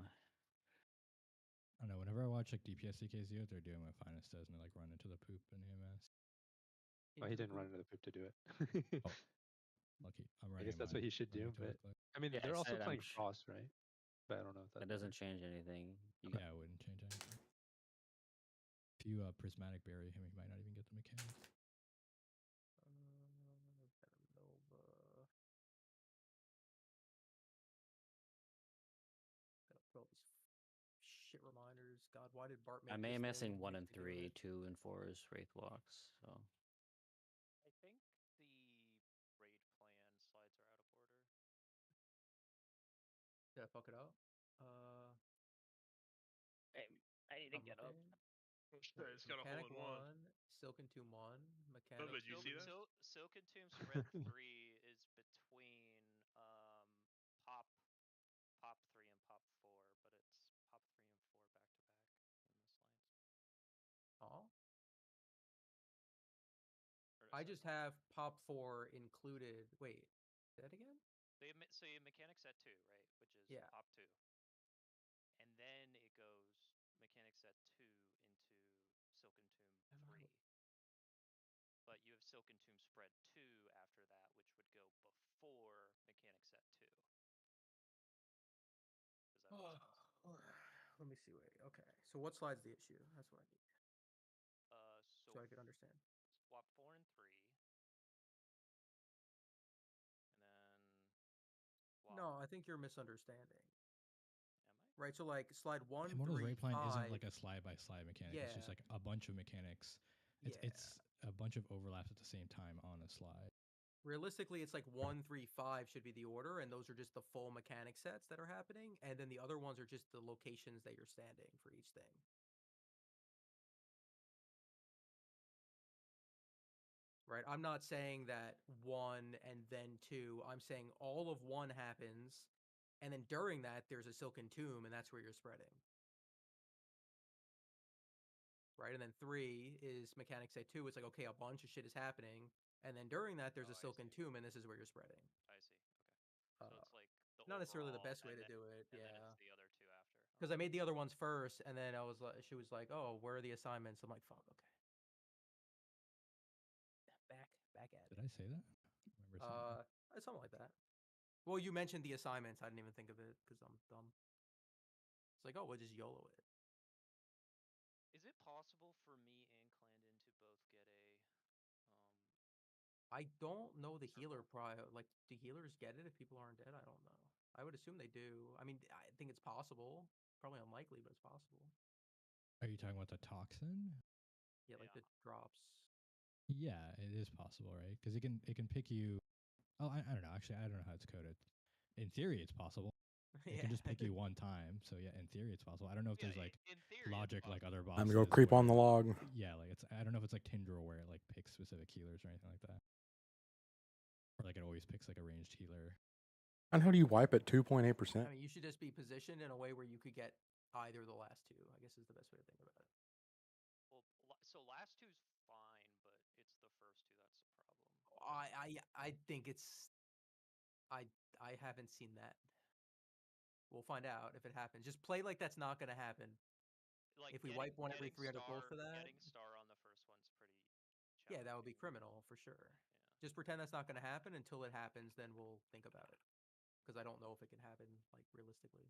S9: I don't know. Whenever I watch like DPS CKZ, what they're doing with Finest does, and they like run into the poop in AMS.
S11: Oh, he didn't run into the poop to do it.
S9: Oh, lucky. I'm
S11: I
S9: running.
S11: guess that's what he should do. But I mean,
S1: Yeah,
S11: they're also
S1: said,
S11: playing Frost, right? But I don't know if
S1: that doesn't change anything.
S9: Yeah, it wouldn't change anything. If you prismatic bury him, he might not even get the mechanics.
S3: Gotta put all these shit reminders. God, why did Bart make
S1: I'm
S3: this
S1: AMSing
S3: thing
S1: 1 and
S3: to do
S1: 3,
S3: it?
S1: 2 and 4 is Wraith Walks. So
S10: I think the raid plan slides are out of order.
S3: Did I fuck it up?
S10: I need to get up.
S13: Sure, it's got a hole
S3: Mechanic
S13: in one.
S3: Silken Tomb 1, Mechanic.
S13: Bubba, did you see that?
S10: Silken Tomb Spread 3 is between Pop 3 and Pop 4, but it's Pop 3 and 4 back to back in the slides.
S3: Oh. I just have Pop 4 included. Wait, say that again?
S10: So you have Mechanic Set 2, right? Which is
S3: Yeah.
S10: Pop 2. And then it goes Mechanic Set 2 into Silken Tomb 3. But you have Silken Tomb Spread 2 after that, which would go before Mechanic Set 2. Does that make sense?
S3: Let me see. Wait. Okay. So what slide's the issue? That's what I need.
S10: So
S3: I could understand.
S10: Swap 4 and 3. And then swap.
S3: No, I think you're misunderstanding. Right, so like slide 1,
S9: Immortal's
S3: 3,
S9: raid plan
S3: 5.
S9: isn't like a slide by slide mechanic.
S3: Yeah.
S9: It's just like a bunch of mechanics. It's a bunch of overlaps at the same time on a slide.
S3: Realistically, it's like 1, 3, 5 should be the order, and those are just the full mechanic sets that are happening, and then the other ones are just the locations that you're standing for each thing. Right? I'm not saying that 1 and then 2. I'm saying all of 1 happens, and then during that, there's a Silken Tomb, and that's where you're spreading. Right? And then 3 is mechanic set 2. It's like, okay, a bunch of shit is happening, and then during that, there's a Silken Tomb, and this is where you're spreading.
S10: I see. Okay. So it's like the
S3: Not necessarily the
S10: overall,
S3: best way
S10: and
S3: to
S10: then,
S3: do it.
S10: and
S3: Yeah.
S10: then it's the other two after.
S3: Because I made the other ones first, and then I was like, she was like, "Oh, where are the assignments?" I'm like, "Fuck, okay." Back at
S9: Did I say that? I remember saying that.
S3: something like that. Well, you mentioned the assignments. I didn't even think of it because I'm dumb. It's like, oh, we'll just YOLO it.
S10: Is it possible for me and Clandon to both get a?
S3: I don't know the healer like, do healers get it if people aren't dead? I don't know. I would assume they do. I mean, I think it's possible. Probably unlikely, but it's possible.
S9: Are you talking about the toxin?
S3: Yeah, like the drops.
S9: Yeah, it is possible, right? Because it can pick you. Oh, I don't know. Actually, I don't know how it's coded. In theory, it's possible. It can just pick you one time. So yeah, in theory, it's possible. I don't know if there's like logic like other bosses.
S8: I'm gonna go creep on the log.
S9: Yeah, like I don't know if it's like Tindral where it like picks specific healers or anything like that, or like it always picks like a ranged healer.
S8: And how do you wipe at 2.8%?
S3: I mean, you should just be positioned in a way where you could get either of the last two, I guess is the best way to think about it.
S10: Well, so last two's fine, but it's the first two that's the problem.
S3: I think it's I haven't seen that. We'll find out if it happens. Just play like that's not going to happen.
S10: Like
S3: if we wipe one every 300 gold for that,
S10: getting star on the first one's pretty.
S3: Yeah, that would be criminal for sure. Yeah. Just pretend that's not going to happen until it happens. Then we'll think about it. Because I don't know if it can happen like realistically.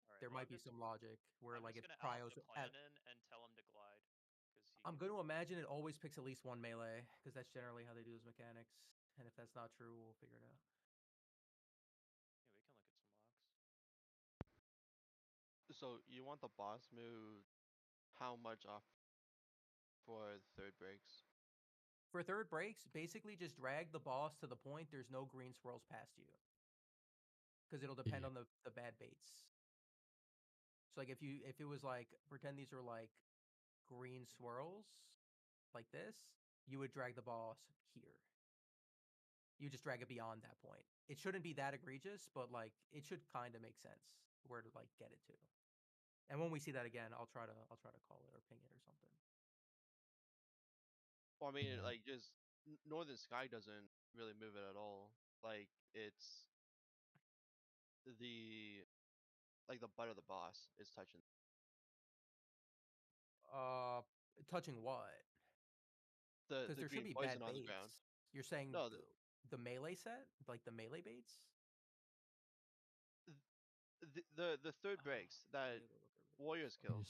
S10: Right,
S3: there might be some logic where like it pryos.
S10: And tell him to glide.
S3: I'm going to imagine it always picks at least one melee because that's generally how they do those mechanics. And if that's not true, we'll figure it out.
S10: Yeah, we can look at some logs.
S14: So you want the boss move how much off for third breaks?
S3: For third breaks, basically just drag the boss to the point there's no green swirls past you. Because it'll depend on the bad baits. So like if it was like, pretend these are like green swirls, like this, you would drag the boss here. You just drag it beyond that point. It shouldn't be that egregious, but like it should kind of make sense where to like get it to. And when we see that again, I'll try to call it or ping it or something.
S14: Well, I mean, like just Northern Sky doesn't really move it at all. Like it's the butt of the boss is touching.
S3: Touching what?
S14: The
S3: there should
S14: green
S3: be
S14: poison
S3: bad
S14: on the
S3: baits.
S14: ground.
S3: You're saying
S14: no,
S3: the melee set, like the melee baits.
S14: The third breaks that warriors kill.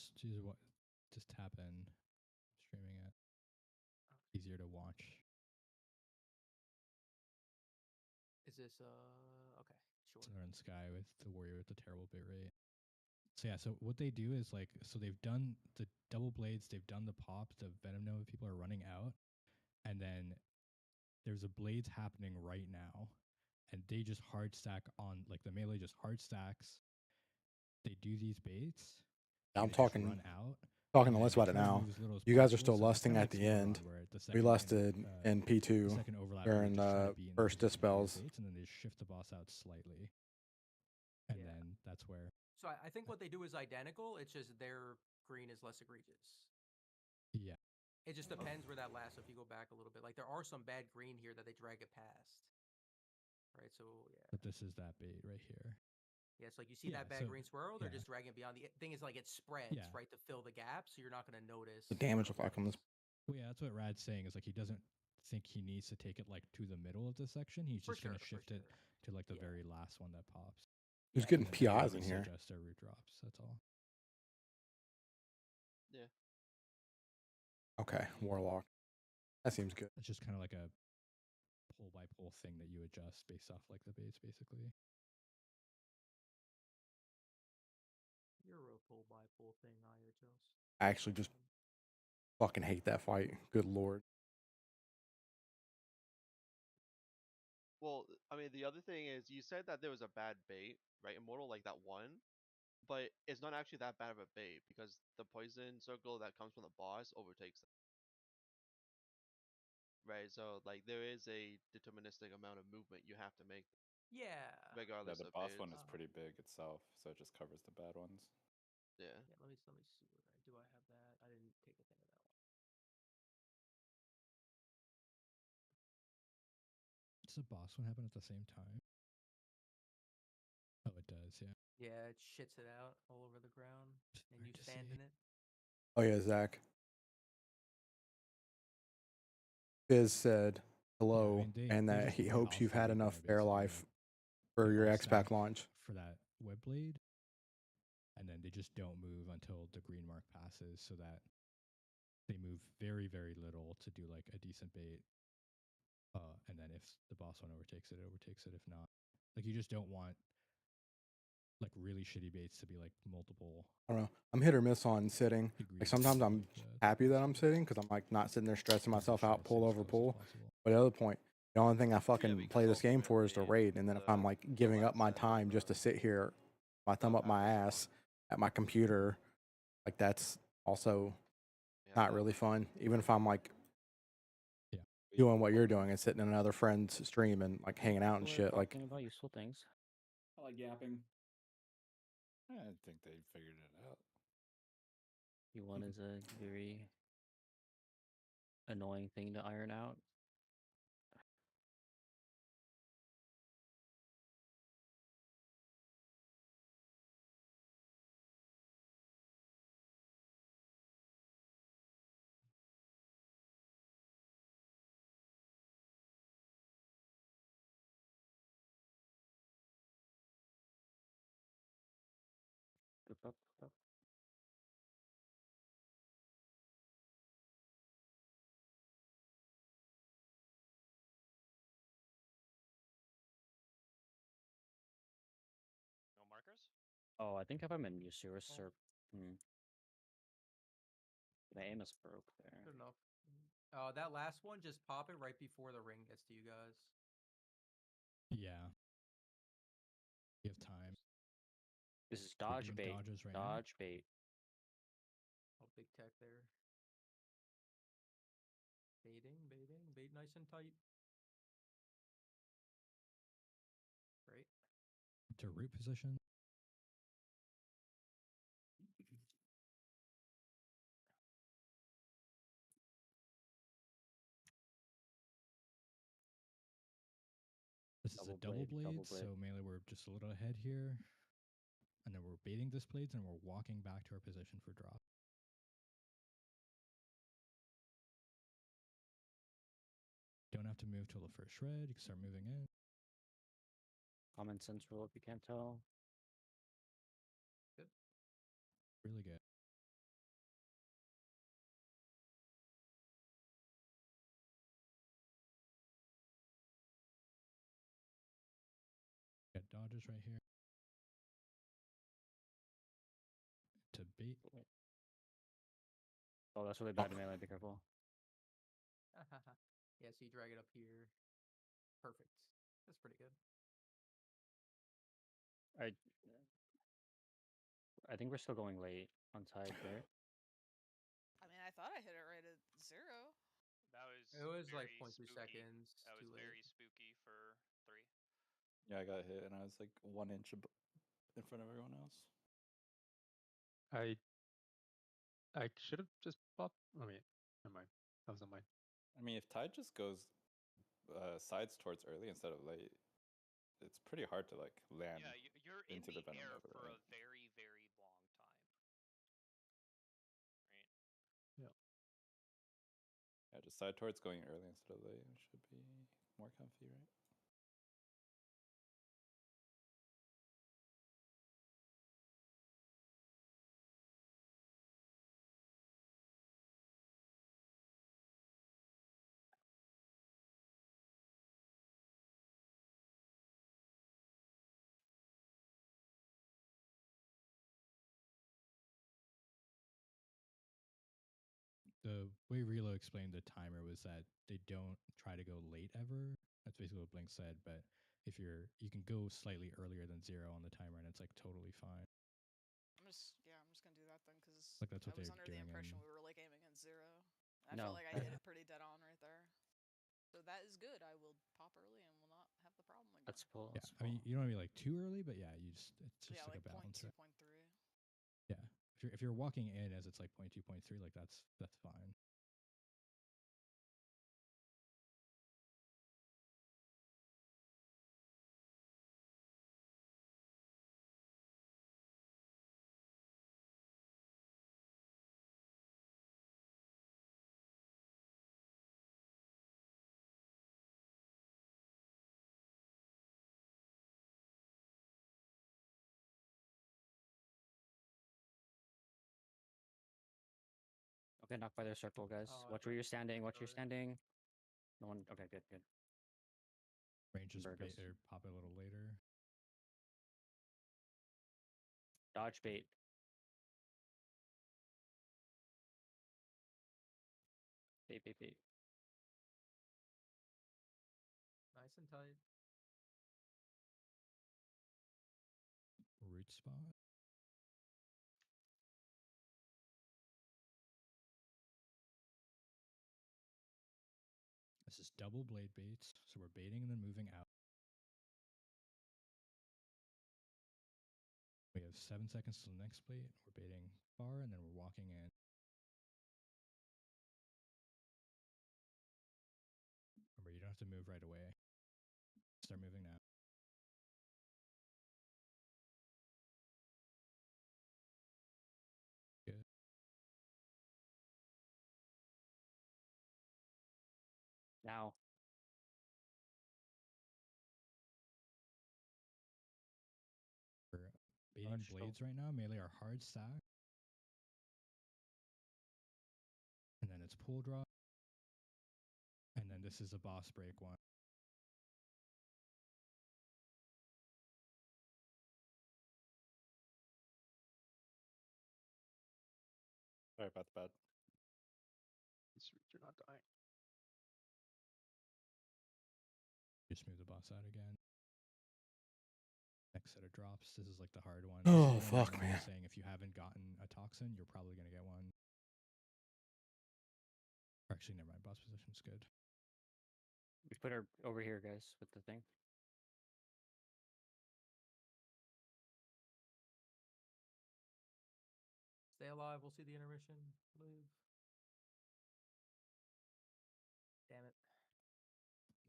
S9: Just tap in, streaming it. Easier to watch.
S3: Is this okay? Sure.
S9: Northern Sky with the warrior with the terrible bit rate. So yeah, so what they do is like, so they've done the double blades, they've done the pops, the venom nova people are running out, and then there's a blades happening right now, and they just hard stack on, like the melee just hard stacks. They do these baits.
S8: I'm
S9: they
S8: talking
S9: run out.
S8: Talking to Liz about it now. You guys are still lusting at the end. We lusted in P2 during first dispels.
S9: And then they shift the boss out slightly. And then that's where.
S3: So I think what they do is identical. It's just their green is less egregious.
S9: Yeah.
S3: It just depends where that lasts. If you go back a little bit, like there are some bad green here that they drag it past. Right. So yeah.
S9: But this is that bait right here.
S3: Yeah, it's like you see that bad green swirl, they're just dragging it beyond. The thing is, like, it spreads, right, to fill the gap, so you're not going to notice.
S8: The damage effect on this.
S9: Well, yeah, that's what Rad's saying, is like he doesn't think he needs to take it, like, to the middle of the section. He's just going to shift it to, like, the very last one that pops.
S8: Who's getting PIs in here?
S9: Just our root drops, that's all.
S14: Yeah.
S8: Okay, Warlock. That seems good.
S9: It's just kind of like a pull-by-pull thing that you adjust based off, like, the baits, basically.
S3: You're a pull-by-pull thing, I adjust.
S8: I actually just fucking hate that fight. Good lord.
S14: Well, I mean, the other thing is you said that there was a bad bait, right? Immortal like that one, but it's not actually that bad of a bait because the poison circle that comes from the boss overtakes them. Right, so like there is a deterministic amount of movement you have to make.
S3: Yeah.
S14: Regardless
S16: Yeah, the
S14: of
S16: boss
S14: baits.
S16: one is pretty big itself, so it just covers the bad ones.
S14: Yeah.
S3: Yeah. Let me see what do I have that. I didn't take a thing of that one.
S9: Does the boss one happen at the same time? Oh, it does. Yeah.
S3: Yeah, it shits it out all over the ground, and you stand in it.
S8: Oh yeah, Zach. Fizz said hello, and that he hopes you've had enough fair life for your X-Pack launch.
S9: For that web blade, and then they just don't move until the green mark passes, so that they move very, very little to do like a decent bait. And then if the boss one overtakes it, it overtakes it. If not, like you just don't want like really shitty baits to be like multiple.
S8: I don't know. I'm hit or miss on sitting. Like sometimes I'm happy that I'm sitting because I'm like not sitting there stressing myself out, pull over pull. But the other point, the only thing I fucking play this game for is to raid. And then if I'm like giving up my time just to sit here, my thumb up my ass at my computer, like that's also not really fun. Even if I'm like doing what you're doing and sitting in another friend's stream and like hanging out and
S1: People are
S8: shit. Like
S1: talking about useful things.
S4: I like yapping.
S16: I think they figured it out.
S1: U1 is a very annoying thing to iron out.
S10: No markers?
S1: Oh, I think if I'm in Yusura Serp. My aim is broke there.
S3: Good enough. That last one, just pop it right before the ring gets to you guys.
S9: Yeah. You have time.
S1: This is dodge bait.
S9: Dodges right
S1: Dodge bait.
S3: Oh, big tech there. Baiting, bait nice and tight. Great.
S9: To root position. This is a double blade, so mainly we're just a little ahead here. And then we're baiting this blades and we're walking back to our position for drop. Don't have to move till the first shred. You can start moving in.
S1: Common sense rule if you can't tell.
S3: Good.
S9: Really good. Got dodges right here. To bait.
S1: Oh, that's really bad melee. Be careful.
S3: Yeah, so you drag it up here. Perfect. That's pretty good.
S1: I think we're still going late on side, right?
S7: I mean, I thought I hit it right at 0.
S3: It was like
S10: very
S3: 0.2
S10: spooky.
S3: seconds.
S10: That was
S3: too late.
S10: very spooky for 3.
S16: Yeah, I got hit and I was like 1 inch in front of everyone else.
S11: I should have just popped. I mean, never mind. That was not mine.
S16: I mean, if Tide just goes sides towards early instead of late, it's pretty hard to like land
S10: Yeah, you're in
S16: into
S10: the
S16: the venom
S10: air
S16: level,
S10: for
S16: right?
S10: a very, very long time. Right?
S11: Yeah.
S16: Yeah, just side towards going early instead of late should be more comfy, right?
S9: the way Relo explained the timer was that they don't try to go late ever. That's basically what Blink said. But if you can go slightly earlier than 0 on the timer, and it's like totally fine.
S7: I'm just gonna do that then, because
S9: Like that's what
S7: I was
S9: they're
S7: under the
S9: doing.
S7: impression we were like aiming at 0. And I
S1: No.
S7: felt like I hit it pretty dead on right there. So that is good. I will pop early and will not have the problem again.
S1: Let's pull.
S9: Yeah, I mean you don't want to be like too early, but yeah, it's just
S7: Yeah,
S9: like
S7: like
S9: a balance.
S7: 0.2,
S9: Right?
S7: 0.3.
S9: Yeah, if you're walking in as it's like 0.2, 0.3, like that's fine.
S1: Okay, knock by their circle, guys. Watch where you're standing. Watch you're standing. No one. Okay, good, good.
S9: Range is
S1: Burgess.
S9: or pop it a little later.
S1: Dodge bait. Bait, bait, bait.
S3: Nice and tight.
S9: Root spot. This is double blade baits, so we're baiting and then moving out. We have 7 seconds to the next bait. We're baiting far, and then we're walking in. Remember, you don't have to move right away. Start moving now. Good.
S1: Now.
S9: We're baiting blades right now. Melee are hard stack. And then it's pull draw. And then this is a boss break one.
S16: Sorry about the bad.
S11: You're not dying.
S9: Just move the boss out again. Next set of drops. This is like the hard one.
S8: Oh,
S9: So
S8: fuck,
S9: I'm
S8: man.
S9: saying if you haven't gotten a toxin, you're probably going to get one. Actually, never mind. Boss position's good.
S1: We put her over here, guys, with the thing.
S3: Stay alive. We'll see the intermission. Live. Damn it.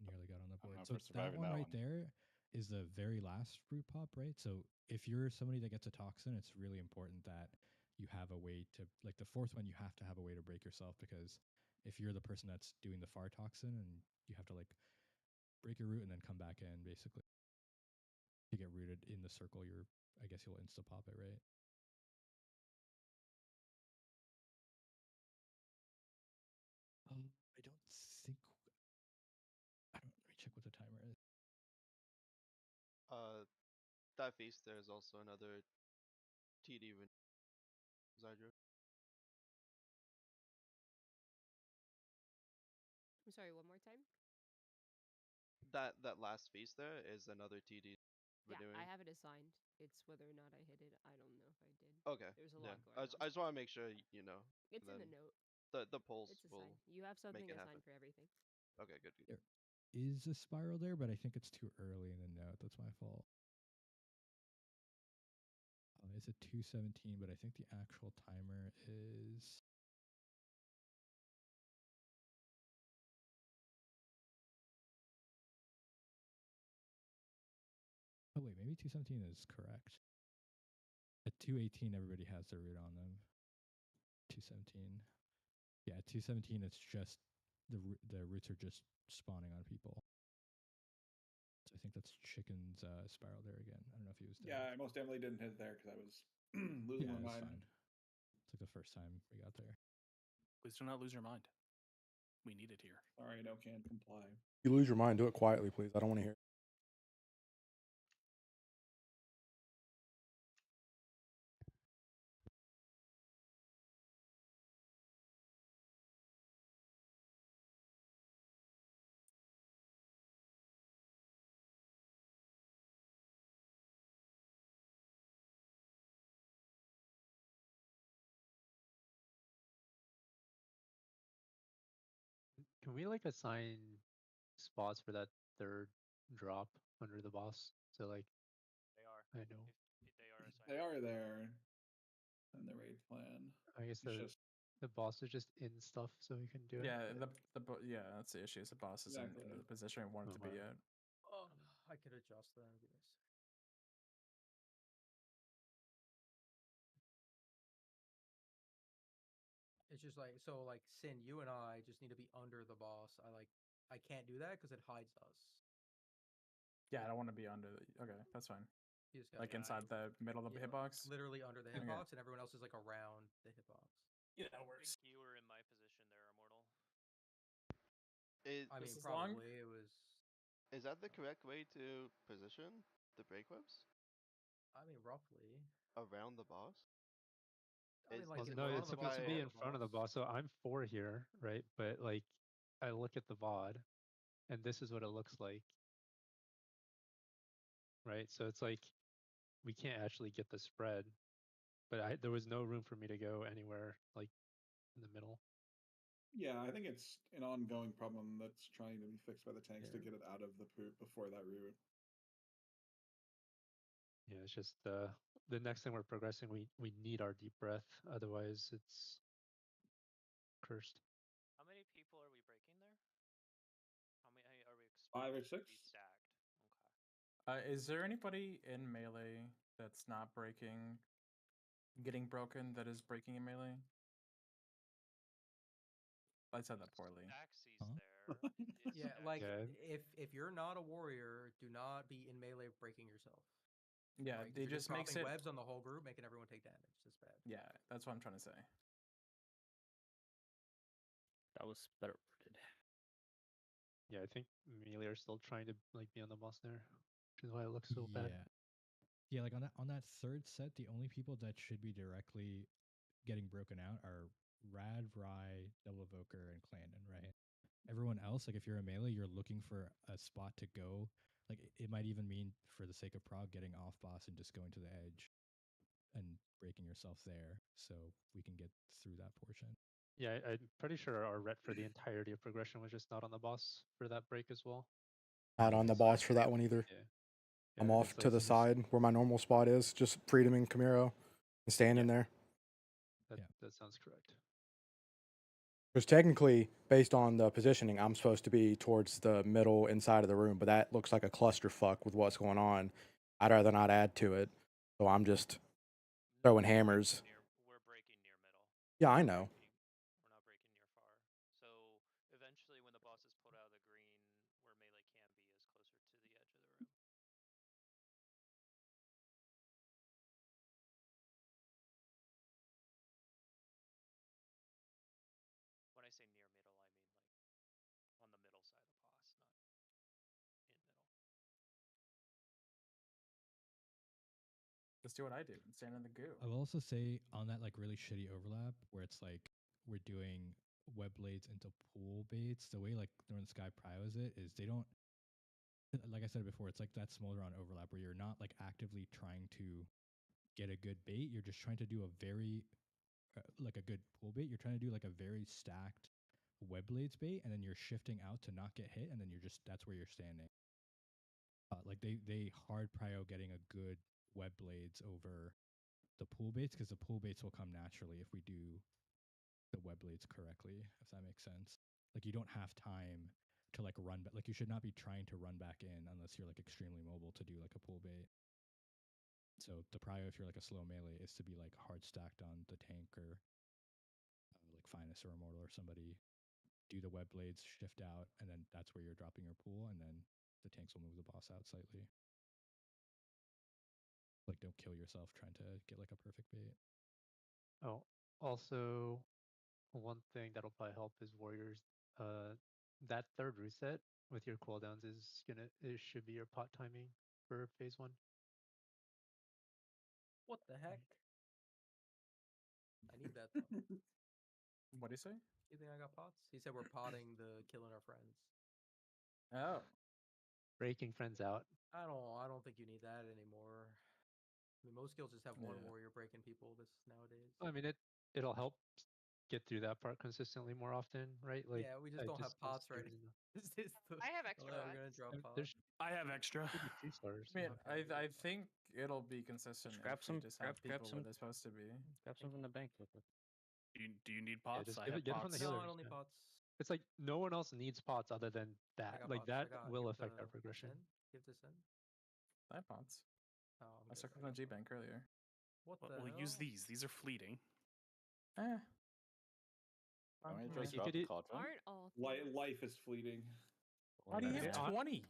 S9: Nearly got on the board.
S16: known
S9: So
S16: for
S9: that
S16: surviving
S9: one
S16: that
S9: right
S16: one.
S9: there is the very last root pop, right? So if you're somebody that gets a toxin, it's really important that you have a way to, like the fourth one, you have to have a way to break yourself, because if you're the person that's doing the far toxin and you have to like break your root and then come back in, basically. If you get rooted in the circle, I guess you'll insta pop it, right? I don't think. Let me check what the timer is.
S14: That face there is also another TD Zydro.
S6: I'm sorry, one more time?
S14: That last face there is another TD we're
S6: Yeah,
S14: doing.
S6: I have it assigned. It's whether or not I hit it. I don't know if I did.
S14: Okay.
S6: There's a
S14: yeah.
S6: lot going on.
S14: I just want to make sure you know.
S6: It's in
S14: then
S6: the note.
S14: The polls
S6: It's
S14: will
S6: assigned. You have something
S14: make it
S6: assigned
S14: happen.
S6: for everything.
S14: Okay, good.
S9: There is a spiral there, but I think it's too early in the note. That's my fault. It's a 2:17, but I think the actual timer is. Oh wait, maybe 2:17 is correct. At 2:18, everybody has their root on them. 2:17. Yeah, at 2:17, it's just the roots are just spawning on people. So I think that's Chicken's spiral there again. I don't know if he was dead.
S4: Yeah, I most definitely didn't hit there because I was losing my mind.
S9: Fine. It's like the first time we got there.
S2: Please do not lose your mind. We need it here.
S4: Sorry, no can comply.
S8: You lose your mind, do it quietly, please. I don't want to hear it.
S11: we like assign spots for that third drop under the boss? So like,
S10: They are.
S11: I know.
S10: They are assigned.
S4: They are there in the raid plan.
S11: I guess
S4: It's just
S11: the boss is just in stuff, so we can do it.
S2: Yeah,
S11: but-
S2: yeah, that's the issue. Is the boss is in
S4: Exactly.
S2: the position we want it to be
S11: Uh-huh.
S2: at.
S3: Oh, I could adjust that. Give me a sec. It's just like so. Like Sin, you and I just need to be under the boss. I can't do that because it hides us.
S2: Yeah, I don't want to be under. Okay, that's fine.
S3: You just got
S2: Like inside the middle of the
S3: like,
S2: hitbox.
S3: literally under the
S2: Okay.
S3: hitbox, and everyone else is like around the hitbox.
S2: Yeah, that
S10: I
S2: works.
S10: think you were in my position there, Immortal.
S3: I mean,
S4: This is
S3: probably
S4: long?
S3: it was.
S14: Is that the correct way to position the break webs?
S3: I mean, roughly.
S14: Around the boss?
S3: I mean,
S14: Is-
S3: like
S14: is
S3: in
S14: it
S11: No,
S3: front
S11: it's
S3: of the boss,
S11: supposed to be
S3: behind
S11: in
S3: the
S11: front of the boss. So I'm 4 here, right? But like, I look at the VOD, and this is what it looks like. Right? So it's like, we can't actually get the spread, but there was no room for me to go anywhere like in the middle.
S4: Yeah, I think it's an ongoing problem that's trying to be fixed by the tanks to get it out of the poop before that route.
S11: Yeah, it's just the next thing we're progressing, we need our deep breath, otherwise it's cursed.
S10: How many people are we breaking there? How many are we expecting
S4: 5 or
S10: to be
S4: 6?
S10: stacked? Okay.
S2: Is there anybody in melee that's not getting broken that is breaking in melee? I said that poorly.
S10: Staxy's
S9: Huh?
S10: there.
S3: Yeah, like if you're not a warrior, do not be in melee breaking yourself.
S2: Yeah,
S3: Like,
S2: it
S3: you're
S2: just makes
S3: dropping
S2: it.
S3: webs on the whole group, making everyone take damage. It's bad.
S2: Yeah, that's what I'm trying to say.
S1: That was better worded.
S11: Yeah, I think melee are still trying to like be on the boss there, which is why it looks so bad.
S9: Yeah, like on that third set, the only people that should be directly getting broken out are Rad, Rye, Double Evoker, and Clandon, right? Everyone else, like if you're a melee, you're looking for a spot to go. Like it might even mean, for the sake of Prog, getting off boss and just going to the edge and breaking yourself there, so we can get through that portion.
S11: Yeah, I'm pretty sure our ret for the entirety of progression was just not on the boss for that break as well.
S8: Not on the boss for that one either.
S11: Yeah.
S8: I'm
S11: Yeah,
S8: off
S11: it's
S8: to
S11: like-
S8: the side where my normal spot is, just Freedom and Camaro, and standing there.
S11: That sounds correct.
S8: Because technically, based on the positioning, I'm supposed to be towards the middle inside of the room, but that looks like a clusterfuck with what's going on. I'd rather not add to it, so I'm just throwing hammers.
S10: We're breaking near middle.
S8: Yeah, I know.
S10: We're not breaking near far. So eventually, when the boss is pulled out of the green, where melee can be is closer to the edge of the room. When I say near middle, I mean like on the middle side of the boss, not in middle.
S2: Just do what I do and stand in the goo.
S9: I will also say, on that like really shitty overlap where it's like we're doing web blades into pool baits, the way like Northern Sky Pryos it is they don't, like I said before, it's like that Smolderon overlap where you're not like actively trying to get a good bait. You're just trying to do a very like a good pool bait. You're trying to do like a very stacked web blades bait, and then you're shifting out to not get hit, and then that's where you're standing. Like they hard prio getting a good web blades over the pool baits, because the pool baits will come naturally if we do the web blades correctly, if that makes sense. Like you don't have time to like run back. Like you should not be trying to run back in unless you're like extremely mobile to do like a pool bait. So the prio, if you're like a slow melee, is to be like hard stacked on the tank or like Finest or Immortal or somebody, do the web blades, shift out, and then that's where you're dropping your pool, and then the tanks will move the boss out slightly. Like don't kill yourself trying to get like a perfect bait.
S11: Oh, also, one thing that'll probably help is warriors. That third reset with your cooldowns it should be your pot timing for phase 1.
S3: What the heck? I need that though.
S2: What do you say?
S3: You think I got pots? He said we're potting the killing our friends.
S2: Oh.
S11: Breaking friends out.
S3: I don't think you need that anymore. I mean, most guilds just have one
S11: Yeah.
S3: warrior breaking people this nowadays.
S11: I mean, it'll help get through that part consistently more often, right? Like
S3: yeah, we just
S11: I
S3: don't have pots
S11: assumed
S3: ready.
S11: enough.
S20: I have extra
S3: We're gonna
S20: pots.
S3: drop
S11: I-
S3: pots.
S11: There's
S2: I have extra.
S11: should be 2 stars.
S15: I mean,
S3: Okay,
S15: I think it'll be consistent
S1: Just grab
S15: if you
S1: some-
S15: just
S1: grab-
S15: have
S1: grab
S15: people
S1: some-
S15: where they're supposed to be.
S1: Grab some from the bank. Real quick.
S2: Do you need
S11: Yeah,
S2: pots?
S11: just
S2: I
S11: give
S2: have
S11: it, get it from
S2: pots.
S11: the healers.
S3: No, I don't need
S11: yeah.
S3: pots.
S11: It's like no one else needs pots other than
S3: I
S11: that.
S3: got
S11: Like
S3: pots. I
S11: that
S3: got-
S11: will
S3: give
S11: affect
S3: the-
S11: our progression.
S3: Sin? Give this in.
S15: I have pots.
S3: Oh,
S15: I stuck with my G bank earlier.
S3: What the
S2: Well,
S3: hell?
S2: use these. These are fleeting.
S15: Eh.
S21: Want me to
S15: Yeah.
S21: just
S11: You
S21: drop
S11: could
S21: the
S11: eat-
S21: cauldron?
S6: Aren't all
S4: Life is fleeting.
S15: Why do you have
S2: Yeah.
S15: 20?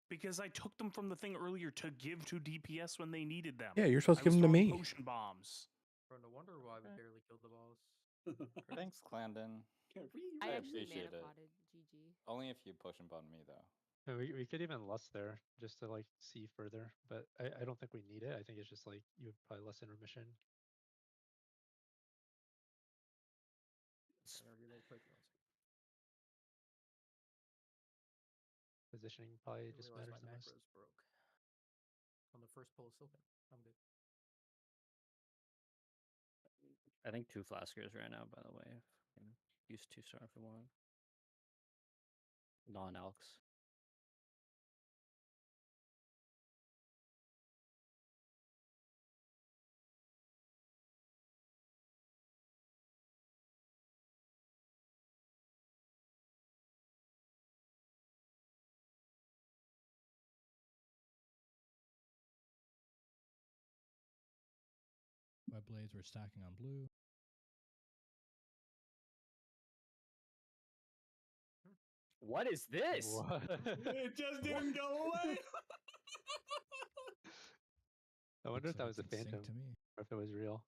S2: Because I took them from the thing earlier to give to DPS when they needed them.
S8: Yeah, you're supposed to
S2: I
S8: give
S2: was
S8: them to
S2: throwing
S8: me.
S2: Potion bombs.
S3: Bro, no wonder why we barely killed the boss.
S21: Thanks, Clandon.
S6: I
S21: I
S6: actually
S21: appreciate
S6: mana
S21: it.
S6: potted. GG.
S21: Only if you push and button me, though.
S11: And we could even lust there just to like see further, but I don't think we need it. I think it's just like you would probably less intermission.
S3: Gotta reload quick.
S11: Positioning probably
S3: I
S11: just
S3: realized
S11: matters
S3: my
S11: the most.
S3: macros broke. On the first pull of Silken. I'm good.
S1: I think 2 flaskers right now, by the way. Use 2-star if you want. Non-alks.
S9: Web blades were stacking on blue.
S1: What is this?
S11: What?
S4: It just didn't go away.
S11: I wonder if
S9: Looks
S11: that
S9: like
S11: was a
S9: it's in sync
S11: phantom
S9: to me.
S11: or if it was real.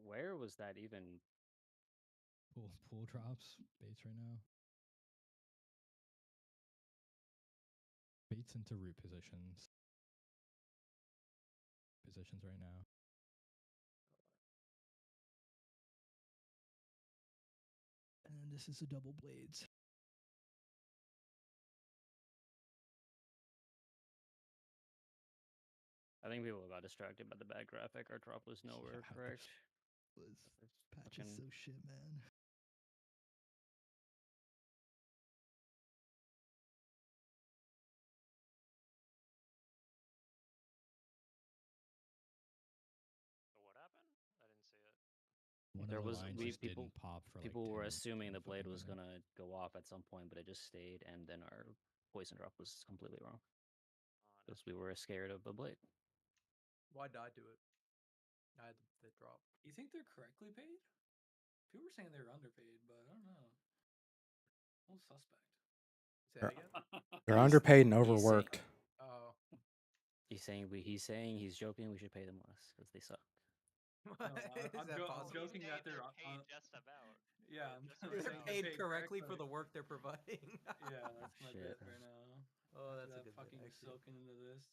S1: Where was that even?
S9: Pool drops, baits right now. Baits into root positions. Positions right now. And this is a double blades.
S1: I think people got distracted by the bad graphic. Our drop was nowhere
S9: Yeah,
S1: correct.
S9: Patch is so shit, man.
S10: So what happened? I didn't see it.
S9: One
S1: There
S9: of the
S1: was
S9: lines just
S1: people.
S9: didn't pop for
S1: People
S9: like
S1: were
S9: 10
S1: assuming the blade
S9: fucking
S1: was
S9: minutes.
S1: gonna go off at some point, but it just stayed, and then our poison drop was completely wrong. Because we were scared of the blade.
S3: Why'd I do it? I had the drop.
S19: You think they're correctly paid? People were saying they were underpaid, but I don't know. A little suspect.
S3: Say
S8: They're,
S3: that again?
S8: they're underpaid and
S1: He's saying-
S8: overworked.
S3: Oh.
S1: He's saying he's joking. We should pay them less because they suck.
S19: No,
S3: Is
S19: I'm
S3: that
S19: I'm
S3: possible?
S19: joking
S10: Saying
S19: that they're
S10: paid just about.
S19: yeah, I'm
S10: Just
S19: I'm
S10: about.
S3: They're
S19: saying
S3: paid correctly for
S19: correctly.
S3: the work they're providing.
S19: Yeah, that's my
S1: Shit.
S19: bit right now.
S3: Oh,
S19: After
S3: that's a
S19: that
S3: good bit,
S19: fucking
S3: actually.
S19: soaking into this.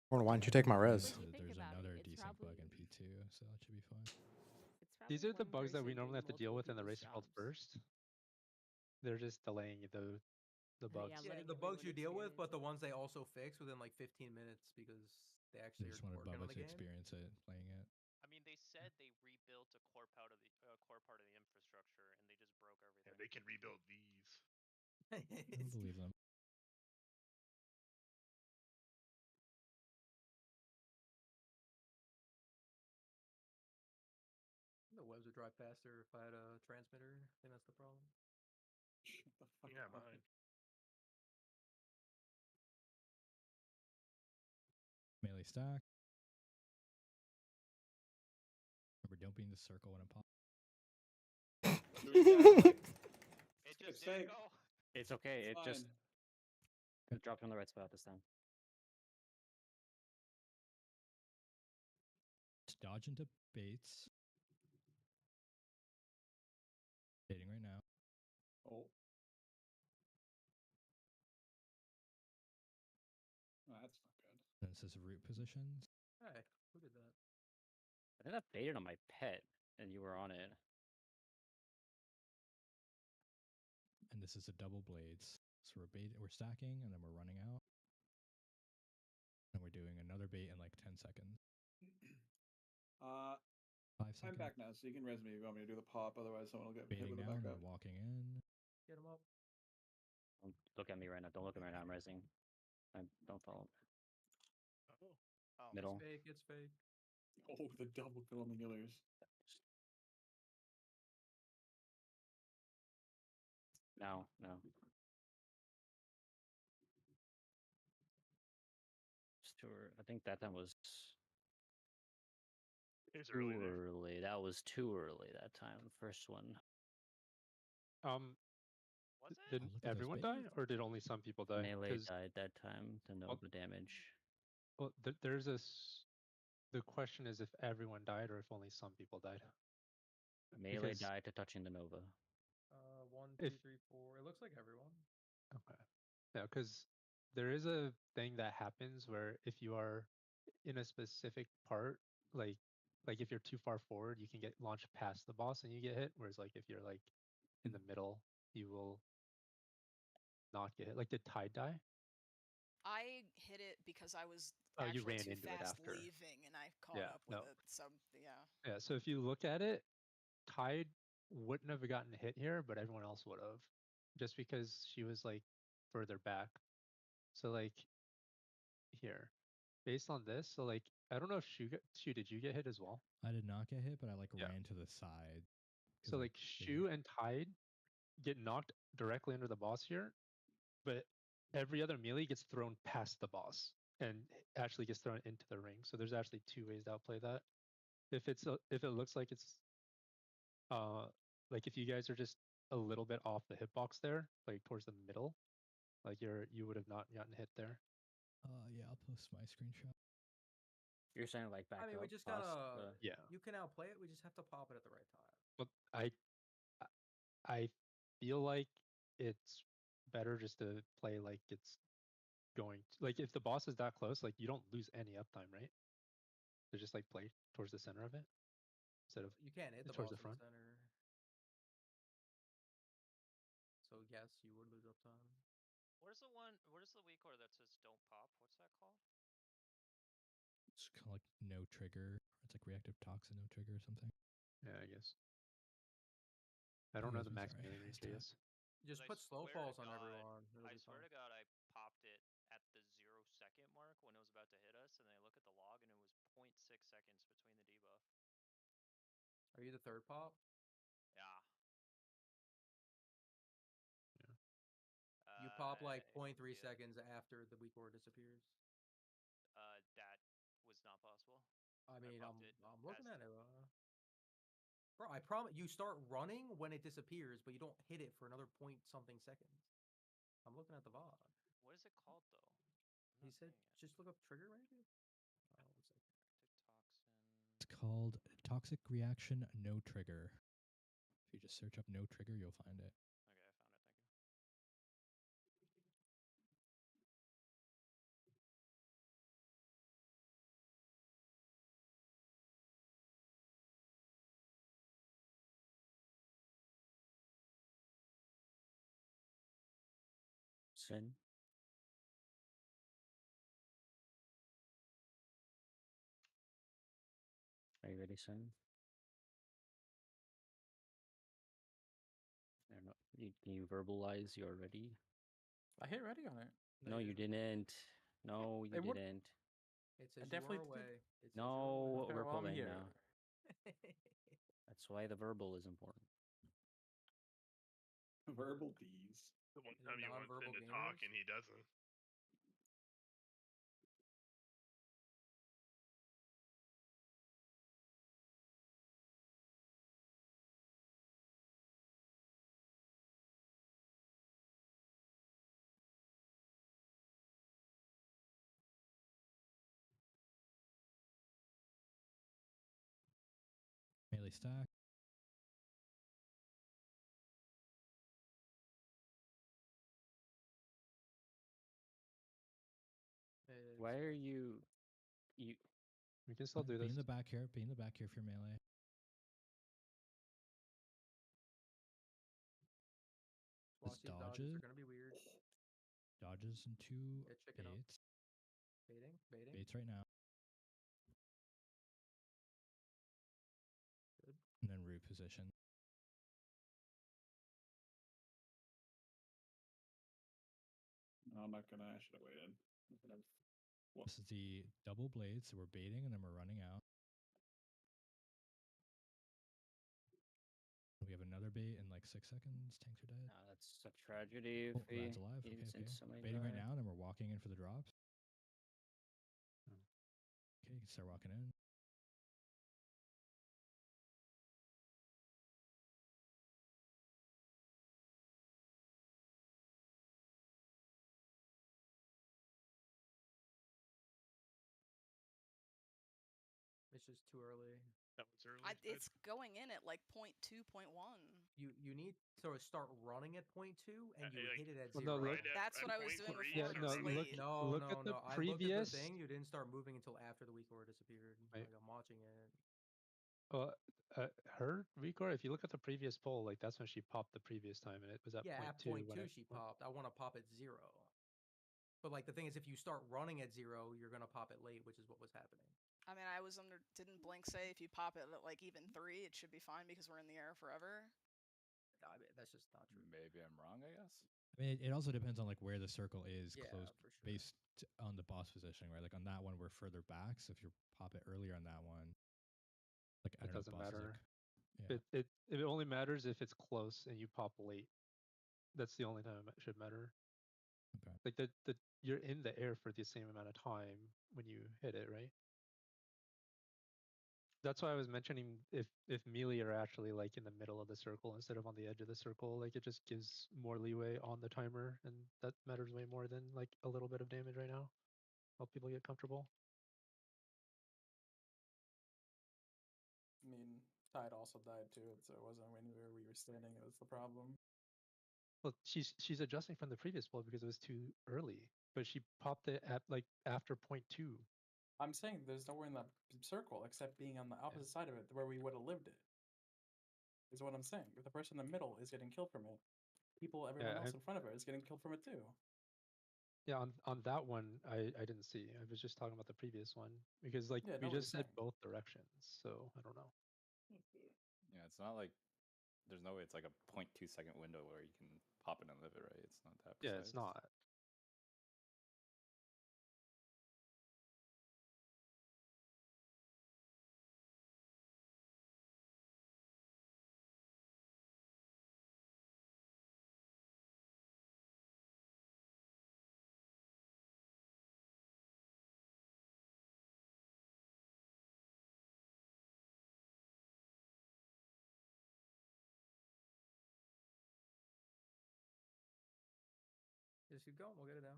S8: Why don't you take my res?
S6: When you think
S9: There's
S6: about it,
S9: another
S6: it's
S9: decent bug in
S6: probably-
S9: P2, so that should be fine.
S6: It's
S11: These
S6: probably
S11: are the
S6: one
S11: bugs that we
S6: person
S11: normally have
S6: doing
S11: to deal
S6: multiple
S11: with in the
S6: people's
S11: race world
S6: jobs.
S11: first. They're just delaying the
S6: Yeah,
S11: bugs.
S3: Yeah,
S6: letting
S3: the bugs you
S6: everyone
S3: deal with,
S6: experience
S3: but the
S6: it.
S3: ones they also fix within like 15 minutes because they
S9: They
S3: actually
S9: just
S3: are
S9: wanted
S3: working on
S9: Bubba
S3: the
S9: to
S3: game.
S9: experience it, playing it.
S10: I mean, they said they rebuilt a core part of the infrastructure, and they just broke everything.
S13: Yeah, they can rebuild these.
S9: I don't believe them.
S3: The webs would drive faster if I had a transmitter. I think that's the problem.
S13: Yeah, mine.
S9: Melee stack. Remember, don't be in the circle when it pops.
S10: It
S4: It's
S10: just didn't
S4: fake.
S10: go.
S1: It's okay.
S4: It's
S1: It just
S4: fine.
S1: dropped on the right spot this time.
S9: Just dodge into baits. Baiting right now.
S4: Oh. Oh, that's not good.
S9: Then it says root positions.
S3: Hey, who did that?
S1: I think I baited on my pet, and you were on it.
S9: And this is a double blades. So we're stacking, and then we're running out. And we're doing another bait in like 10 seconds. 5
S4: I'm
S9: seconds.
S4: back now, so you can res me if you want me to do the pop. Otherwise, someone will get hit
S9: Baiting
S4: with a
S9: down or
S4: backup.
S9: walking in.
S3: Get him up.
S1: Don't look at me right now. Don't look at me right now. I'm resing. Don't follow.
S13: Oh.
S7: Oh.
S1: Middle.
S3: It's fake. It's fake.
S4: Oh, the double kill on the healers.
S1: No. It's too early. I think that time was
S13: It's
S1: too
S13: early there.
S1: early. That was too early that time. The first one.
S10: Was it?
S11: Did
S9: look at those
S11: everyone die,
S9: baits.
S11: or did only some people die?
S1: Melee
S11: 'Cause-
S1: died that time to Nova damage.
S11: Well, there's this. The question is if everyone died or if only some people died.
S1: Melee
S11: Because-
S1: died to touching the Nova.
S3: 1, 2, 3, 4. It looks like everyone.
S11: Okay. Yeah, because there is a thing that happens where if you are in a specific part, like if you're too far forward, you can get launched past the boss and you get hit. Whereas like if you're like in the middle, you will not get hit. Like did Tide die?
S7: I hit it because I was
S11: Oh, you
S7: actually
S11: ran
S7: too
S11: into it
S7: fast
S11: after.
S7: leaving, and I caught
S11: Yeah,
S7: up with
S11: no.
S7: it. So yeah.
S11: Yeah, so if you look at it, Tide wouldn't have gotten hit here, but everyone else would have, just because she was like further back. So like here, based on this, so like I don't know if Shu did you get hit as well?
S9: I did not get hit, but I like
S11: Yeah.
S9: ran to the side. 'cause
S11: So
S9: I
S11: like Shu and Tide get knocked directly under the boss here, but every other melee gets thrown past the boss and actually gets thrown into the ring. So there's actually two ways to outplay that. If it looks like it's like if you guys are just a little bit off the hitbox there, like towards the middle, like you would have not gotten hit there.
S9: Yeah, I'll post my screenshot.
S1: You're saying like back
S3: I mean,
S1: up
S3: we just
S1: past
S3: gotta.
S1: the-
S11: Yeah.
S3: You can outplay it. We just have to pop it at the right time.
S11: But I feel like it's better just to play like it's going like if the boss is that close, like you don't lose any uptime, right? To just like play towards the center of it instead of
S3: You can't hit the
S11: towards
S3: boss
S11: the
S3: in the
S11: front.
S3: center. So yes, you would lose uptime.
S10: Where's the one? Where's the weak core that says "Don't pop"? What's that called?
S9: It's kind of like no trigger. It's like reactive toxin, no trigger or something.
S11: Yeah, I guess. I don't know the max melee range, I guess.
S3: Just
S10: 'Cause
S3: put
S10: I
S3: slow
S10: swear to
S3: falls on
S10: God-
S3: everyone. It'll
S10: I
S3: be
S10: swear
S3: fine.
S10: to God, I popped it at the 0-second mark when it was about to hit us, and I look at the log, and it was 0.6 seconds between the debuff.
S3: Are you the third pop?
S10: Yeah.
S3: You pop like
S10: I
S3: 0.3
S10: feel-
S3: seconds after the weak core disappears.
S10: That was not possible.
S3: I mean, I'm
S10: popped it
S3: looking
S10: as-
S3: at it. Bro, I promise you start running when it disappears, but you don't hit it for another point something seconds. I'm looking at the VOD.
S10: What is it called though?
S3: He said, just look up trigger maybe. Oh, 1 second.
S9: It's called Toxic Reaction No Trigger. If you just search up No Trigger, you'll find it.
S10: Okay, I found it. Thank you.
S1: Sin. Are you ready, Sin? I don't know. Can you verbalize you're ready?
S15: I hit ready on it.
S1: No, you didn't. No, you
S15: It would-
S1: didn't.
S3: It says
S15: I
S3: you
S15: definitely
S3: are
S15: did.
S3: away. It says
S1: No,
S15: Okay,
S1: we're
S15: well, I'm
S1: playing
S15: here.
S1: now. That's why the verbal is important.
S4: Verbal D's.
S13: The one
S3: Is it
S13: time you want
S3: nonverbal
S13: Finn to talk
S3: gamers?
S13: and he doesn't.
S9: Melee stack.
S1: Why are you?
S11: We can still do
S9: Be
S11: this.
S9: in the back here. Be in the back here if you're melee.
S3: Watch these dodges. They're gonna be weird.
S9: Dodges into
S3: Get chicken up.
S9: baits.
S3: Baiting.
S9: Baits right now. position.
S4: No, I'm not gonna. I should have waited.
S9: This is the double blade, so we're baiting and then we're running out. We have another bait in like 6 seconds. Tanks are dead.
S1: That's a tragedy.
S9: Oh,
S1: If we
S9: Rad's alive. Okay,
S1: he's
S9: okay.
S1: instantly
S9: Baiting right
S1: die.
S9: now, and then we're walking in for the drops. Okay, you can start walking in.
S3: It's just too early.
S2: That was early.
S7: It's going in at like 0.2, 0.1.
S3: You need to start running at 0.2 and you
S2: like,
S3: hit it at
S11: Well,
S3: 0.
S11: no, look,
S7: That's what I was doing
S13: 0.3,
S7: before.
S11: yeah,
S7: It
S11: no,
S7: was
S11: look,
S7: late.
S3: No,
S11: look
S3: no,
S11: at the
S3: no. I looked at
S11: previous.
S3: the thing. You didn't start moving until after the weak order disappeared.
S11: Right.
S3: Like I'm watching it.
S11: Well, her Vicor, if you look at the previous poll, like that's when she popped the previous time, and it was at
S3: Yeah,
S11: point
S3: at
S11: two.
S3: point two she popped. I want to pop at 0. But like the thing is, if you start running at 0, you're gonna pop it late, which is what was happening.
S7: I mean, I was under. Didn't Blink say if you pop it at like even 3, it should be fine because we're in the air forever?
S3: I mean, that's just not true.
S16: Maybe I'm wrong, I guess.
S9: I mean, it also depends on like where the circle is
S3: Yeah,
S9: close,
S3: for sure.
S9: based on the boss positioning, right? Like on that one, we're further back. So if you pop it earlier on that one, like I
S11: It
S9: don't know,
S11: doesn't
S9: boss is
S11: matter.
S9: like, yeah.
S11: It only matters if it's close and you pop late. That's the only time it should matter.
S9: Okay.
S11: Like the you're in the air for the same amount of time when you hit it, right? That's why I was mentioning if melee are actually like in the middle of the circle instead of on the edge of the circle, like it just gives more leeway on the timer, and that matters way more than like a little bit of damage right now. Help people get comfortable.
S15: I mean, Tide also died too, so it wasn't anywhere we were standing. It was the problem.
S11: Well, she's adjusting from the previous poll because it was too early, but she popped it at like after point 2.
S15: I'm saying there's nowhere in that circle except being on the opposite side of it where we would have lived it. Is what I'm saying. If the person in the middle is getting killed from it, everyone else in front of her is getting killed from it too.
S11: Yeah, on that one, I didn't see. I was just talking about the previous one because like
S15: Yeah,
S11: we
S15: nobody's
S11: just said
S15: saying.
S11: both directions, so I don't know.
S16: Yeah, it's not like there's no way it's like a 0.2 second window where you can pop it and live it, right? It's not that precise.
S11: Yeah, it's not.
S3: Just keep going. We'll get it down.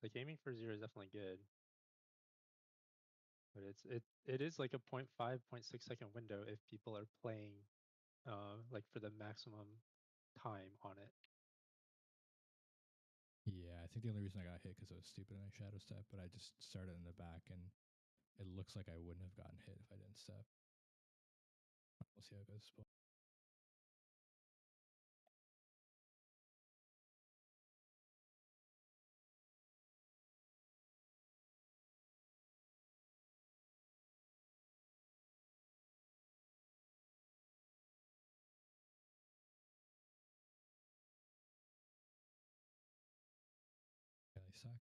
S11: Like aiming for 0 is definitely good, but it is like a 0.5, 0.6 second window if people are playing like for the maximum time on it.
S9: Yeah, I think the only reason I got hit because I was stupid and I shadow step, but I just started in the back and it looks like I wouldn't have gotten hit if I didn't step. We'll see how it goes. Yeah, they suck.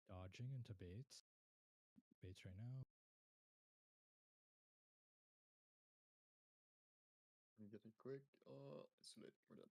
S9: Dodging into baits. Baits right now.
S21: I'm getting quick. It's too late. We're done.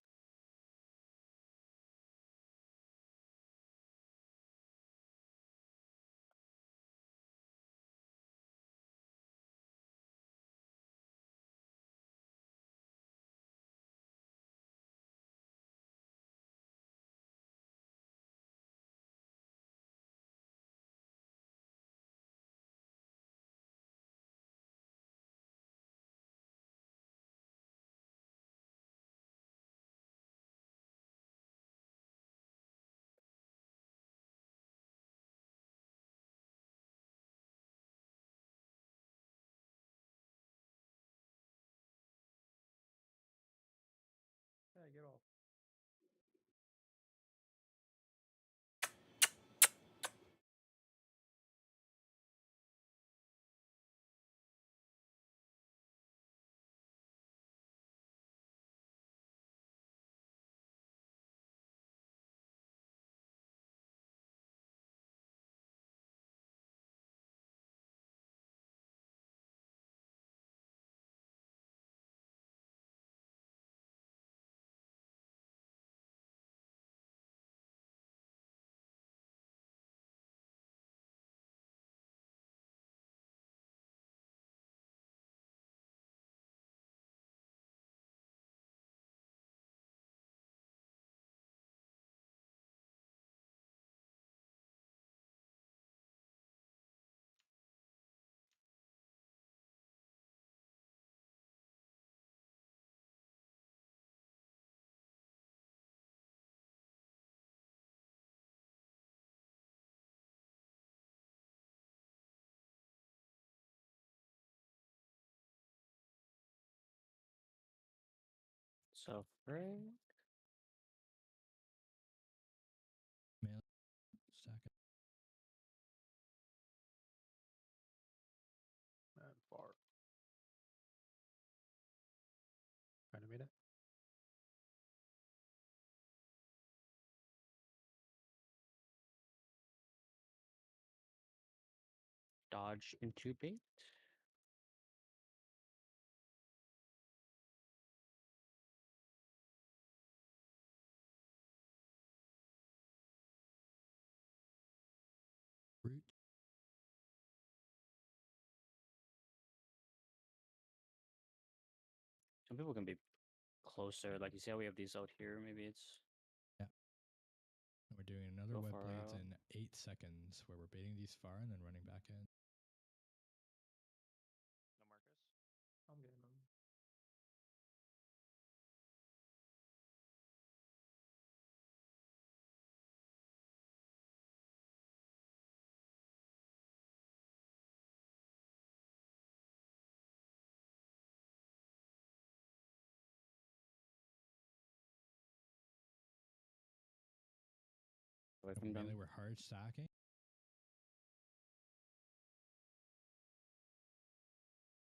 S1: So Frank.
S9: Melee stack it.
S11: And far. Animate it.
S1: Dodge into bait.
S9: Root.
S1: Some people can be closer. Like you see how we have these out here. Maybe it's
S9: Yeah. And we're doing another
S1: Go
S9: web
S1: far
S9: blades
S1: out.
S9: in 8 seconds where we're baiting these far and then running back in.
S10: No Marcus.
S3: I'm getting them.
S1: away
S9: Okay,
S1: from them.
S9: melee, we're hard stacking.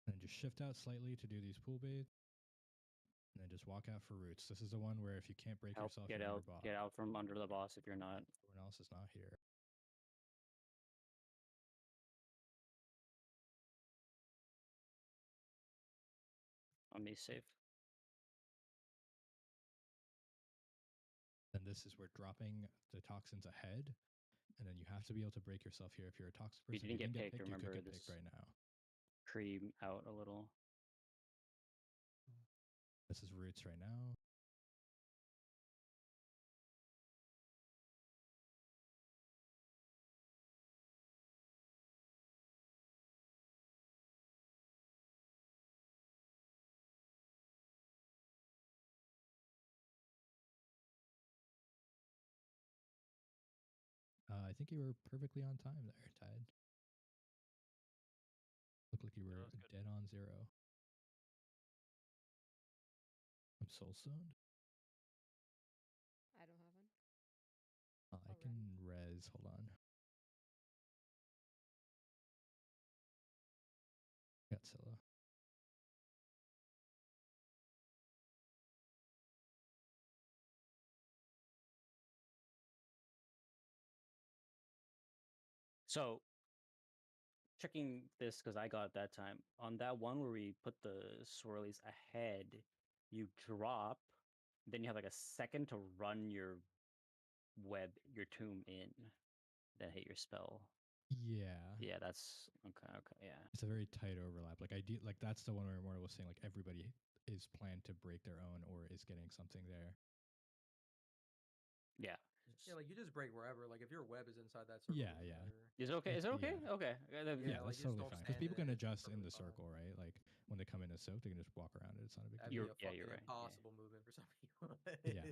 S9: And then just shift out slightly to do these pool baits. And then just walk out for roots. This is the one where if you can't break
S1: Help
S9: yourself,
S1: get
S9: you're
S1: out.
S9: under boss.
S1: Get out from under the boss if you're not.
S9: Everyone else is not here.
S1: On me safe.
S9: Then this is where dropping the toxins ahead. And then you have to be able to break yourself here. If you're a toxic
S1: If you
S9: person,
S1: didn't get picked,
S9: you could
S1: remember
S9: get
S1: this
S9: picked right now.
S1: cream out a little.
S9: This is roots right now. I think you were perfectly on time there, Tide. Looked like you were dead on 0. I'm soul stoned.
S6: I don't have one.
S9: I can res. Hold on. Got Scylla.
S1: So checking this because I got it that time. On that one where we put the swirlies ahead, you drop, then you have like a second to run your tomb in, then hit your spell.
S9: Yeah.
S1: Yeah, that's okay. Okay, yeah.
S9: It's a very tight overlap. Like that's the one where Immortal was saying like everybody is planned to break their own or is getting something there.
S1: Yeah.
S3: Yeah, like you just break wherever. Like if your web is inside that circle.
S9: Yeah, yeah.
S1: Is it okay? Is it okay?
S9: Yeah.
S1: Okay.
S9: Yeah,
S3: like,
S9: that's
S3: you just
S9: totally
S3: don't
S9: fine. Because
S3: stand
S9: people
S3: in
S9: can
S3: it, it's
S9: adjust in
S3: perfectly
S9: the
S3: fine.
S9: circle, right? Like when they come in as soak, they can just walk around it. It's not a big
S3: That'd
S9: deal.
S3: be a fucking
S1: you're right.
S3: impossible movement for some people.
S9: Yeah.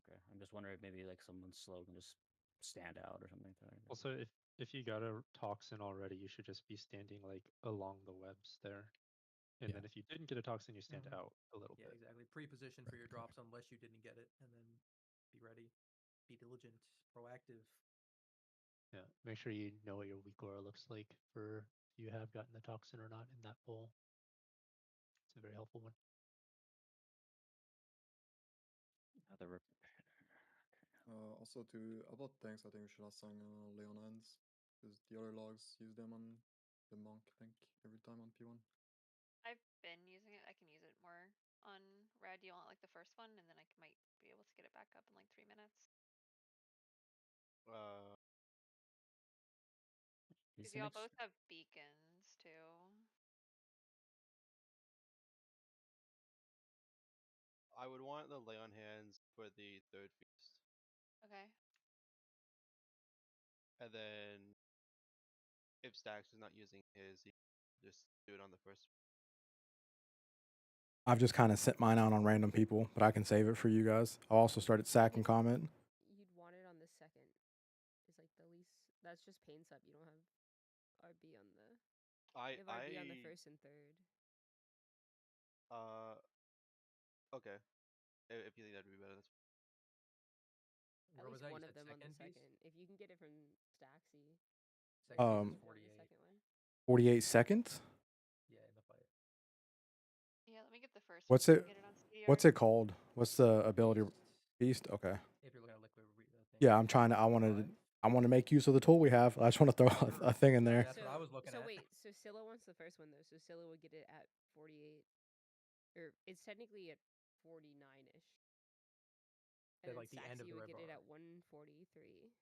S1: Okay. I'm just wondering if maybe like someone slow can just stand out or something like that.
S11: Also, if you got a toxin already, you should just be standing like along the webs there. And then if you didn't get a toxin, you stand out a little
S3: Yeah,
S11: bit.
S3: exactly. Pre-position for your drops unless you didn't get it, and then be ready, be diligent, proactive.
S11: Yeah, make sure you know what your weak aura looks like for if you have gotten the toxin or not in that bowl. It's a very helpful one.
S21: Also, to about tanks, I think we should have sung Leon Ends, because the other logs use them on the monk, I think, every time on P1.
S20: I've been using it. I can use it more on red. You want like the first one, and then I might be able to get it back up in like 3 minutes. Because y'all both have beacons too.
S14: I would want the lay on hands for the third feast.
S20: Okay.
S14: And then if Stax is not using his, he just do it on the first.
S8: I've just kind of sent mine out on random people, but I can save it for you guys. I also started sacking comment.
S6: You'd want it on the second. Is like the least. That's just pain sub. You don't have RB on the. You have RB on the first and third.
S14: Okay. If you think that'd be better, that's.
S6: At
S3: Where was
S6: least
S3: that? You
S6: one of
S3: said
S6: them on the
S3: second piece?
S6: second. If you can get it from Staxy.
S3: Second piece is
S6: Go to the
S3: 48.
S6: second one.
S8: 48 seconds.
S3: Yeah, in the fight.
S20: Yeah, let me get the first
S8: What's
S20: one so
S8: it?
S20: I can get it on
S8: What's
S20: CDR.
S8: it called? What's the ability? Beast. Okay.
S3: If you're looking at liquid thing.
S8: Yeah, I'm trying to. I want to make use of the tool we have. I just want to throw a thing in there.
S3: That's what I was looking
S6: So
S3: at.
S6: wait, so Scylla wants the first one though. So Scylla would get it at 48, or it's technically at 49ish. And
S3: At,
S6: then
S3: like, the end of
S6: Staxy
S3: the
S6: would
S3: red
S6: get it
S3: bar.
S6: at 143.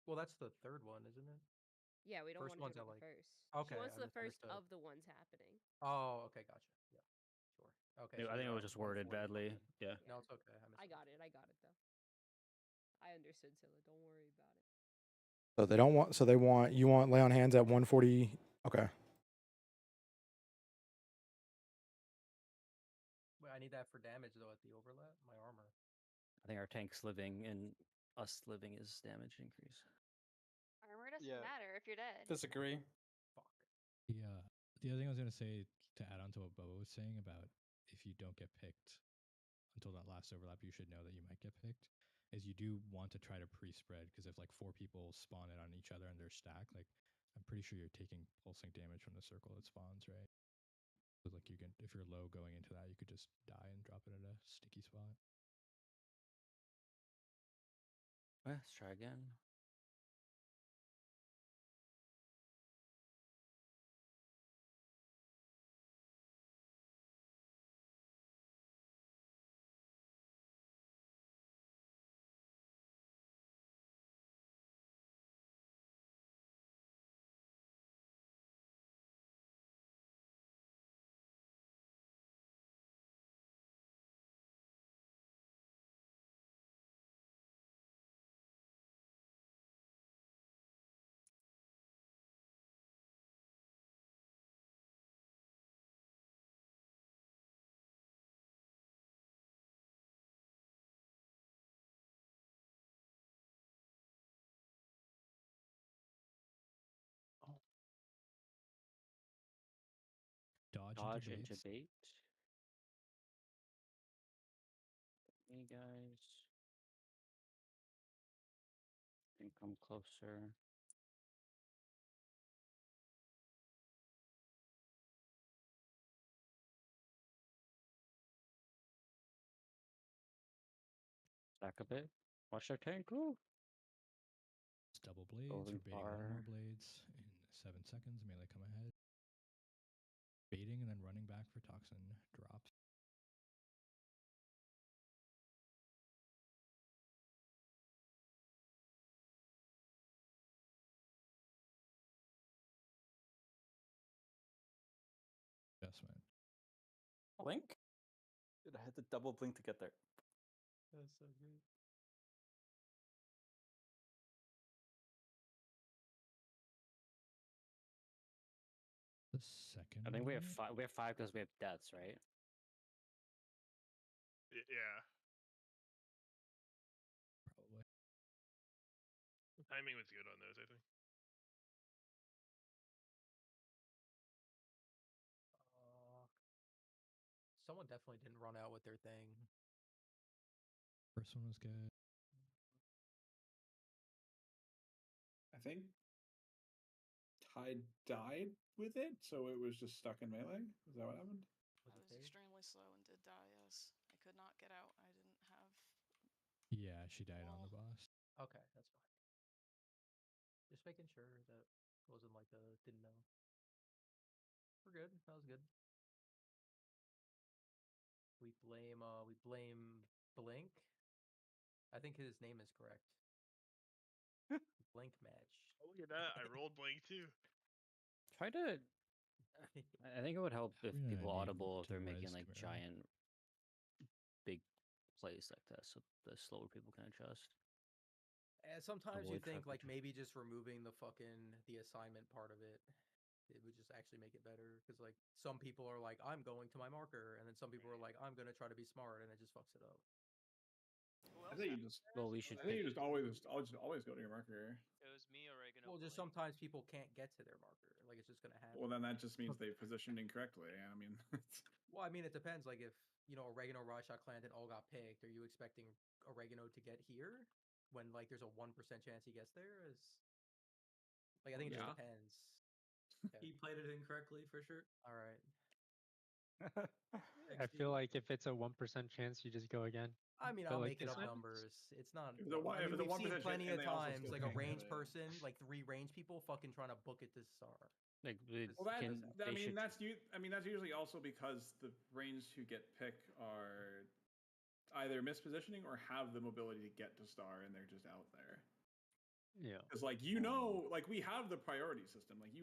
S3: Well, that's the third one, isn't it?
S6: Yeah, we don't
S3: First
S6: want
S3: one's
S6: her to
S3: at,
S6: get the
S3: like.
S6: first.
S3: Okay,
S6: She wants
S3: I
S6: the first
S3: misunderstood.
S6: of the ones happening.
S3: Oh, okay, gotcha. Yeah, sure. Okay,
S1: I
S3: so
S1: think it
S3: you're
S1: was
S3: at
S1: just worded
S3: 141
S1: badly.
S3: then.
S1: Yeah.
S3: No, it's okay.
S6: I got it. though. I understood Scylla. Don't worry about it.
S8: So they don't want. So they want. You want lay on hands at 140. Okay.
S3: Wait, I need that for damage though at the overlap. My armor.
S1: I think our tank's living and us living is damage increase.
S20: Armor doesn't matter if you're dead.
S15: Disagree.
S9: The other thing I was gonna say to add on to what Bubba was saying about if you don't get picked until that last overlap, you should know that you might get picked. Is you do want to try to pre-spread because if like 4 people spawn in on each other and they're stacked, like I'm pretty sure you're taking pulsing damage from the circle that spawns, right? So like you can, if you're low going into that, you could just die and drop it at a sticky spot.
S1: Let's try again. Dodge into bait. Hey guys. And come closer. Back a bit. Watch their tank. Ooh.
S9: It's double blades.
S1: Golden
S9: You're baiting one
S1: bar.
S9: more blades in 7 seconds. Melee come ahead. Baiting and then running back for toxin drops. Adjustment.
S15: Blink?
S16: Dude, I had to double blink to get there.
S3: That's so great.
S9: The second.
S1: I think we have 5. We have 5 because we have deaths, right?
S13: Yeah.
S9: Probably.
S13: The timing was good on those, I think.
S3: Someone definitely didn't run out with their thing.
S9: First one was good.
S4: I think Tide died with it, so it was just stuck in melee. Is that what happened?
S7: I was extremely slow and did die, yes. I could not get out. I didn't have...
S9: Yeah, she died on the boss.
S3: Okay, that's fine. Just making sure that wasn't like a didn't know. We're good. That was good. We blame Blink. I think his name is correct. Blink match.
S13: Oh, look at that. I rolled blank too.
S1: Try to. I think it would help if
S9: We don't
S1: people
S9: need
S1: audible if
S9: to
S1: they're making
S9: res
S1: like
S9: Chimera.
S1: giant, big plays like that, so the slower people can adjust.
S3: And sometimes you
S1: Avoid
S3: think like
S1: traffic.
S3: maybe just removing the assignment part of it, it would just actually make it better. Because like some people are like, I'm going to my marker, and then some people are like, I'm gonna try to be smart, and it just fucks it up.
S4: I think you just.
S1: Well, we should.
S4: I think you just always go to your marker.
S10: It was me, Oregano.
S3: Well, just sometimes people can't get to their marker. Like it's just gonna happen.
S4: Well, then that just means they positioned incorrectly. I mean,
S3: Well, I mean, it depends. Like, if Oregano, Rashot, Clandon all got picked, are you expecting Oregano to get here when like there's a 1% chance he gets there? Is like I think it just depends.
S19: He played it incorrectly for sure.
S3: All right.
S11: I feel like if it's a 1% chance, you just go again.
S3: I mean,
S11: But,
S3: I'll
S11: like,
S3: make it
S11: this
S3: up
S11: one-
S3: numbers. It's not.
S4: If it's a one-
S3: I
S4: if
S3: mean,
S4: it's a
S3: we've seen
S4: 1%
S3: plenty
S4: and
S3: of
S4: they also
S3: times
S4: skill
S3: like a
S4: together,
S3: range
S4: yeah.
S3: person, like 3 range people, fucking trying to book it to star.
S1: Like,
S4: Well, that's usually also because the ranged who get picked are either mispositioning or have the mobility to get to star, and they're just out there.
S11: Yeah.
S4: Because like like we have the priority system. Like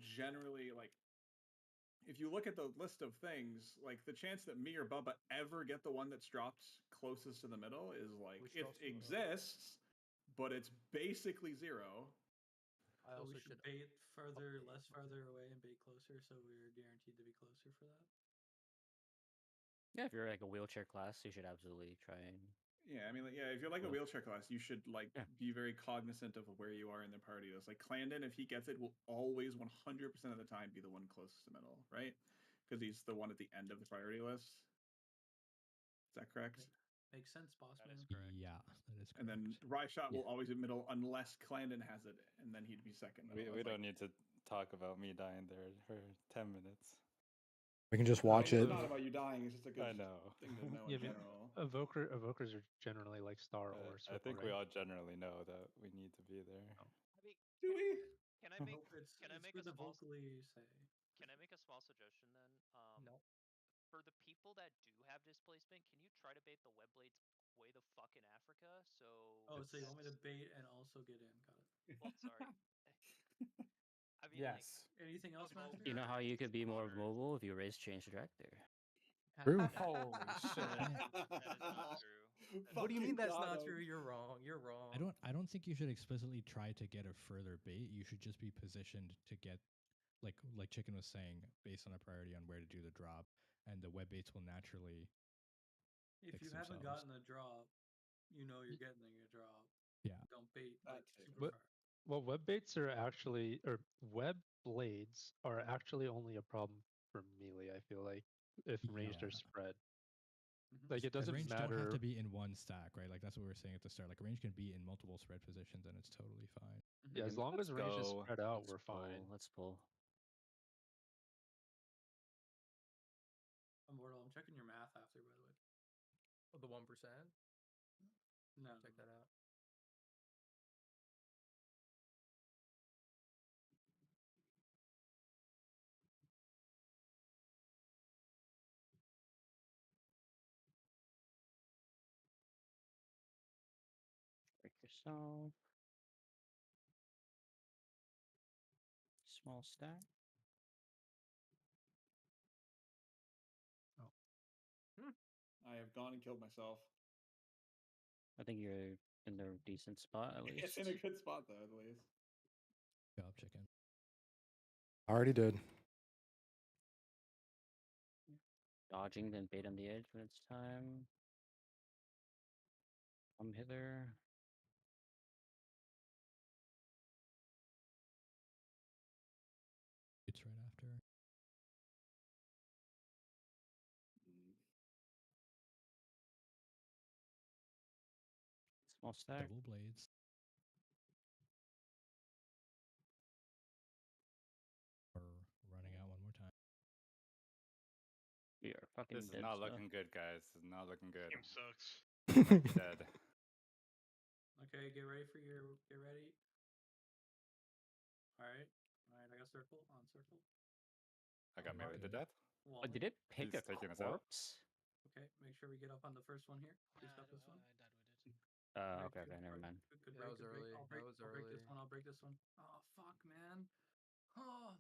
S4: generally, like if you look at the list of things, like the chance that me or Bubba ever get the one that's dropped closest to the middle is like it exists, but it's basically zero.
S19: So we should bait further, less farther away, and bait closer, so we're guaranteed to be closer for that.
S1: Yeah, if you're like a wheelchair class, you should absolutely try and.
S4: Yeah, I mean, if you're like a wheelchair class, you should like be very cognizant of where you are in the party list. Like Clandon, if he gets it, will always 100% of the time be the one closest to middle, right? Because he's the one at the end of the priority list. Is that correct?
S19: Makes sense, boss man.
S9: Yeah, that is correct.
S4: And then Rye-Shot will always be middle unless Clandon has it, and then he'd be second.
S16: We don't need to talk about me dying there for 10 minutes.
S8: We can just watch it.
S4: It's not about you dying. It's just a good
S16: I know.
S4: thing to know
S11: Yeah,
S4: in
S11: I mean,
S4: general.
S11: evokers are generally like star or circle.
S16: I think
S11: right?
S16: we all generally know that we need to be there.
S10: I mean,
S4: Do we?
S10: Can I make?
S19: It's
S10: Can I make
S19: good
S10: a
S19: to
S10: small?
S19: vocally say.
S10: Can I make a small suggestion then?
S3: No.
S10: For the people that do have displacement, can you try to bait the web blades way the fuck in Africa? So.
S19: Oh, so you want me to bait and also get in? Got it.
S10: Well, sorry. I mean,
S15: Yes.
S19: Anything else, Master?
S1: You know how you could be more mobile if you raise change director.
S8: True.
S15: Holy shit.
S10: That is not true.
S3: What do you mean that's not true? You're wrong. You're wrong.
S9: I don't think you should explicitly try to get a further bait. You should just be positioned to get, like Chicken was saying, based on a priority on where to do the drop, and the web baits will naturally.
S19: If you haven't gotten a drop, you know you're getting a drop.
S9: Yeah.
S19: Don't bait like super
S11: But,
S19: far.
S11: well, web baits are actually, or web blades are actually only a problem for melee. I feel like if ranged or spread. Like it doesn't
S9: range
S11: matter.
S9: don't have to be in one stack, right? Like that's what we were saying at the start. Like a range can be in multiple spread positions, and it's totally fine.
S11: Yeah, as long as range is spread out, we're fine.
S1: Let's pull.
S19: Immortal, I'm checking your math after, by the way.
S3: Oh, the 1%?
S19: No.
S3: Check that out.
S1: Break yourself. Small stack.
S4: I have gone and killed myself.
S1: I think you're in a decent spot at least.
S4: It's in a good spot though, at least.
S9: Good job, Chicken.
S8: I already did.
S1: Dodging, then bait on the edge when it's time. Come hither.
S9: It's right after.
S1: Small stack.
S9: Double blades. Or running out one more time.
S1: We are fucking
S16: This is
S1: dead
S16: not
S1: stuff.
S16: looking good, guys. This is not looking good.
S13: Game sucks.
S16: Might be dead.
S19: Okay, get ready for your. Get ready. Alright. Alright, I got circle. On circle.
S16: I got melee to death.
S1: Oh, did it pick
S16: He's
S1: a
S16: taking us out.
S1: corpse?
S19: Okay, make sure we get up on the first one here. Please stop this one.
S1: Okay, never mind.
S19: Good
S3: That
S19: break,
S3: was
S19: good break.
S3: early.
S19: I'll break,
S3: That was
S19: I'll break this
S3: early.
S19: one. I'll break this one. Oh fuck, man. Oh.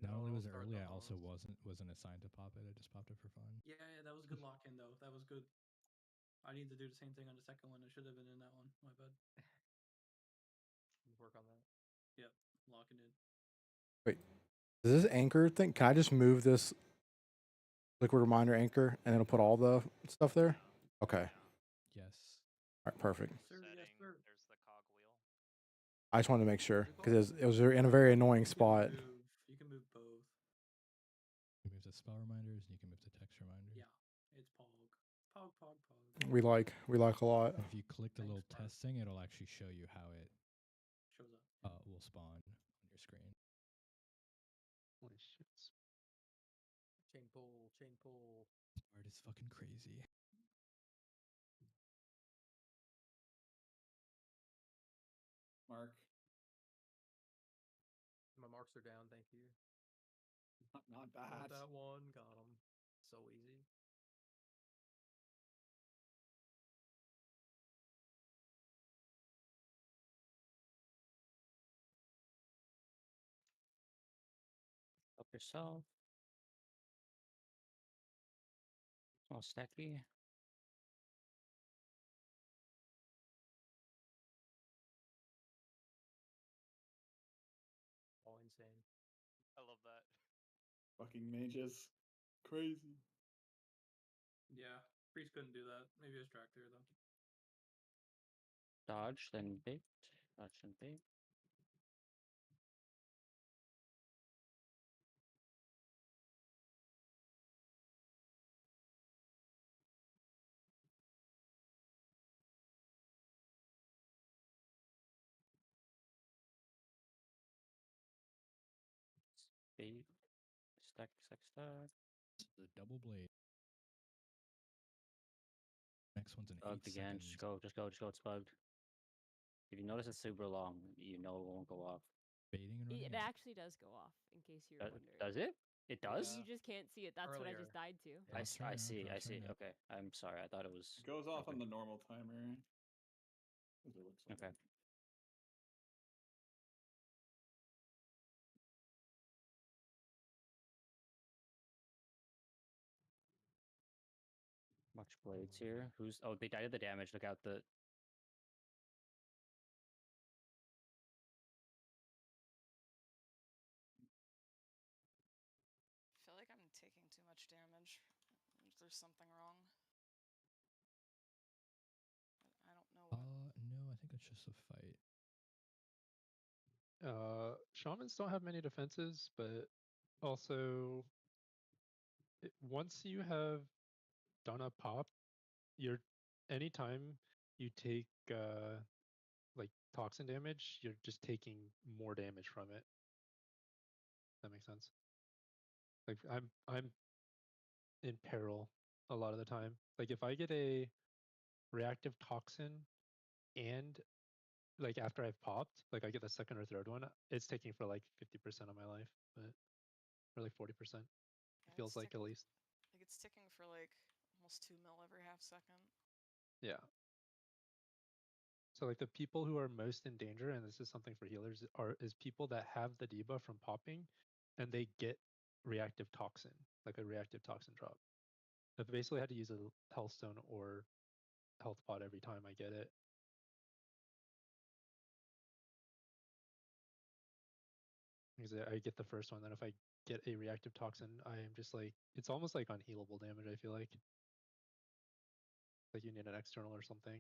S9: Not only was it early, I also wasn't assigned to pop it. I just popped it for fun.
S19: Yeah, that was good lock in though. That was good. I need to do the same thing on the second one. I should have been in that one. My bad.
S3: Work on that.
S19: Yep, locking in.
S8: Wait, does this anchor thing? Can I just move this liquid reminder anchor and it'll put all the stuff there? Okay.
S9: Yes.
S8: All right, perfect.
S19: Sir, yes, sir.
S10: There's the cog wheel.
S8: I just wanted to make sure because it was in a very annoying spot.
S19: You can move both.
S9: spell reminders, and you can move to text reminders.
S19: Yeah, it's Pog. Pog, Pog, Pog.
S8: We like a lot.
S9: If you click the little test thing, it'll actually show you how it
S19: shows up.
S9: Will spawn on your screen.
S11: Holy shit.
S3: Chain pull, chain pull.
S9: Art is fucking crazy.
S4: Mark.
S3: My marks are down, thank you.
S4: Not
S3: Got
S4: bad.
S3: that one, got him. So easy.
S1: Help yourself. Small stacky.
S3: All insane.
S10: I love that.
S4: Fucking mages. Crazy.
S19: Yeah, priest couldn't do that. Maybe a distract there though.
S1: Dodge, then bait. Dodge, then bait. Bait. Stack, stack, stack.
S9: This is a double blade. Next one's an
S1: Bugged
S9: 8
S1: again.
S9: seconds.
S1: Just go, just go, just go. It's bugged. If you notice it's super long, you know it won't go off.
S9: Baiting and running
S6: It
S9: out.
S6: actually does go off, in case you're wondering.
S1: Does it? It does?
S6: You just can't see it. That's what I just died to.
S1: I see. Okay. I'm sorry. I thought it was.
S4: It goes off on the normal timer. As it looks like.
S1: Okay. Much blades here. Who's? Oh, they died of the damage. Look out the.
S7: I feel like I'm taking too much damage. There's something wrong. I don't know what.
S9: No, I think it's just a fight.
S11: Shamans don't have many defenses, but also once you have done a pop, you're anytime you take like toxin damage, you're just taking more damage from it. That makes sense. Like I'm in peril a lot of the time. Like if I get a reactive toxin and like after I've popped, like I get the second or third one, it's taking for like 50% of my life, but or like 40%. It feels like at least.
S7: Like it's ticking for like almost 2 mil every half second.
S11: Yeah. So like the people who are most in danger, and this is something for healers, is people that have the debuff from popping, and they get reactive toxin, like a reactive toxin drop. I've basically had to use a health stone or health pot every time I get it. Because I get the first one, then if I get a reactive toxin, I am just like, it's almost like unhealable damage, I feel like. Like you need an external or something.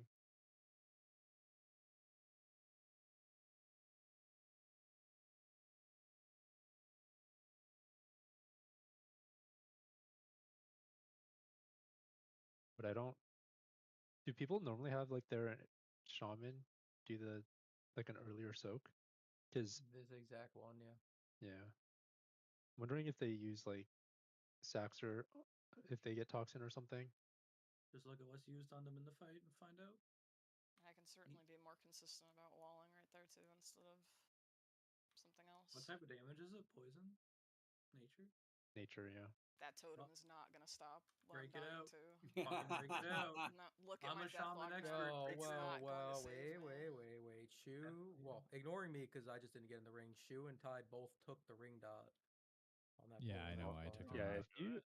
S11: But I don't. Do people normally have like their shaman do the like an earlier soak? Because
S3: This exact one, yeah.
S11: yeah, wondering if they use like sacks or if they get toxin or something.
S19: Just look at what's used on them in the fight and find out.
S7: I can certainly be more consistent about walling right there too, instead of something else.
S19: What type of damage is it? Poison? Nature?
S11: Nature, yeah.
S7: That totem is not gonna stop.
S19: Break it out.
S7: Too.
S19: Fucking break it out.
S7: No, look at
S19: I'm
S7: my
S19: a shaman
S7: deathlock
S19: expert.
S7: mark. It's not going to save me.
S3: Wait. Shu, well, ignoring me because I just didn't get in the ring. Shu and Ty both took the ring dot on that.
S9: Yeah, I know. I took the
S11: Yeah,
S9: ring
S11: if you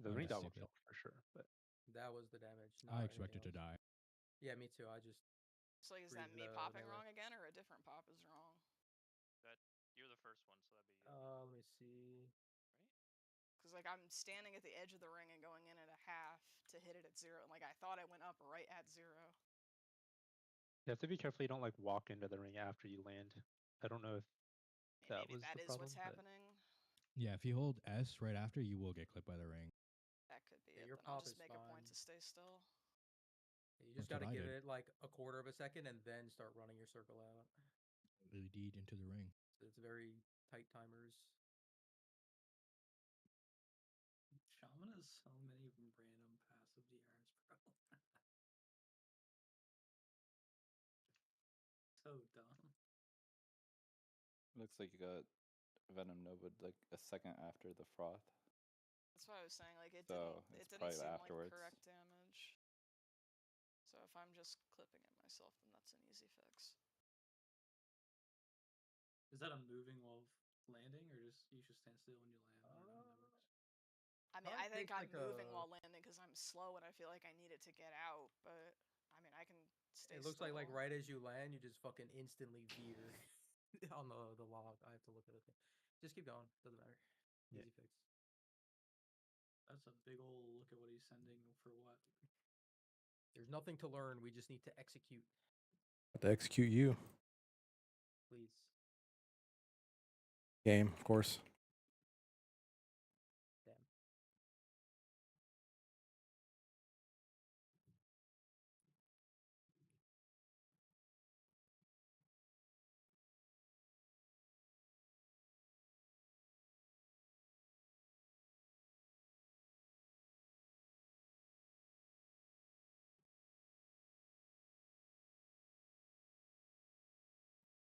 S11: the
S9: I'm
S11: ring dot will
S9: stupid.
S11: kill for sure, but
S3: that was the damage.
S9: I expected to die.
S3: Yeah, me too. I just.
S7: So is that me popping wrong again, or a different pop is wrong?
S10: That you're the first one, so that'd be.
S3: Let me see.
S7: Because like I'm standing at the edge of the ring and going in at a half to hit it at 0, and like I thought I went up right at 0.
S11: you have to be careful you don't like walk into the ring after you land. I don't know if that
S7: Maybe
S11: was
S7: that
S11: the
S7: is
S11: problem.
S7: what's happening.
S9: Yeah, if you hold S right after, you will get clipped by the ring.
S7: That could be
S3: Yeah,
S7: it.
S3: your
S7: Then I'll
S3: pop
S7: just
S3: is
S7: make a point
S3: fine.
S7: to stay still.
S3: You just
S9: That's what
S3: gotta
S9: I
S3: give
S9: did.
S3: it like a quarter of a second and then start running your circle out.
S9: Lead into the ring.
S3: So it's very tight timers.
S19: Shaman has so many random passive DRs, bro. So dumb.
S16: Looks like you got Venom Nova like a second after the Froth.
S7: That's what I was saying. Like it
S16: So
S7: didn't. It
S16: it's
S7: didn't
S16: probably
S7: seem
S16: afterwards.
S7: like correct damage. So if I'm just clipping it myself, then that's an easy fix.
S19: Is that a moving while landing, or just you should stand still when you land? I don't know how that works.
S7: I mean, I think I'm moving while landing because I'm slow and I feel like I need it to get out. But I mean, I can stay.
S3: It looks
S7: still.
S3: like right as you land, you just fucking instantly veer on the log. I have to look at it. Just keep going. Doesn't matter. Easy fix.
S19: That's a big old look at what he's sending for what.
S3: There's nothing to learn. We just need to execute.
S8: To execute you.
S3: Please.
S8: Game, of course.
S3: Damn.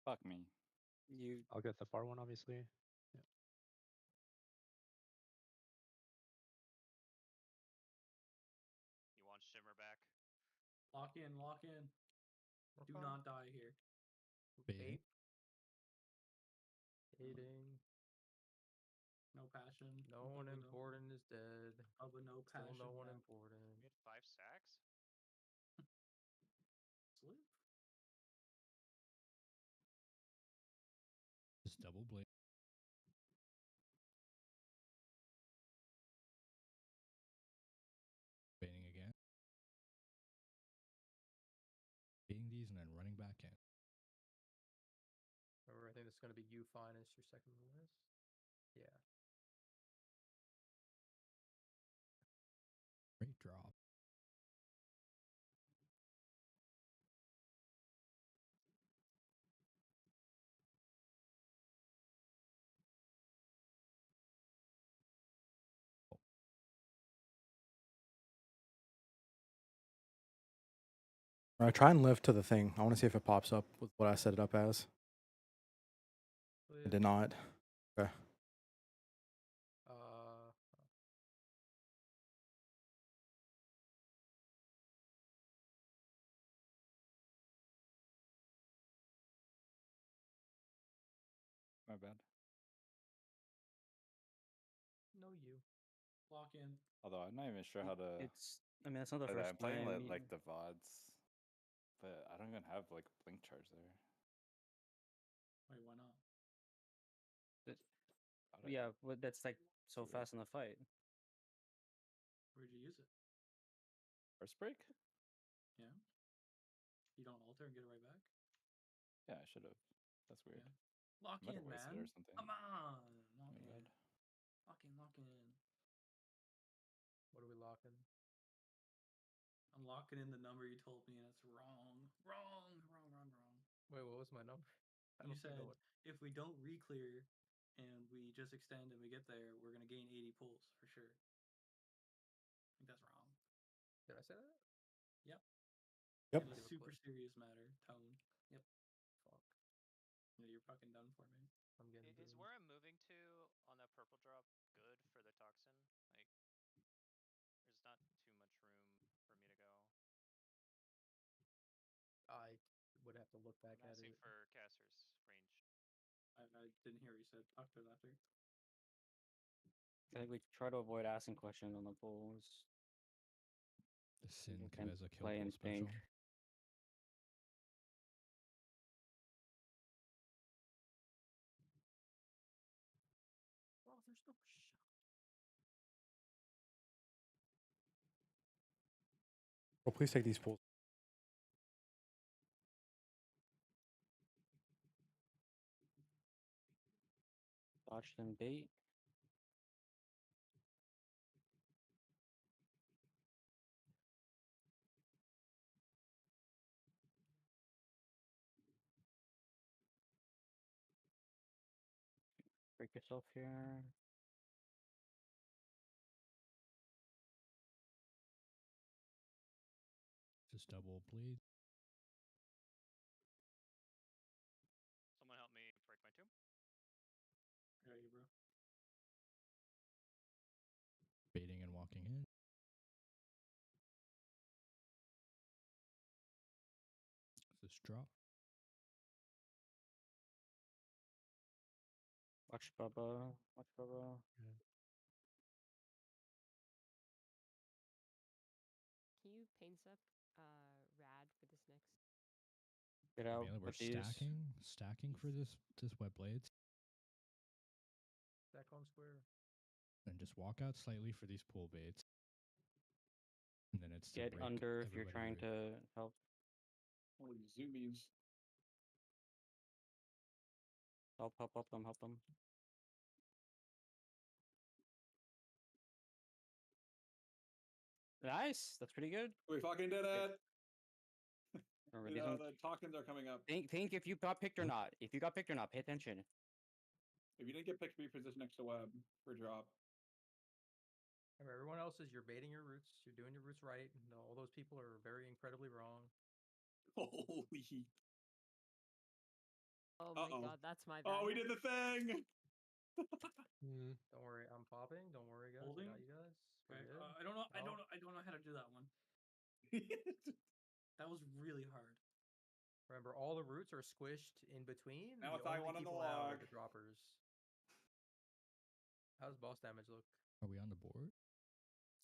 S16: Fuck me.
S11: I'll get the far one, obviously. Yeah.
S10: You want Shimmer back?
S19: Lock in, lock in. Do
S3: Okay.
S19: not die here.
S3: Bait. Baiting.
S19: No passion.
S3: No one important is dead.
S19: But no
S3: Still
S19: passion.
S3: no one
S19: now.
S3: important.
S10: We had 5 sacks.
S19: Slip.
S9: Just double blade. Baiting again. Baiting these and then running back in.
S3: Remember, I think it's going to be you fine as your second lowest. Yeah.
S9: Great drop.
S8: Try and live to the thing. I want to see if it pops up with what I set it up as. It did not. Okay.
S16: My bad.
S3: No, you.
S19: Lock in.
S16: Although I'm not even sure how to.
S1: It's. I mean, it's not the
S16: play that.
S1: first
S16: I'm playing
S1: time.
S16: like the VODs, but I don't even have like blink charge there.
S19: Wait, why not?
S1: Yeah, but that's like so fast in the fight.
S19: Where'd you use it?
S16: First break?
S19: Yeah. You don't alter and get it right back?
S16: Yeah, I should have. That's weird.
S19: Yeah. Lock
S16: Might
S19: in,
S16: have wasted
S19: man.
S16: it or something.
S19: Come on. Lock
S16: My
S19: in.
S16: bad.
S19: Lock in, lock in.
S3: What are we locking?
S19: I'm locking in the number you told me, and it's wrong. Wrong.
S3: Wait, what was my number?
S19: You said if we don't re-clear and we just extend and we get there, we're gonna gain 80 pulls for sure. I think that's wrong.
S3: Did I say that?
S19: Yep.
S8: Yep.
S19: In a super serious matter, tone. Yep.
S3: Fuck.
S19: Yeah, you're fucking done for me.
S3: I'm getting
S10: Is where I'm moving to on that purple drop good for the toxin? Like, there's not too much room for me to go.
S3: I would have to look back
S10: I'm
S3: at
S10: asking
S3: it.
S10: for casters range.
S19: I didn't hear what you said. Talk to it after.
S1: I think we try to avoid asking questions on the polls.
S9: The Sin
S1: You can
S9: Kaveza kill
S1: play
S9: pool
S1: and
S9: special.
S1: think.
S3: Oh, there's no shot.
S8: Well, please take these pools.
S1: Dodge them bait. Break yourself here.
S9: Just double bleed.
S10: Someone help me break my tomb.
S19: Got you, bro.
S9: Baiting and walking in. Just drop.
S1: Watch Bubba. Watch Bubba.
S6: Can you paint up rad for this next?
S1: Get out.
S9: Mainly we're
S1: Put these.
S9: stacking for this web blades.
S3: Stack on square.
S9: And just walk out slightly for these pool baits. And then it's to
S1: Get
S9: break
S1: under if you're
S9: everybody
S1: trying
S9: root.
S1: to help.
S4: Holy zoomies.
S1: Help them, help them. Nice. That's pretty good.
S4: We fucking did it.
S1: Remember,
S4: You
S1: these
S4: know,
S1: ones,
S4: the tokens are coming up.
S1: think if you got picked or not. If you got picked or not, pay attention.
S4: If you didn't get picked, reposition next to web for drop.
S3: Remember, everyone else is you're baiting your roots. You're doing your roots right. No, all those people are very incredibly wrong.
S4: Holy.
S6: Oh my god, that's my bad.
S4: Oh, we did the thing.
S3: Don't worry, I'm popping. Don't worry, guys.
S19: Holding?
S3: I got you guys. We're
S19: Okay.
S3: good.
S19: I don't know. I
S3: No?
S19: don't know how to do that one. That was really hard.
S3: Remember, all the roots are squished in between.
S4: Now
S3: the
S4: if I
S3: only
S4: won on the
S3: people out are
S4: log.
S3: the droppers. How's boss damage look?
S9: Are we on the board?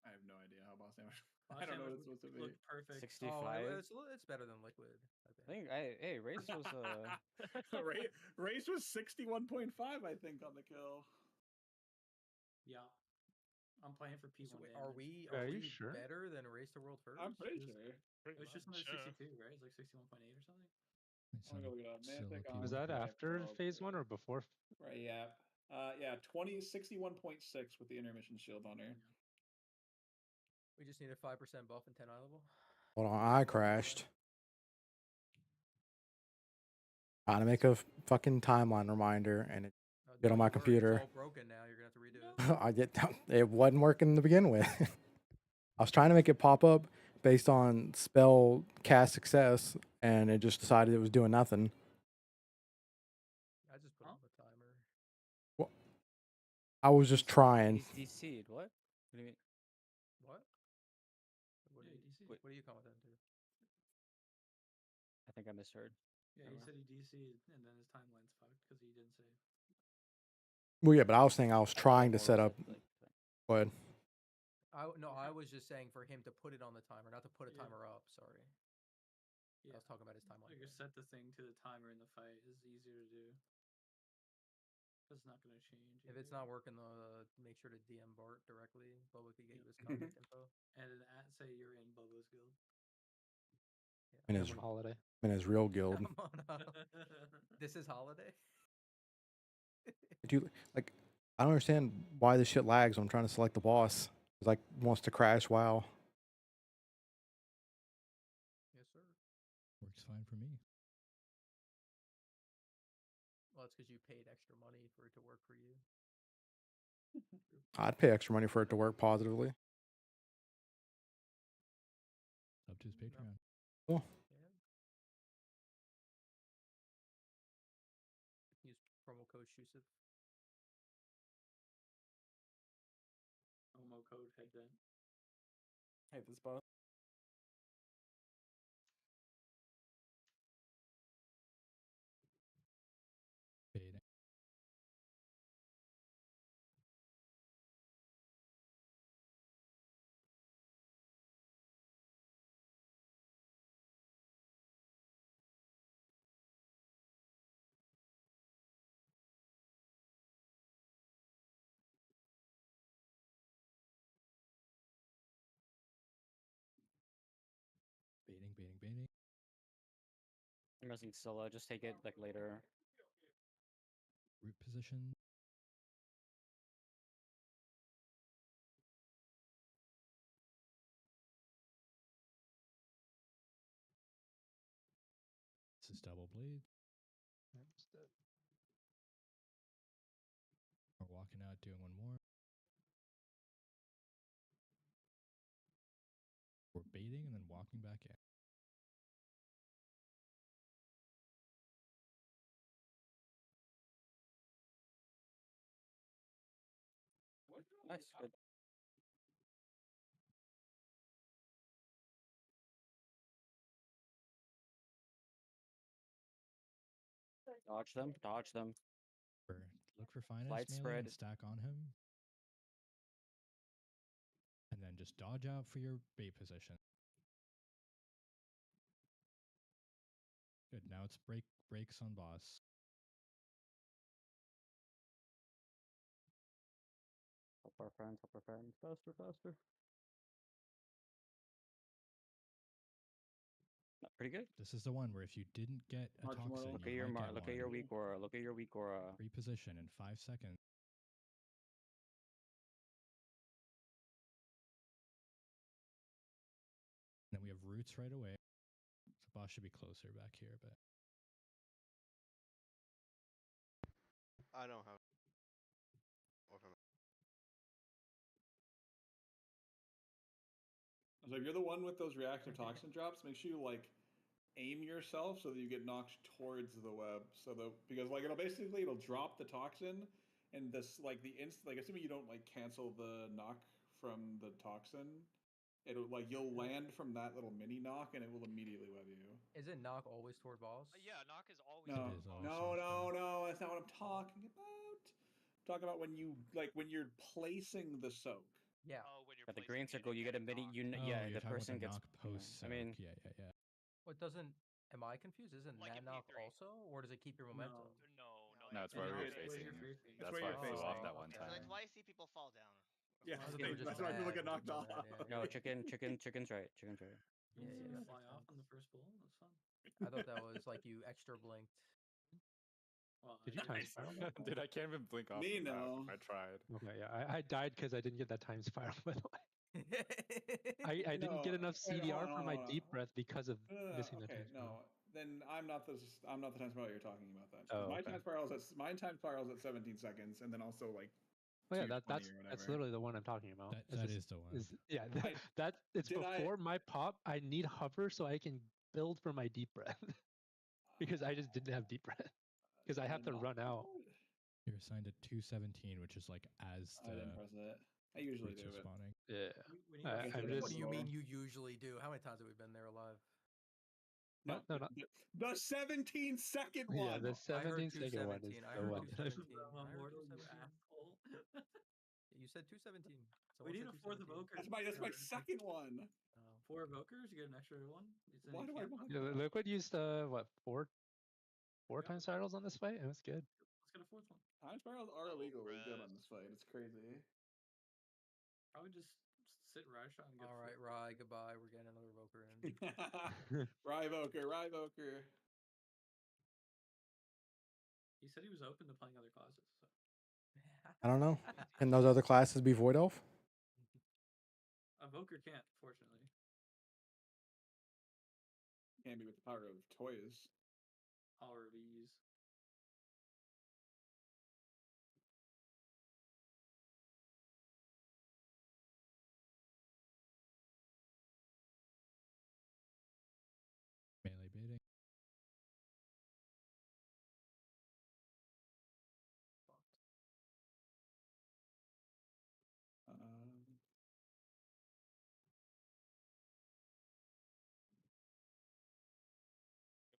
S4: I have no idea how boss damage.
S19: Boss
S4: I don't know what
S19: damage
S4: it's supposed to be.
S19: looked perfect.
S1: 65.
S3: Oh, it's better than liquid. I think.
S1: Hey, Race was
S4: Race was 61.5, I think, on the kill.
S19: Yeah. I'm playing for P1
S3: So wait,
S19: damage.
S3: are
S11: Are you
S3: we
S11: sure?
S3: better than Race to World First?
S4: I'm pretty
S19: It was-
S4: sure.
S19: It was just under 62, right? It's like 61.8 or something.
S4: I'm gonna go look it up. Mantic
S9: Solo
S4: on
S11: Was that
S4: Sky
S11: after
S4: Pro.
S11: phase 1 or before?
S4: Right, yeah. Yeah, 61.6 with the intermission shield on her.
S3: We just need a 5% buff and 10 eye level.
S8: Hold on, I crashed. Trying to make a fucking timeline reminder, and it get on my computer.
S3: It's all broken now. You're gonna have to redo it.
S8: I get it wasn't working to begin with. I was trying to make it pop up based on spell cast success, and it just decided it was doing nothing.
S3: I just put on the timer.
S8: Well, I was just trying.
S1: He's DC'd. What? What do you mean?
S3: What? What,
S19: Yeah,
S3: do you,
S19: DC.
S3: what do you comment that to?
S1: I think I misheard.
S19: Yeah, he said he DC'd and then his timeline's fucked because he didn't save.
S8: Well, yeah, but I was saying I was trying to set up. Go ahead.
S3: I was just saying for him to put it on the timer, not to put a
S19: Yeah.
S3: timer up. Sorry.
S19: Yeah.
S3: I was talking about his timeline.
S19: Like, just set the thing to the timer in the fight is easier to do. That's not going to change.
S3: If it's not working, make sure to DM Bart directly. Bubba could get you his contact info.
S19: And then say you're in Bubba's guild.
S8: In
S11: I'm
S8: his
S11: on holiday.
S8: in his real guild.
S3: Come on up. This is holiday.
S8: Do you, like, I don't understand why this shit lags when I'm trying to select the boss. It's like wants to crash. Wow.
S3: Yes, sir.
S9: Works fine for me.
S3: Well, it's because you paid extra money for it to work for you.
S8: I'd pay extra money for it to work positively.
S9: Up to his Patreon.
S8: Cool.
S3: Use promo code SHUSIP.
S19: Promo code headband.
S4: Hey, this boss.
S9: Baiting. Baiting.
S1: I'm missing solo. Just take it like later.
S9: Root position. This is double bleed. doing one more. We're baiting and then walking back in.
S1: Nice, good. Dodge them, dodge them.
S9: Look for finance
S1: Light
S9: melee
S1: spread.
S9: and stack on him. And then just dodge out for your bait position. Good, now it's breaks on boss.
S1: Help our friends, faster, faster. Pretty good.
S9: This is the one where if you didn't get a
S4: March
S9: toxin,
S4: Mortal.
S1: Look
S9: you
S1: at your
S9: might get
S1: look
S9: one.
S1: at your weak aura. Look at your weak aura.
S9: Reposition in 5 seconds. Then we have roots right away. So boss should be closer back here, but
S14: I don't have.
S4: So if you're the one with those reactive toxin drops, make sure you like aim yourself so that you get knocked towards the web. Because like it'll drop the toxin, and this like assuming you don't like cancel the knock from the toxin, it'll like you'll land from that little mini knock and it will immediately web you.
S3: Is it knock always toward boss?
S10: Yeah, knock is always.
S4: No, no, that's not what I'm talking about. I'm talking about when you're placing the soak.
S3: Yeah.
S10: Oh, when you're
S1: At the green circle, you get a mini.
S9: you're
S1: the
S9: talking
S1: person
S9: about
S1: gets.
S9: the knock post
S1: I mean,
S9: yeah.
S3: What doesn't? Am I confused? Isn't
S10: Like
S3: that
S10: in
S3: knock
S10: P3.
S3: also, or does it keep your momentum?
S16: No, it's where we were facing. That's why it flew off that one
S17: So
S16: time.
S17: that's why I see people fall down.
S4: Yeah,
S3: I thought they were just
S4: that's why people get
S3: mad
S4: knocked
S3: or
S4: off.
S3: something,
S1: no, chicken's right. Chicken's right.
S19: You
S3: Yeah,
S19: see
S3: yeah,
S19: me
S3: that
S19: fly
S3: makes
S19: off on
S3: sense.
S19: the first pull. That's fun.
S3: I thought that was like you extra blinked.
S19: Well,
S11: Did you time spiral?
S16: Dude, I can't even blink off
S4: Me
S16: the map.
S4: no.
S16: I tried.
S11: Okay, yeah, I died because I didn't get that time spiral. By the way, I didn't get enough
S4: Wait, hold
S11: CDR
S4: on,
S11: for my
S4: hold on.
S11: deep breath because of missing the
S4: Okay,
S11: time spiral.
S4: no. Then I'm not the time spiral you're talking about. Then
S11: Oh,
S4: my
S11: okay.
S4: time spiral's at 17 seconds, and then also like.
S11: Oh yeah,
S4: 220
S11: that's
S4: or whatever.
S11: literally the one I'm talking about.
S9: That is the one.
S11: Yeah, it's before my pop. I need hover so I can build for my deep breath because I just didn't have deep breath because I have to run out.
S9: You're assigned at 217, which is like as
S4: I didn't press it. I usually
S9: roots
S4: do
S9: are
S4: it.
S9: spawning.
S11: Yeah, I'm just.
S3: What do you mean you usually do? How many times have we been there alive?
S4: No, the 17-second one.
S11: Yeah, the
S3: I heard
S11: 17-second one is
S3: 217. I
S11: the
S3: heard
S11: one.
S3: 217.
S19: Well,
S3: I heard
S19: Mortal, you
S3: 217.
S19: asshole.
S3: You said 217.
S19: We need a fourth
S3: 217.
S19: evoker.
S4: That's my second one.
S19: 4 evokers, you get an extra one. It's
S4: Why do I want
S11: Yeah, Liquid used what four time spirals on this fight? It was good.
S19: Let's get a fourth one.
S4: Time spirals are illegally good on this fight. It's crazy.
S19: Probably just sit Ryshaw and get.
S3: All right, Rye, goodbye. We're getting another evoker in.
S4: Ryvoker.
S19: He said he was open to playing other classes. So.
S8: I don't know. Can those other classes be Void Elf?
S19: Evoker can't, fortunately.
S4: Can't be with the power of toys.
S19: All these.
S9: Melee baiting.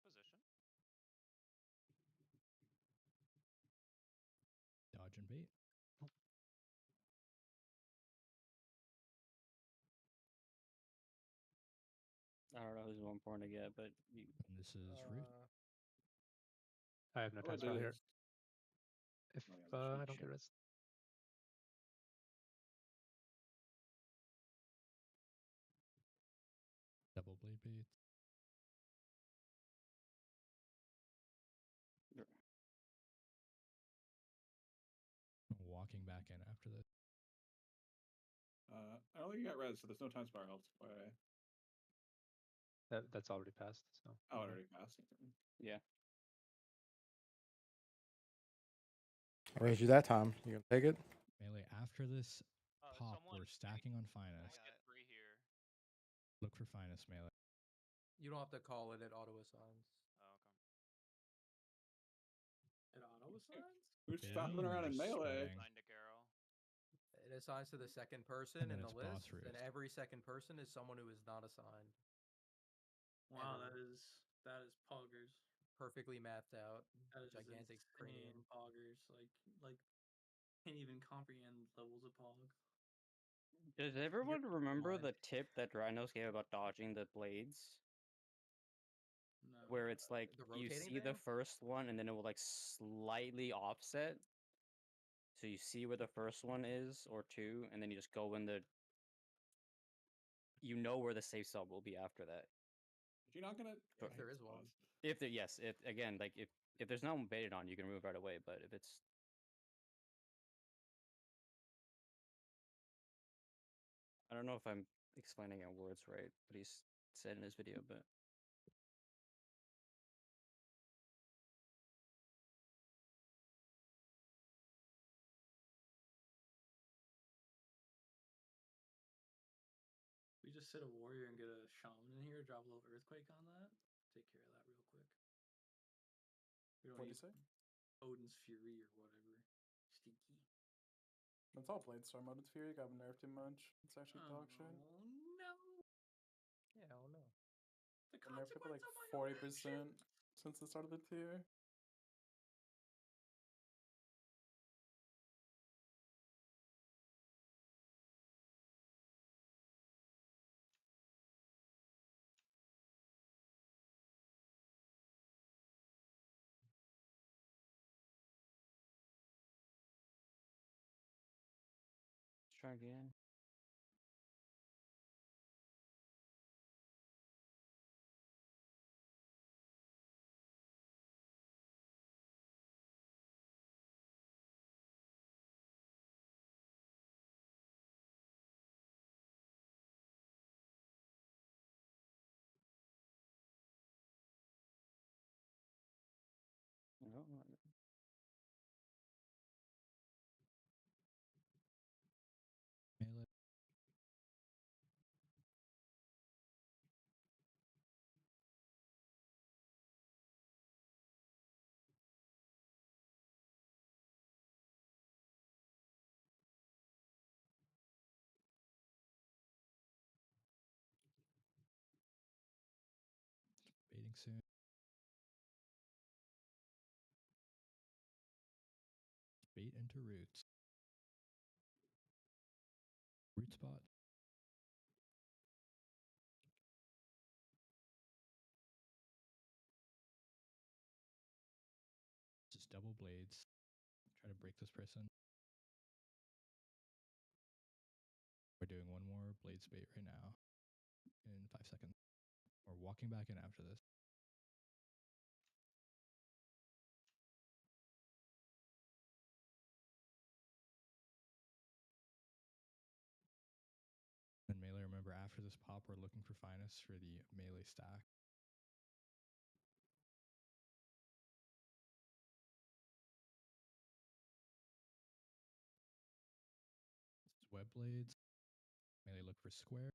S10: Good position.
S9: Dodge and bait.
S1: I don't know who's more important to get, but
S9: And this is root.
S11: I have no time spell here. If I don't get rest.
S9: Double blade baits. Walking back in after this.
S4: I don't think you got res, so there's no time spirals.
S11: That's already passed. So.
S4: Oh, it already passed.
S1: Yeah.
S8: I raised you that time. You gonna take it?
S9: Melee, after this pop,
S10: someone
S9: we're stacking on Finest.
S10: Get 3 here.
S9: Look for Finest, Melee.
S3: You don't have to call it, it auto assigns.
S10: Oh, okay.
S19: It auto assigns?
S4: Who's stopping around in melee?
S10: Find a Carol.
S3: It assigns to the second person
S9: And then
S3: in the
S9: it's boss
S3: list, and
S9: roost.
S3: every second person is someone who is not assigned.
S19: Wow,
S3: Ever.
S19: that is poggers.
S3: Perfectly mapped out.
S19: That is
S3: Gigantic
S19: insane
S3: cranium.
S19: poggers. Like can't even comprehend levels of pog.
S1: Does everyone remember
S3: mind.
S1: the tip that Rhinos gave about dodging the blades?
S19: No.
S1: Where it's like
S3: The
S1: you
S3: rotating
S1: see the
S3: thing?
S1: first one and then it will like slightly offset. So you see where the first one is or two, and then you just go in the. You know where the safe sub will be after that.
S4: You're not gonna.
S3: If there is one.
S1: If there, yes, if again, like if there's no one baited on, you can move right away. But if it's I don't know if I'm explaining in words right, what he's said in his video, but
S19: We just sit a warrior and get a shaman in here, drop a little earthquake on that. Take care of that real quick. We don't
S15: What'd
S19: need
S15: you say?
S19: Odin's Fury or whatever. Stinky.
S15: It's all Blade Storm. Odin's Fury got nerfed too much. It's actually dog shit.
S19: Oh no.
S3: Yeah, oh no.
S19: The
S15: They nerfed it by like
S19: consequence of my
S15: 40% since the start of the tier.
S1: let's try again. No,
S9: Melee. Baiting soon. Bait into roots. Root spot. Just double blades. Try to break this person. We're doing one more blades bait right now in 5 seconds. We're walking back in after this. And melee, remember after this pop, we're looking for Finest for the melee stack. This is web blades. Melee, look for square.